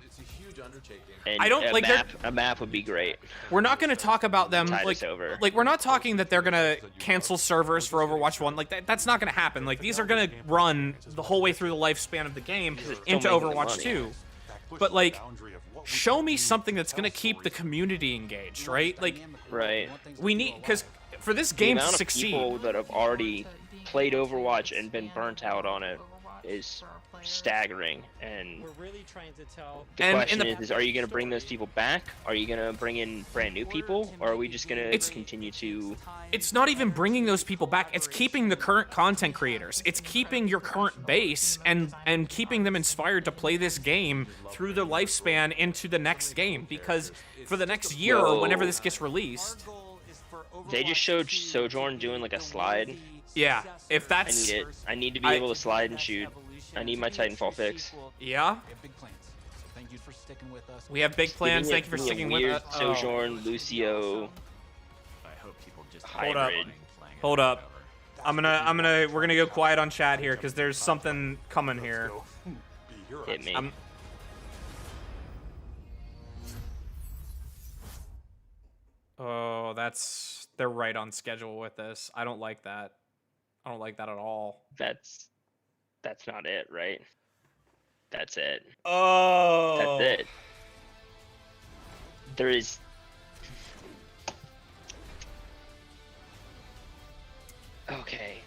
It's a huge undertaking. And I don't- like, a map would be great. we're not going to talk about them Tide like us over. like we're not talking that they're going to cancel servers for Overwatch 1. Like that's not going to happen. Like these are going to run the whole way through the lifespan of the game into making the Overwatch money. 2. But like show me something that's going to keep the community engaged, right? Like Right. we need cuz for this The game to amount of succeed, people that have already played Overwatch and been burnt out on it is staggering. And We're really trying to tell. the question is, are you going to bring those people back? Are you going to bring in brand new people? Or are we just going to continue to... it's not even bringing those people back. It's keeping the current content creators. It's keeping your current base and keeping them inspired to play this game through the lifespan into the next game. Because for the next year or whenever this gets released, They just showed Sojourn doing like a slide Yeah, if I that's... need it. I need to be able to slide and shoot. I need my Titanfall fix. Yeah? We have big plans. So thank you for sticking with us. We have big plans. Thank you for sticking with us. Sojourn, Lucio. I hope people just Hold up. hybrid. Hold up. We're gonna go quiet on chat here because there's something coming here. Hit me. Oh, they're right on schedule with this. I don't like that. I don't like that at all. That's not it, right? That's it. Oh. That's it. There is. Okay.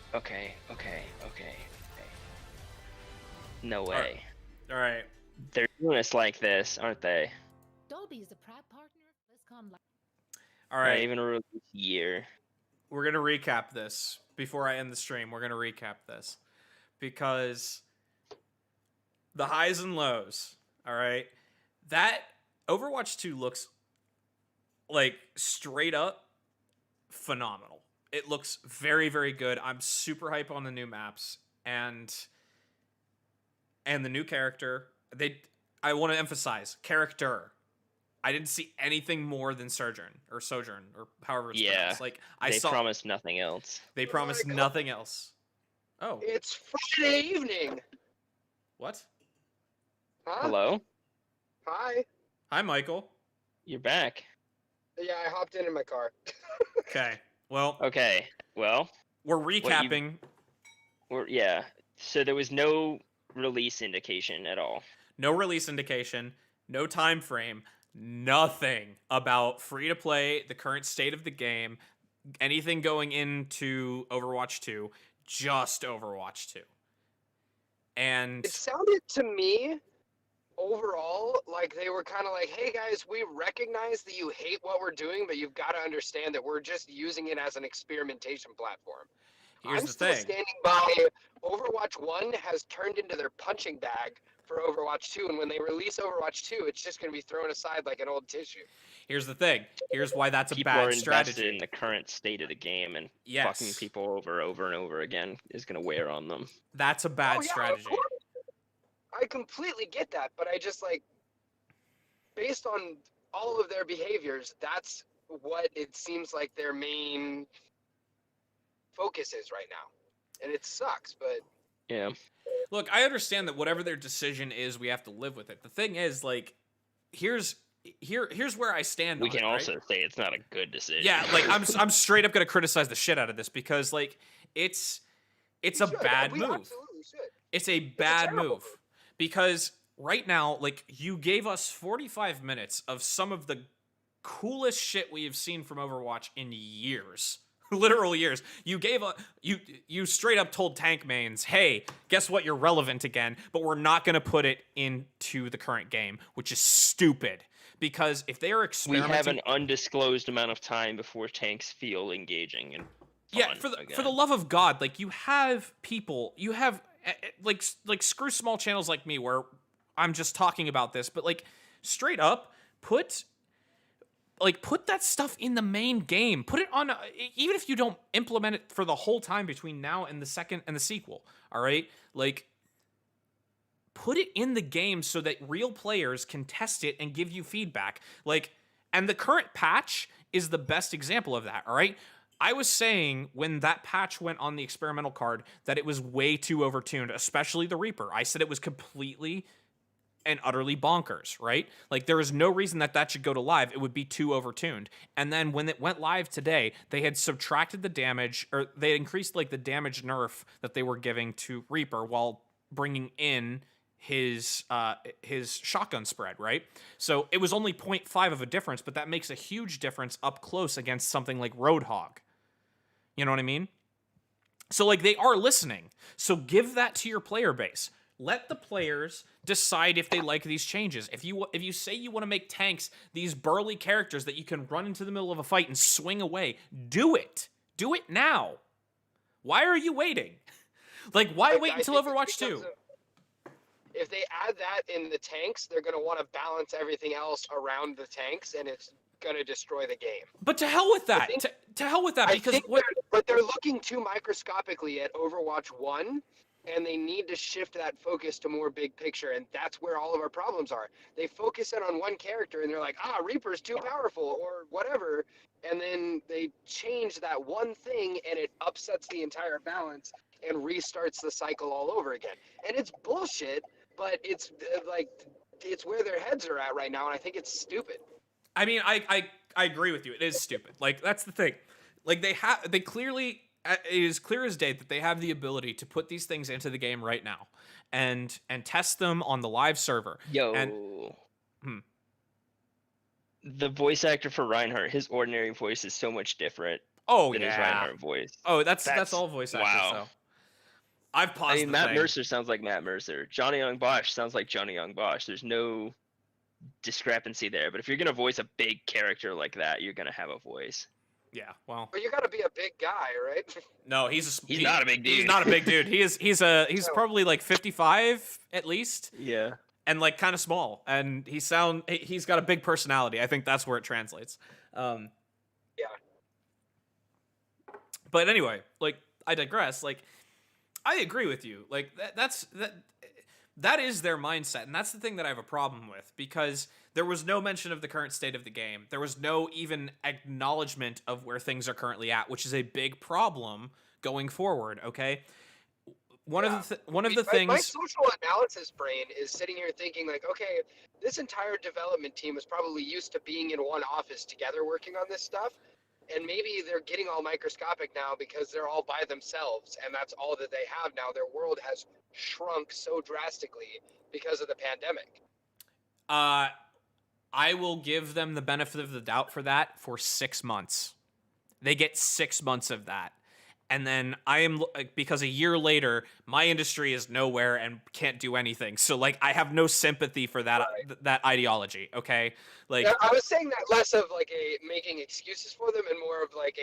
No way. All right. They're doing us like this, aren't they? Dolby is a proud partner of BlizzCon. All right. Not even a release year. We're gonna recap this before I end the stream. We're gonna recap this because the highs and lows. All right, that Overwatch 2 looks like straight up phenomenal. It looks very, very good. I'm super hype on the new maps and the new character. I want to emphasize character. I didn't see anything more than Sojourn or however it's pronounced. Like they promised nothing else. They promised nothing else. Oh. It's Friday evening. What? Huh? Hello? Hi. Hi, Michael. You're back. Yeah, I hopped in my car. Okay. Well. Okay. Well. We're recapping. Yeah. So there was no release indication at all. No release indication. No time frame. Nothing about free to play, the current state of the game, anything going into Overwatch 2, just Overwatch 2. And it sounded to me overall like they were kind of like, hey guys, we recognize that you hate what we're doing, but you've got to understand that we're just using it as an experimentation platform. Here's I'm the still thing. standing by Overwatch 1 has turned into their punching bag for Overwatch 2, and when they release Overwatch 2, it's just going to be thrown aside like an old tissue. Here's the thing. Here's why that's a People bad are invested strategy. in the current state of the game, and Yes. fucking people over and over again is going to wear on them. That's a bad strategy. Of course. I completely get that, but I just like, based on all of their behaviors, that's what it seems like their main focus is right now. And it sucks, but... Yeah. Look, I understand that whatever their decision is, we have to live with it. The thing is, like, here's where I stand We on can it, also right? say it's not a good decision. Yeah, like I'm straight up gonna criticize the shit out of this because like it's a bad We move. absolutely should. It's a bad terrible move because right now, like you gave us 45 minutes of some of the coolest shit we have seen from Overwatch in years. Literal years. You gave you straight up told tank mains, hey, guess what? You're relevant again, but we're not going to put it into the current game, which is stupid. Because if they are experimenting, we have an undisclosed amount of time before tanks feel engaging and yeah, for the love of God, like you have people, you have like screw small channels like me where I'm just talking about this, but like straight up put that stuff in the main game. Put it on, even if you don't implement it for the whole time between now and the second and the sequel. All right, like put it in the game so that real players can test it and give you feedback. Like, and the current patch is the best example of that. All right. I was saying when that patch went on the experimental card that it was way too overtuned, especially the Reaper. I said it was completely and utterly bonkers, right? Like there is no reason that should go to live. It would be too overtuned. And then when it went live today, they had subtracted the damage, or they had increased like the damage nerf that they were giving to Reaper while bringing in his shotgun spread, right? So it was only 0.5 of a difference, but that makes a huge difference up close against something like Roadhog. You know what I mean? So like they are listening. So give that to your player base. Let the players decide if they like these changes. If you say you want to make tanks these burly characters that you can run into the middle of a fight and swing away, do it. Do it now. Why are you waiting? Like, why wait until Overwatch 2? If they add that in the tanks, they're going to want to balance everything else around the tanks, and it's gonna destroy the game. But to hell with that. To hell with that, because but they're looking too microscopically at Overwatch 1, and they need to shift that focus to more big picture, and that's where all of our problems are. They focus in on one character, and they're like, Reaper's too powerful, or whatever, and then they change that one thing, and it upsets the entire balance and restarts the cycle all over again. And it's bullshit, but it's it's where their heads are at right now, and I think it's stupid. I mean, I agree with you. It is stupid. Like, that's the thing. Like, they clearly, it is clear as day that they have the ability to put these things into the game right now and test them on the live server. The voice actor for Reinhardt, his ordinary voice is so much different than his Reinhardt voice. Oh, that's all voice actors, though. I've paused Matt Mercer sounds like Matt Mercer. Johnny Young Bosch sounds like Johnny Young Bosch. There's no discrepancy there. But if you're going to voice a big character like that, you're going to have a voice. Yeah, well. But you got to be a big guy, right? No, he's not a big dude. He's not a big dude. He's probably like 55 at least. Yeah. And like kind of small, and he's got a big personality. I think that's where it translates. Yeah. But anyway, like, I digress. Like, I agree with you. Like, that is their mindset, and that's the thing that I have a problem with, because there was no mention of the current state of the game. There was no even acknowledgement of where things are currently at, which is a big problem going forward. Okay. One of the things. My social analysis brain is sitting here thinking, like, okay, this entire development team is probably used to being in one office together working on this stuff, and maybe they're getting all microscopic now because they're all by themselves, and that's all that they have now. Their world has shrunk so drastically because of the pandemic. I will give them the benefit of the doubt for that for 6 months. They get 6 months of that. And then because a year later, my industry is nowhere and can't do anything. So, like, I have no sympathy for that that ideology. Okay, like, yeah, I was saying that less of like making excuses for them and more of like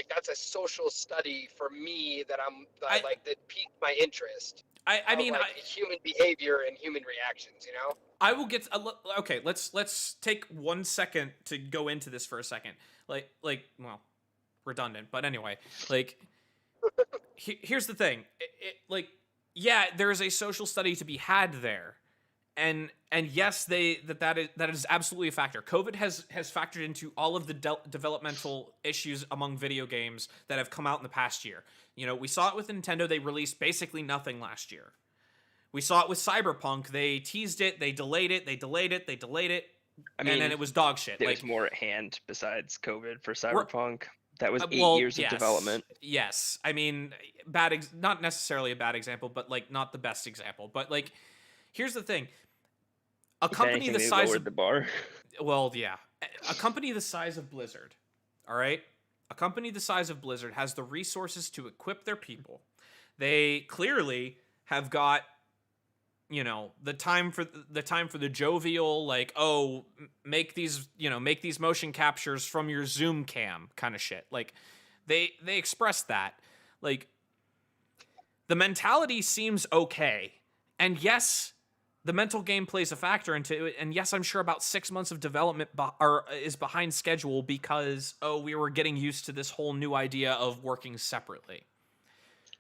that's a social study for me that that piqued my interest. I mean, human behavior and human reactions. You know. I will get okay. Let's take 1 second to go into this for a second. Well, redundant, but anyway, like, here's the thing. There is a social study to be had there, and yes, that is absolutely a factor. COVID has factored into all of the developmental issues among video games that have come out in the past year. You know, we saw it with Nintendo. They released basically nothing last year. We saw it with Cyberpunk. They teased it, they delayed it, and then it was dog shit. There's more at hand besides COVID for Cyberpunk. That was 8 years of development. Yes. I mean, not necessarily a bad example, but, like, not the best example. But, like, here's the thing. A company the size of the bar. Well, yeah. A company the size of Blizzard, all right? A company the size of Blizzard has the resources to equip their people. They clearly have got, you know, the time for the jovial, like, oh, make these motion captures from your Zoom cam kind of shit. Like, they express that. Like, the mentality seems okay. And yes, the mental game plays a factor into it. And yes, I'm sure about 6 months of development is behind schedule because, we were getting used to this whole new idea of working separately.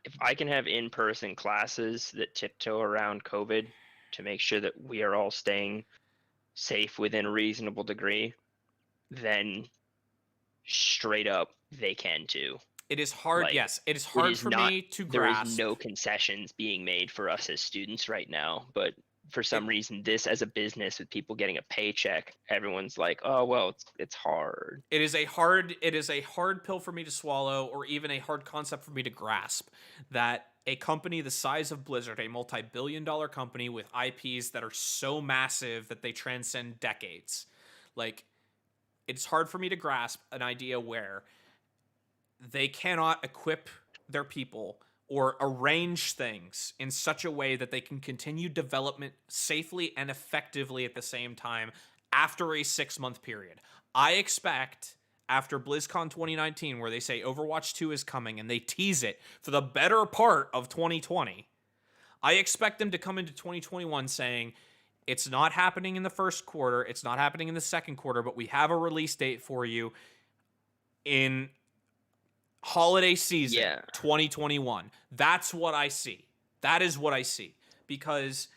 If I can have in-person classes that tiptoe around COVID to make sure that we are all staying safe within a reasonable degree, then straight up they can too. It is hard. Like, yes, it is hard for me to grasp. There is no concessions being made for us as students right now, but for some reason, this as a business with people getting a paycheck, everyone's like, oh, well, it's hard. It is a hard pill for me to swallow, or even a hard concept for me to grasp, that a company the size of Blizzard, a multi-billion-dollar company with IPs that are so massive that they transcend decades, like, it's hard for me to grasp an idea where they cannot equip their people or arrange things in such a way that they can continue development safely and effectively at the same time after a 6-month period. I expect, after BlizzCon 2019, where they say Overwatch 2 is coming and they tease it for the better part of 2020, I expect them to come into 2021 saying, It's not happening in the first quarter. It's not happening in the second quarter, but we have a release date for you in holiday season 2021. That's what I see. That is what I see. Because,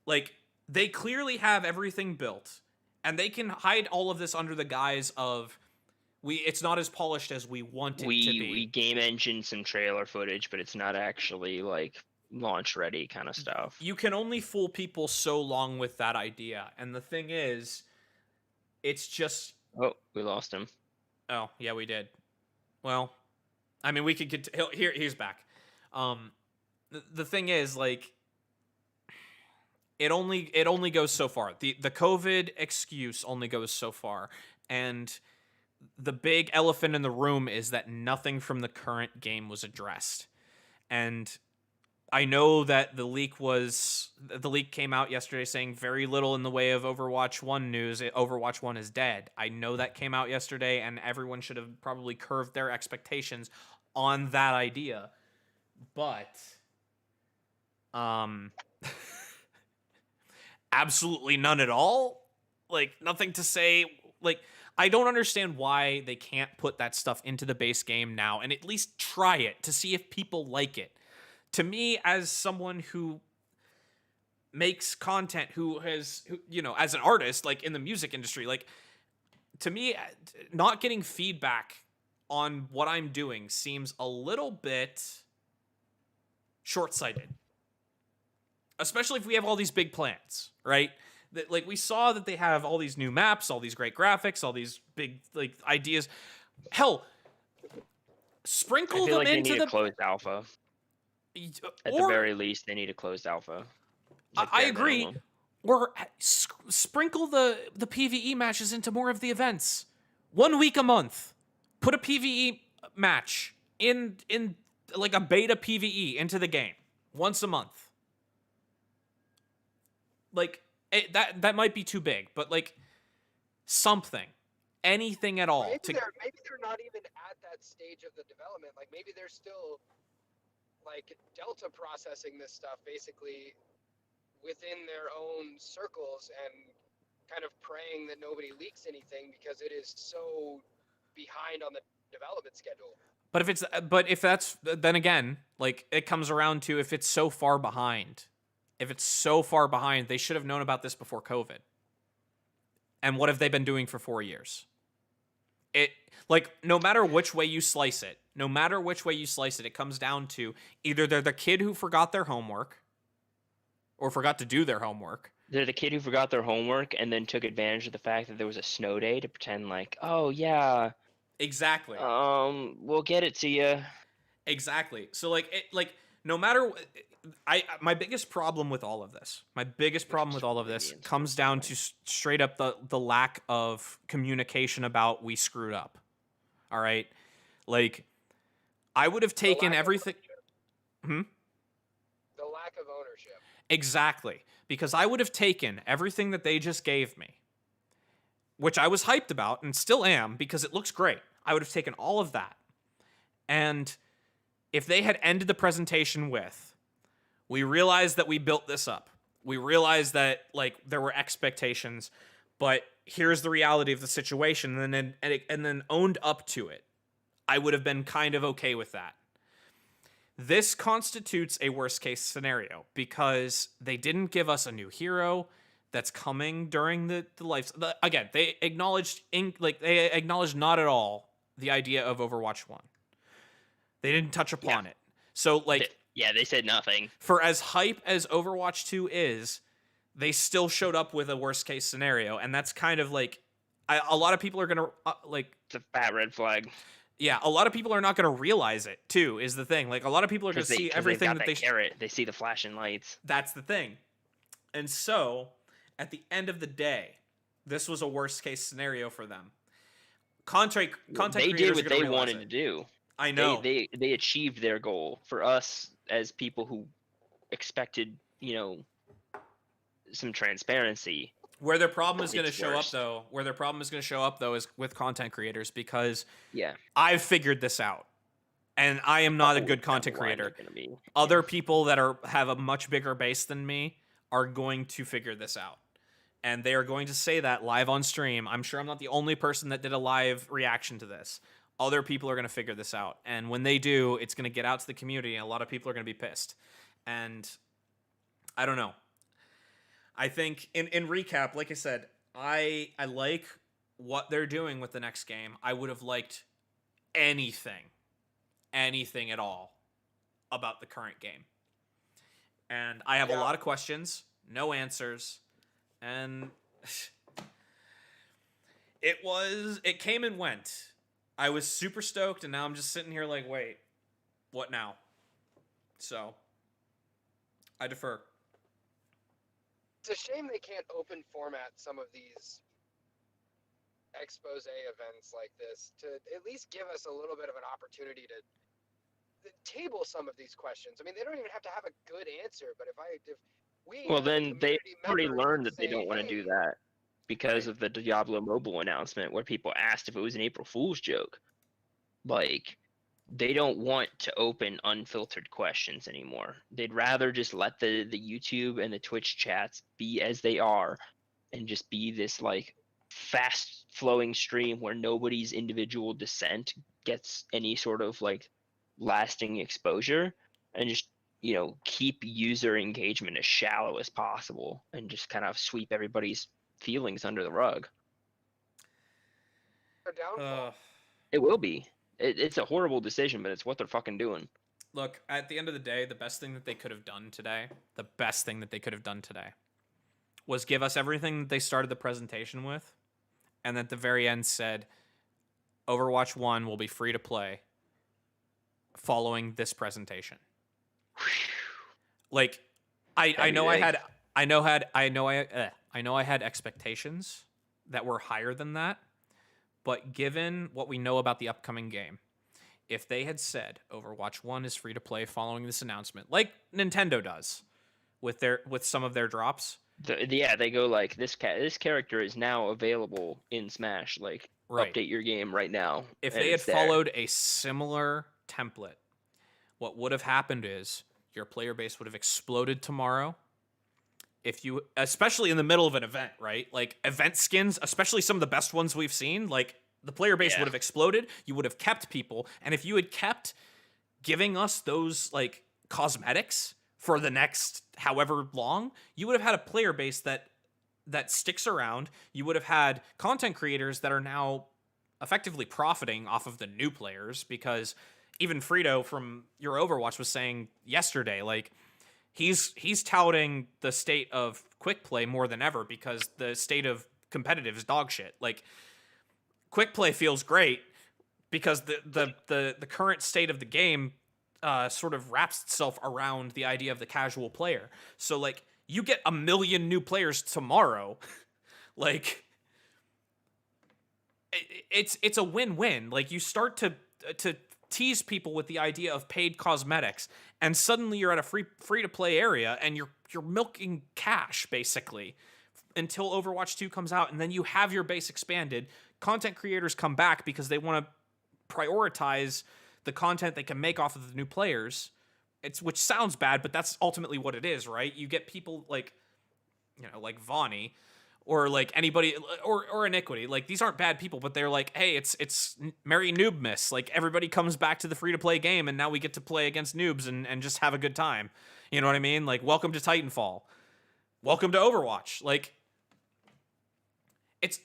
like, they clearly have everything built, and they can hide all of this under the guise of it's not as polished as we want it to be. We game engine some trailer footage, but it's not actually like launch ready kind of stuff. You can only fool people so long with that idea. And the thing is, it's just... Oh, we lost him. Oh, yeah, we did. Well, I mean, we could get he's back. The thing is, like, it only goes so far. The COVID excuse only goes so far. And the big elephant in the room is that nothing from the current game was addressed. And I know that the leak came out yesterday saying very little in the way of Overwatch 1 news. Overwatch 1 is dead. I know that came out yesterday, and everyone should have probably curved their expectations on that idea. But absolutely none at all. Like, nothing to say. Like, I don't understand why they can't put that stuff into the base game now and at least try it to see if people like it. To me, as someone who makes content, who you know, as an artist, like in the music industry, like, to me, not getting feedback on what I'm doing seems a little bit short-sighted. Especially if we have all these big plans, right? That, like, we saw that they have all these new maps, all these great graphics, all these big, like, ideas. Hell, sprinkle them they into need the a closed alpha. At the very least, they need a closed alpha. Like I agree. Or sprinkle the PvE matches into more of the events. 1 week a month. Put a PvE match in like a beta PvE into the game once a month. Like, that might be too big, but, like, something, anything at all. Maybe they're not even at that stage of the development. Like, maybe they're still, like, delta processing this stuff basically within their own circles and kind of praying that nobody leaks anything because it is so behind on the development schedule. But if that's, then again, like, it comes around to, if it's so far behind, they should have known about this before COVID. And what have they been doing for 4 years? Like, no matter which way you slice it, it comes down to either they're the kid who forgot their homework or forgot to do their homework. They're the kid who forgot their homework and then took advantage of the fact that there was a snow day to pretend like, oh, yeah. Exactly. We'll get it to you. Exactly. So, like, no matter... my biggest problem with all of this, comes down to straight up the lack of communication about we screwed up. All right? Like, I would have taken everything... The lack of ownership. Exactly. Because I would have taken everything that they just gave me, which I was hyped about and still am because it looks great. I would have taken all of that. And if they had ended the presentation with, we realized that we built this up. We realized that, like, there were expectations, but here's the reality of the situation, and then owned up to it, I would have been kind of okay with that. This constitutes a worst-case scenario because they didn't give us a new hero that's coming during the life. Again, they acknowledged not at all the idea of Overwatch 1. They didn't touch upon it. So, like... they said nothing. For as hype as Overwatch 2 is, they still showed up with a worst-case scenario, and that's kind of like... a lot of people are going to, It's a fat red flag. Yeah, a lot of people are not going to realize it, too, is the thing. Like, a lot of people are going to see everything that they... carrot. They see the flashing lights. That's the thing. And so, at the end of the day, this was a worst-case scenario for them. Content they did what they wanted to do. I know. They achieved their goal. For us, as people who expected, you know, some transparency. Where their problem is going to show up, though, is with content creators, because I've figured this out, and I am not a good content creator. Other people that have a much bigger base than me are going to figure this out. And they are going to say that live on stream. I'm sure I'm not the only person that did a live reaction to this. Other people are going to figure this out. And when they do, it's going to get out to the community, and a lot of people are going to be pissed. And I don't know. I think, in recap, like I said, I like what they're doing with the next game. I would have liked anything at all about the current game. And I have a lot of questions, no answers, and it came and went. I was super stoked, and now I'm just sitting here like, wait, what now? So, I defer. It's a shame they can't open format some of these expose events like this to at least give us a little bit of an opportunity to table some of these questions. I mean, they don't even have to have a good answer, but if we Well, as then they community already members learned can that they say, don't want to do that because of the Diablo mobile announcement where people asked if it was an April Fool's joke. Like, they don't want to open unfiltered questions anymore. They'd rather just let the YouTube and the Twitch chats be as they are and just be this like fast flowing stream where nobody's individual dissent gets any sort of like lasting exposure, and just, you know, keep user engagement as shallow as possible and just kind of sweep everybody's feelings under the rug. It will be. It's a horrible decision, but it's what they're fucking doing. Look, at the end of the day, the best thing that they could have done today, was give us everything that they started the presentation with, and at the very end said, Overwatch 1 will be free to play following this presentation. Like, I know I had expectations that were higher than that, but given what we know about the upcoming game, if they had said Overwatch 1 is free to play following this announcement, like Nintendo does with some of their drops. They go like, this character is now available in Smash, like, right. Update your game right now. If they had followed a similar template, what would have happened is your player base would have exploded tomorrow. Especially in the middle of an event, right? Like, event skins, especially some of the best ones we've seen, like, the player base would have exploded. You would have kept people. And if you had kept giving us those, like, cosmetics for the next however long, you would have had a player base that sticks around. You would have had content creators that are now effectively profiting off of the new players, because even Frito from your Overwatch was saying yesterday, like, he's touting the state of quick play more than ever because the state of competitive is dog shit. Like, quick play feels great because the current state of the game sort of wraps itself around the idea of the casual player. So, like, you get 1 million new players tomorrow. Like, it's a win-win. Like, you start to tease people with the idea of paid cosmetics, and suddenly you're at a free to play area and you're milking cash basically until Overwatch 2 comes out, and then you have your base expanded. Content creators come back because they want to prioritize the content they can make off of the new players. Which sounds bad, but that's ultimately what it is, right? You get people like, you know, like Vonnie, or like anybody, or Iniquity. Like, these aren't bad people, but they're like, hey, it's Merry Noobmas. Like, everybody comes back to the free-to-play game, and now we get to play against noobs and just have a good time. You know what I mean? Like, welcome to Titanfall. Welcome to Overwatch. Like,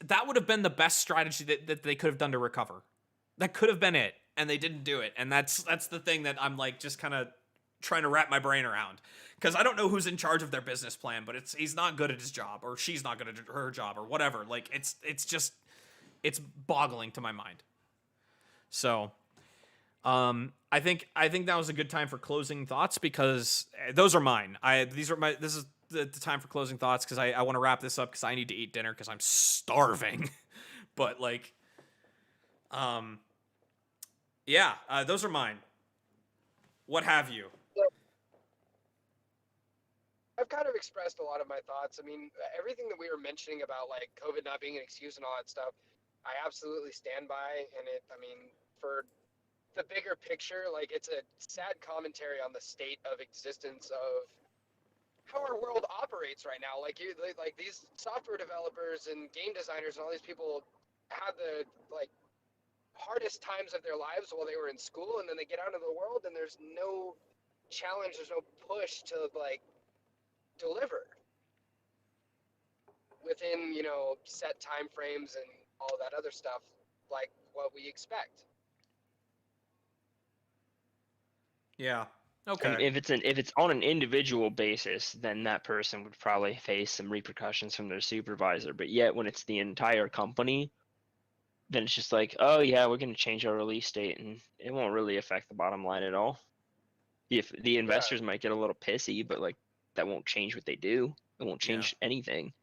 that would have been the best strategy that they could have done to recover. That could have been it, and they didn't do it. And that's the thing that I'm, like, just kind of trying to wrap my brain around, because I don't know who's in charge of their business plan, but he's not good at his job, or she's not good at her job, or whatever. Like, it's boggling to my mind. So, I think that was a good time for closing thoughts, because those are mine. This is the time for closing thoughts, because I want to wrap this up because I need to eat dinner because I'm starving. But, like, yeah, those are mine. What have you? I've kind of expressed a lot of my thoughts. I mean, everything that we were mentioning about, like, COVID not being an excuse and all that stuff, I absolutely stand by. And I mean, for the bigger picture, like, it's a sad commentary on the state of existence of how our world operates right now. Like these software developers and game designers and all these people had the hardest times of their lives while they were in school, and then they get out into the world and there's no challenge, there's no push to deliver within set time frames and all that other stuff like what we expect. Yeah. And Okay. if it's on an individual basis, then that person would probably face some repercussions from their supervisor. But yet, when it's the entire company, then it's just like, oh yeah, we're going to change our release date, and it won't really affect the bottom line at all. If the investors might get a little pissy, but like that won't change what they do. It won't change anything.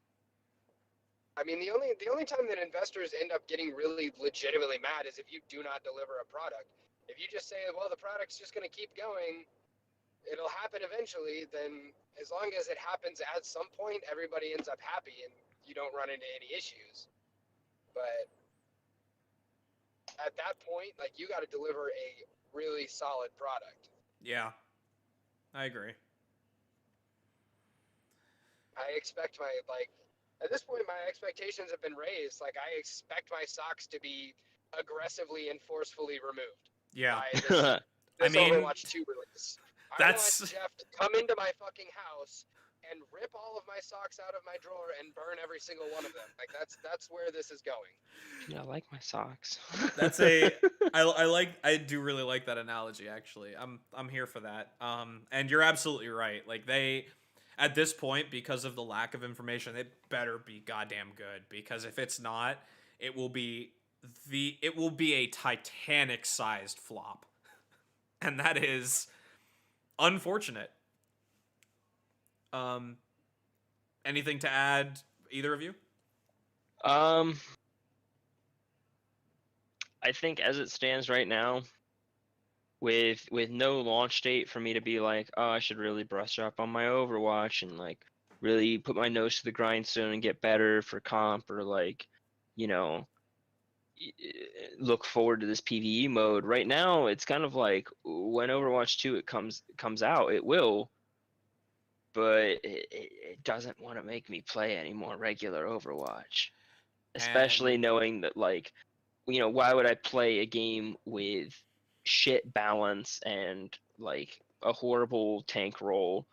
I mean, the only time that investors end up getting really legitimately mad is if you do not deliver a product. If you just say, well, the product's just going to keep going, it'll happen eventually, then as long as it happens at some point, everybody ends up happy and you don't run into any issues. But at that point, like, you got to deliver a really solid product. Yeah, I agree. I expect at this point, my expectations have been raised. Like, I expect my socks to be aggressively and forcefully removed. Yeah. By this I mean, Overwatch 2 release. I want Jeff to come into my fucking house and rip all of my socks out of my drawer and burn every single one of them. Like, that's where this is going. Yeah, I like my socks. That's I do really like that analogy, actually. I'm here for that. And you're absolutely right. Like, they, at this point, because of the lack of information, it better be goddamn good, because if it's not, it will be a Titanic-sized flop. And that is unfortunate. Anything to add, either of you? I think as it stands right now, with no launch date for me to be like, oh, I should really brush up on my Overwatch and like really put my nose to the grindstone and get better for comp, or like, look forward to this PvE mode. Right now, it's kind of like when Overwatch 2 comes out, it will, but it doesn't want to make me play any more regular Overwatch, especially knowing that, like, why would I play a game with shit balance and like a horrible tank role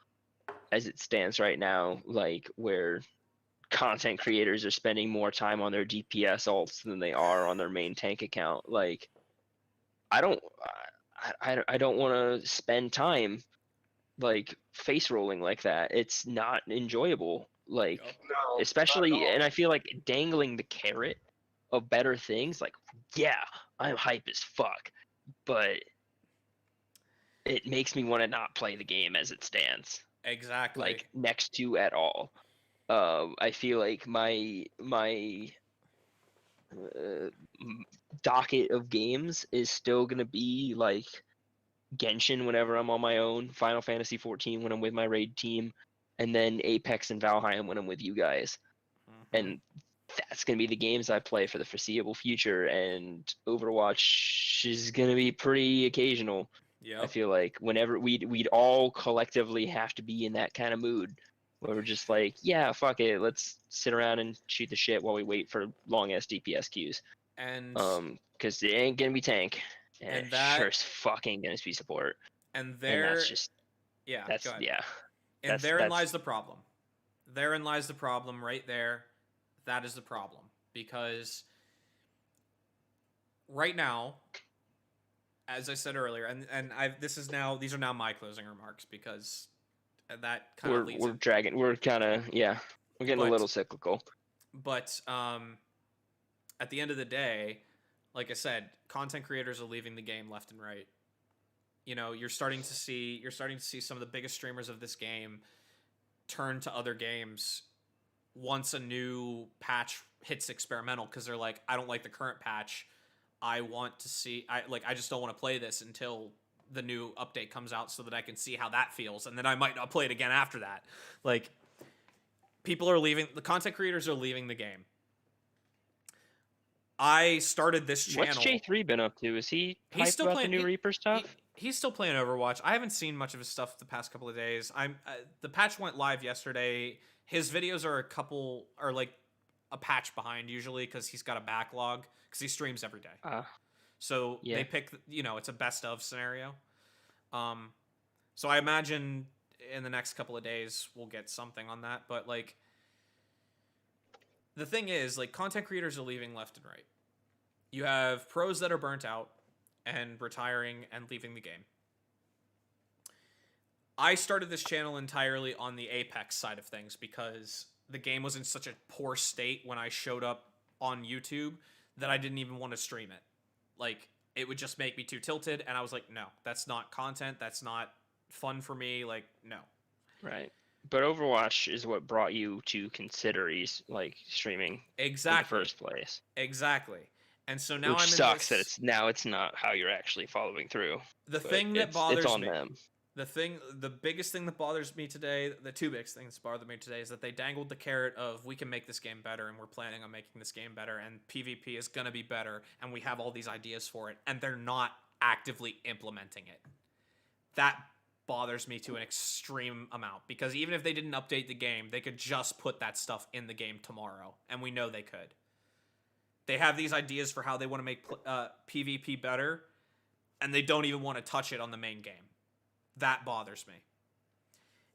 as it stands right now, like where content creators are spending more time on their DPS ults than they are on their main tank account. Like, I don't want to spend time like face rolling like that. It's not enjoyable. Like, especially, and I feel like dangling the carrot of better things, like, yeah, I'm hype as fuck, but it makes me want to not play the game as it stands. Exactly. Like, next to at all. I feel like my docket of games is still gonna be like Genshin whenever I'm on my own, Final Fantasy 14 when I'm with my raid team, and then Apex and Valheim when I'm with you guys. And that's going to be the games I play for the foreseeable future, and Overwatch is going to be pretty occasional. Yep. I feel like whenever we'd all collectively have to be in that kind of mood where we're just like, yeah, fuck it, let's sit around and shoot the shit while we wait for long-ass DPS queues. And because it ain't going to be tank, and that sure as fucking going to be support. And that's just... Yeah, that's, go ahead. yeah. And therein lies the problem. Therein lies the problem right there. That is the problem, because right now, as I said earlier, and these are now my closing remarks, because that kind of leads. We're dragging. We're kind of we're getting a little cyclical. But at the end of the day, like I said, content creators are leaving the game left and right. You're starting to see some of the biggest streamers of this game turn to other games once a new patch hits experimental, because they're like, I don't like the current patch. I just don't want to play this until the new update comes out so that I can see how that feels, and then I might not play it again after that. Like, people are leaving, the content creators are leaving the game. I started this channel. What's J3 been up to? Is he He's hyped still about playing the new Reaper stuff? He's still playing Overwatch. I haven't seen much of his stuff the past couple of days. The patch went live yesterday. His videos are like a patch behind usually because he's got a backlog because he streams every day. So yeah. they pick, it's a best of scenario. So I imagine in the next couple of days we'll get something on that. But like, the thing is, like, content creators are leaving left and right. You have pros that are burnt out and retiring and leaving the game. I started this channel entirely on the Apex side of things because the game was in such a poor state when I showed up on YouTube that I didn't even want to stream it. Like, it would just make me too tilted, and I was like, no, that's not content, that's not fun for me, like, no. Right. But Overwatch is what brought you to consider streaming in the first place. Exactly. And so now Which I'm in sucks this... that it's not how you're actually following through. The thing that bothers it's on me, them. the biggest thing that bothers me today, the two biggest things that bother me today is that they dangled the carrot of we can make this game better and we're planning on making this game better and PvP is going to be better and we have all these ideas for it and they're not actively implementing it. That bothers me to an extreme amount because even if they didn't update the game, they could just put that stuff in the game tomorrow, and we know they could. They have these ideas for how they want to make PvP better, and they don't even want to touch it on the main game. That bothers me.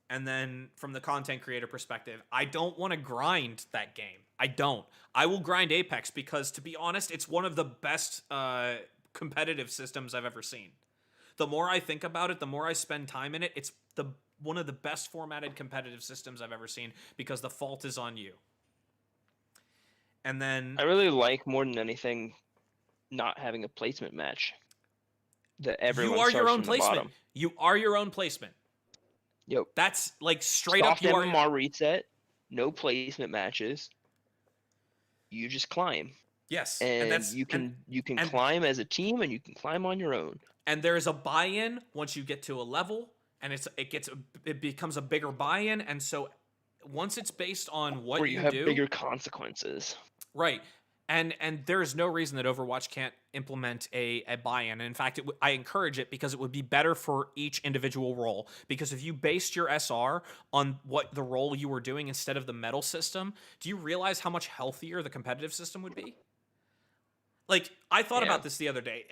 And then from the content creator perspective, I don't want to grind that game. I don't. I will grind Apex because, to be honest, it's one of the best competitive systems I've ever seen. The more I think about it, the more I spend time in it, it's one of the best formatted competitive systems I've ever seen because the fault is on you. And then... I really like, more than anything, not having a placement match. That everyone You are your own from the placement. bottom. You are your own placement. Yep. That's like straight Soft up MMR reset, no placement matches. You just climb. Yes, and you can climb as a team, and you can climb on your own. And there is a buy-in once you get to a level, and it becomes a bigger buy-in, and so once it's based on what Where you have do, bigger consequences. Right. And there is no reason that Overwatch can't implement a buy-in. In fact, I encourage it because it would be better for each individual role. Because if you based your SR on what the role you were doing instead of the medal system, do you realize how much healthier the competitive system would be? Like, I thought about this the other day.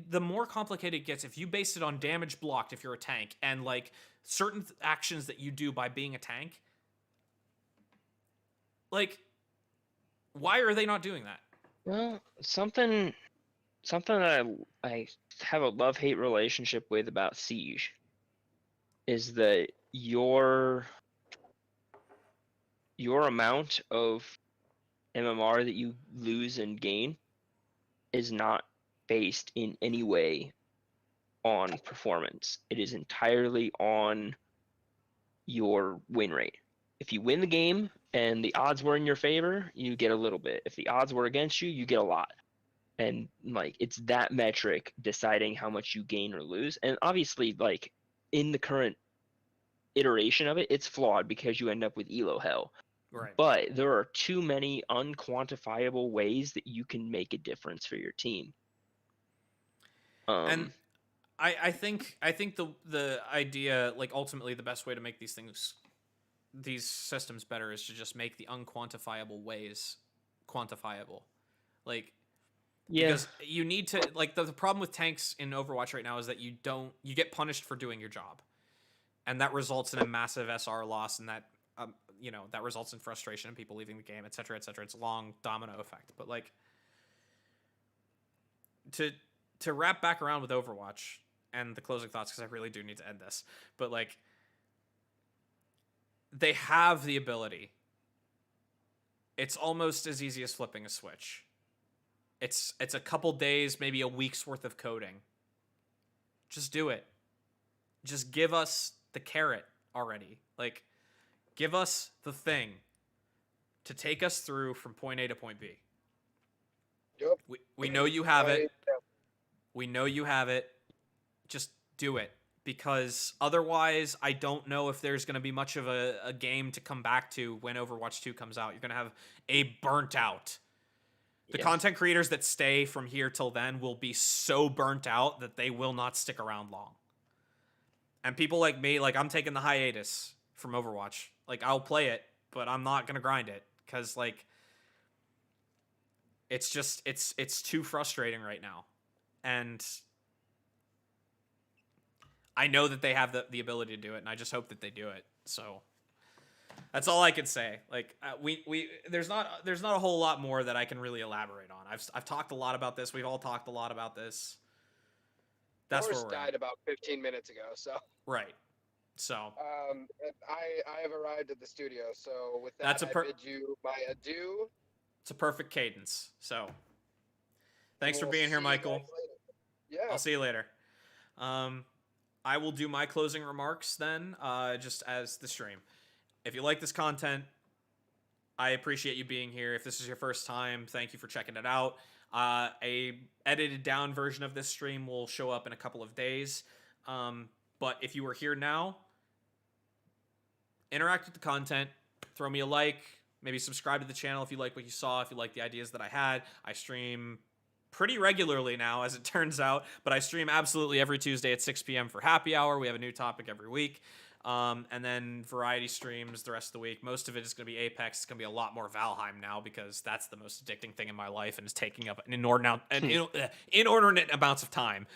The more complicated it gets, if you base it on damage blocked if you're a tank, and like certain actions that you do by being a tank, like, why are they not doing that? Well, something that I have a love-hate relationship with about Siege is that your amount of MMR that you lose and gain is not based in any way on performance. It is entirely on your win rate. If you win the game and the odds were in your favor, you get a little bit. If the odds were against you, you get a lot. And like, it's that metric deciding how much you gain or lose. And obviously, like, in the current iteration of it, it's flawed because you end up with elo hell. Right. But there are too many unquantifiable ways that you can make a difference for your team. And I think the idea, like, ultimately the best way to make these systems better is to just make the unquantifiable ways quantifiable. Like, because you need to, like, the problem with tanks in Overwatch right now is that you get punished for doing your job, and that results in a massive SR loss, and that that results in frustration and people leaving the game, etc., etc. It's a long domino effect. But like, to wrap back around with Overwatch and the closing thoughts, because I really do need to end this, but like, they have the ability. It's almost as easy as flipping a switch. It's a couple days, maybe a week's worth of coding. Just do it. Just give us the carrot already. Like, give us the thing to take us through from point A to point B. Yep. We know you have it. We know you have it. Just do it. Because otherwise, I don't know if there's going to be much of a game to come back to when Overwatch 2 comes out. You're going to have a burnt out The Yes. content creators that stay from here till then will be so burnt out that they will not stick around long. And people like me, like I'm taking the hiatus from Overwatch. Like I'll play it, but I'm not gonna grind it because like it's just it's too frustrating right now. And I know that they have the ability to do it, and I just hope that they do it. So that's all I can say. Like we there's not a whole lot more that I can really elaborate on. I've talked a lot about this. We've all talked a lot about this. That's where Horse we're died at. about 15 minutes ago, so. Right. So I have arrived at the studio, so with that, That's a I bid you my adieu. it's a perfect cadence. So thanks for We'll being here, see you Michael. guys later. Yeah. I'll see you later. I will do my closing remarks then, just as the stream. If you like this content, I appreciate you being here. If this is your first time, thank you for checking it out. A edited down version of this stream will show up in a couple of days. But if you were here now, interact with the content, throw me a like, maybe subscribe to the channel if you like what you saw, if you like the ideas that I had. I stream pretty regularly now, as it turns out, but I stream absolutely every Tuesday at 6 p.m. for happy hour. We have a new topic every week. And then variety streams the rest of the week. Most of it is going to be Apex. It's going to be a lot more Valheim now because that's the most addicting thing in my life and is taking up an inordinate amounts of time.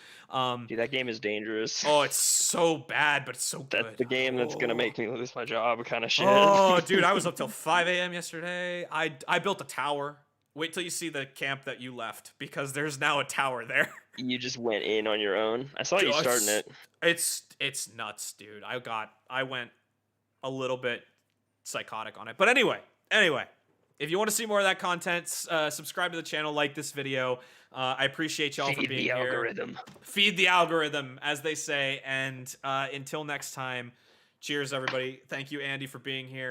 Dude, that game is dangerous. Oh, it's so bad, but it's so good. That's the game that's gonna make me lose my job, kind of shit. Oh, dude, I was up till 5 a.m. yesterday. I built a tower. Wait till you see the camp that you left because there's now a tower there. You just went in on your own. I saw you starting it. It's nuts, dude. I went a little bit psychotic on it. But anyway, if you want to see more of that content, subscribe to the channel, like this video. I appreciate y'all for being Feed the here. algorithm. Feed the algorithm, as they say. And until next time, cheers, everybody. Thank you, Andy, for being here.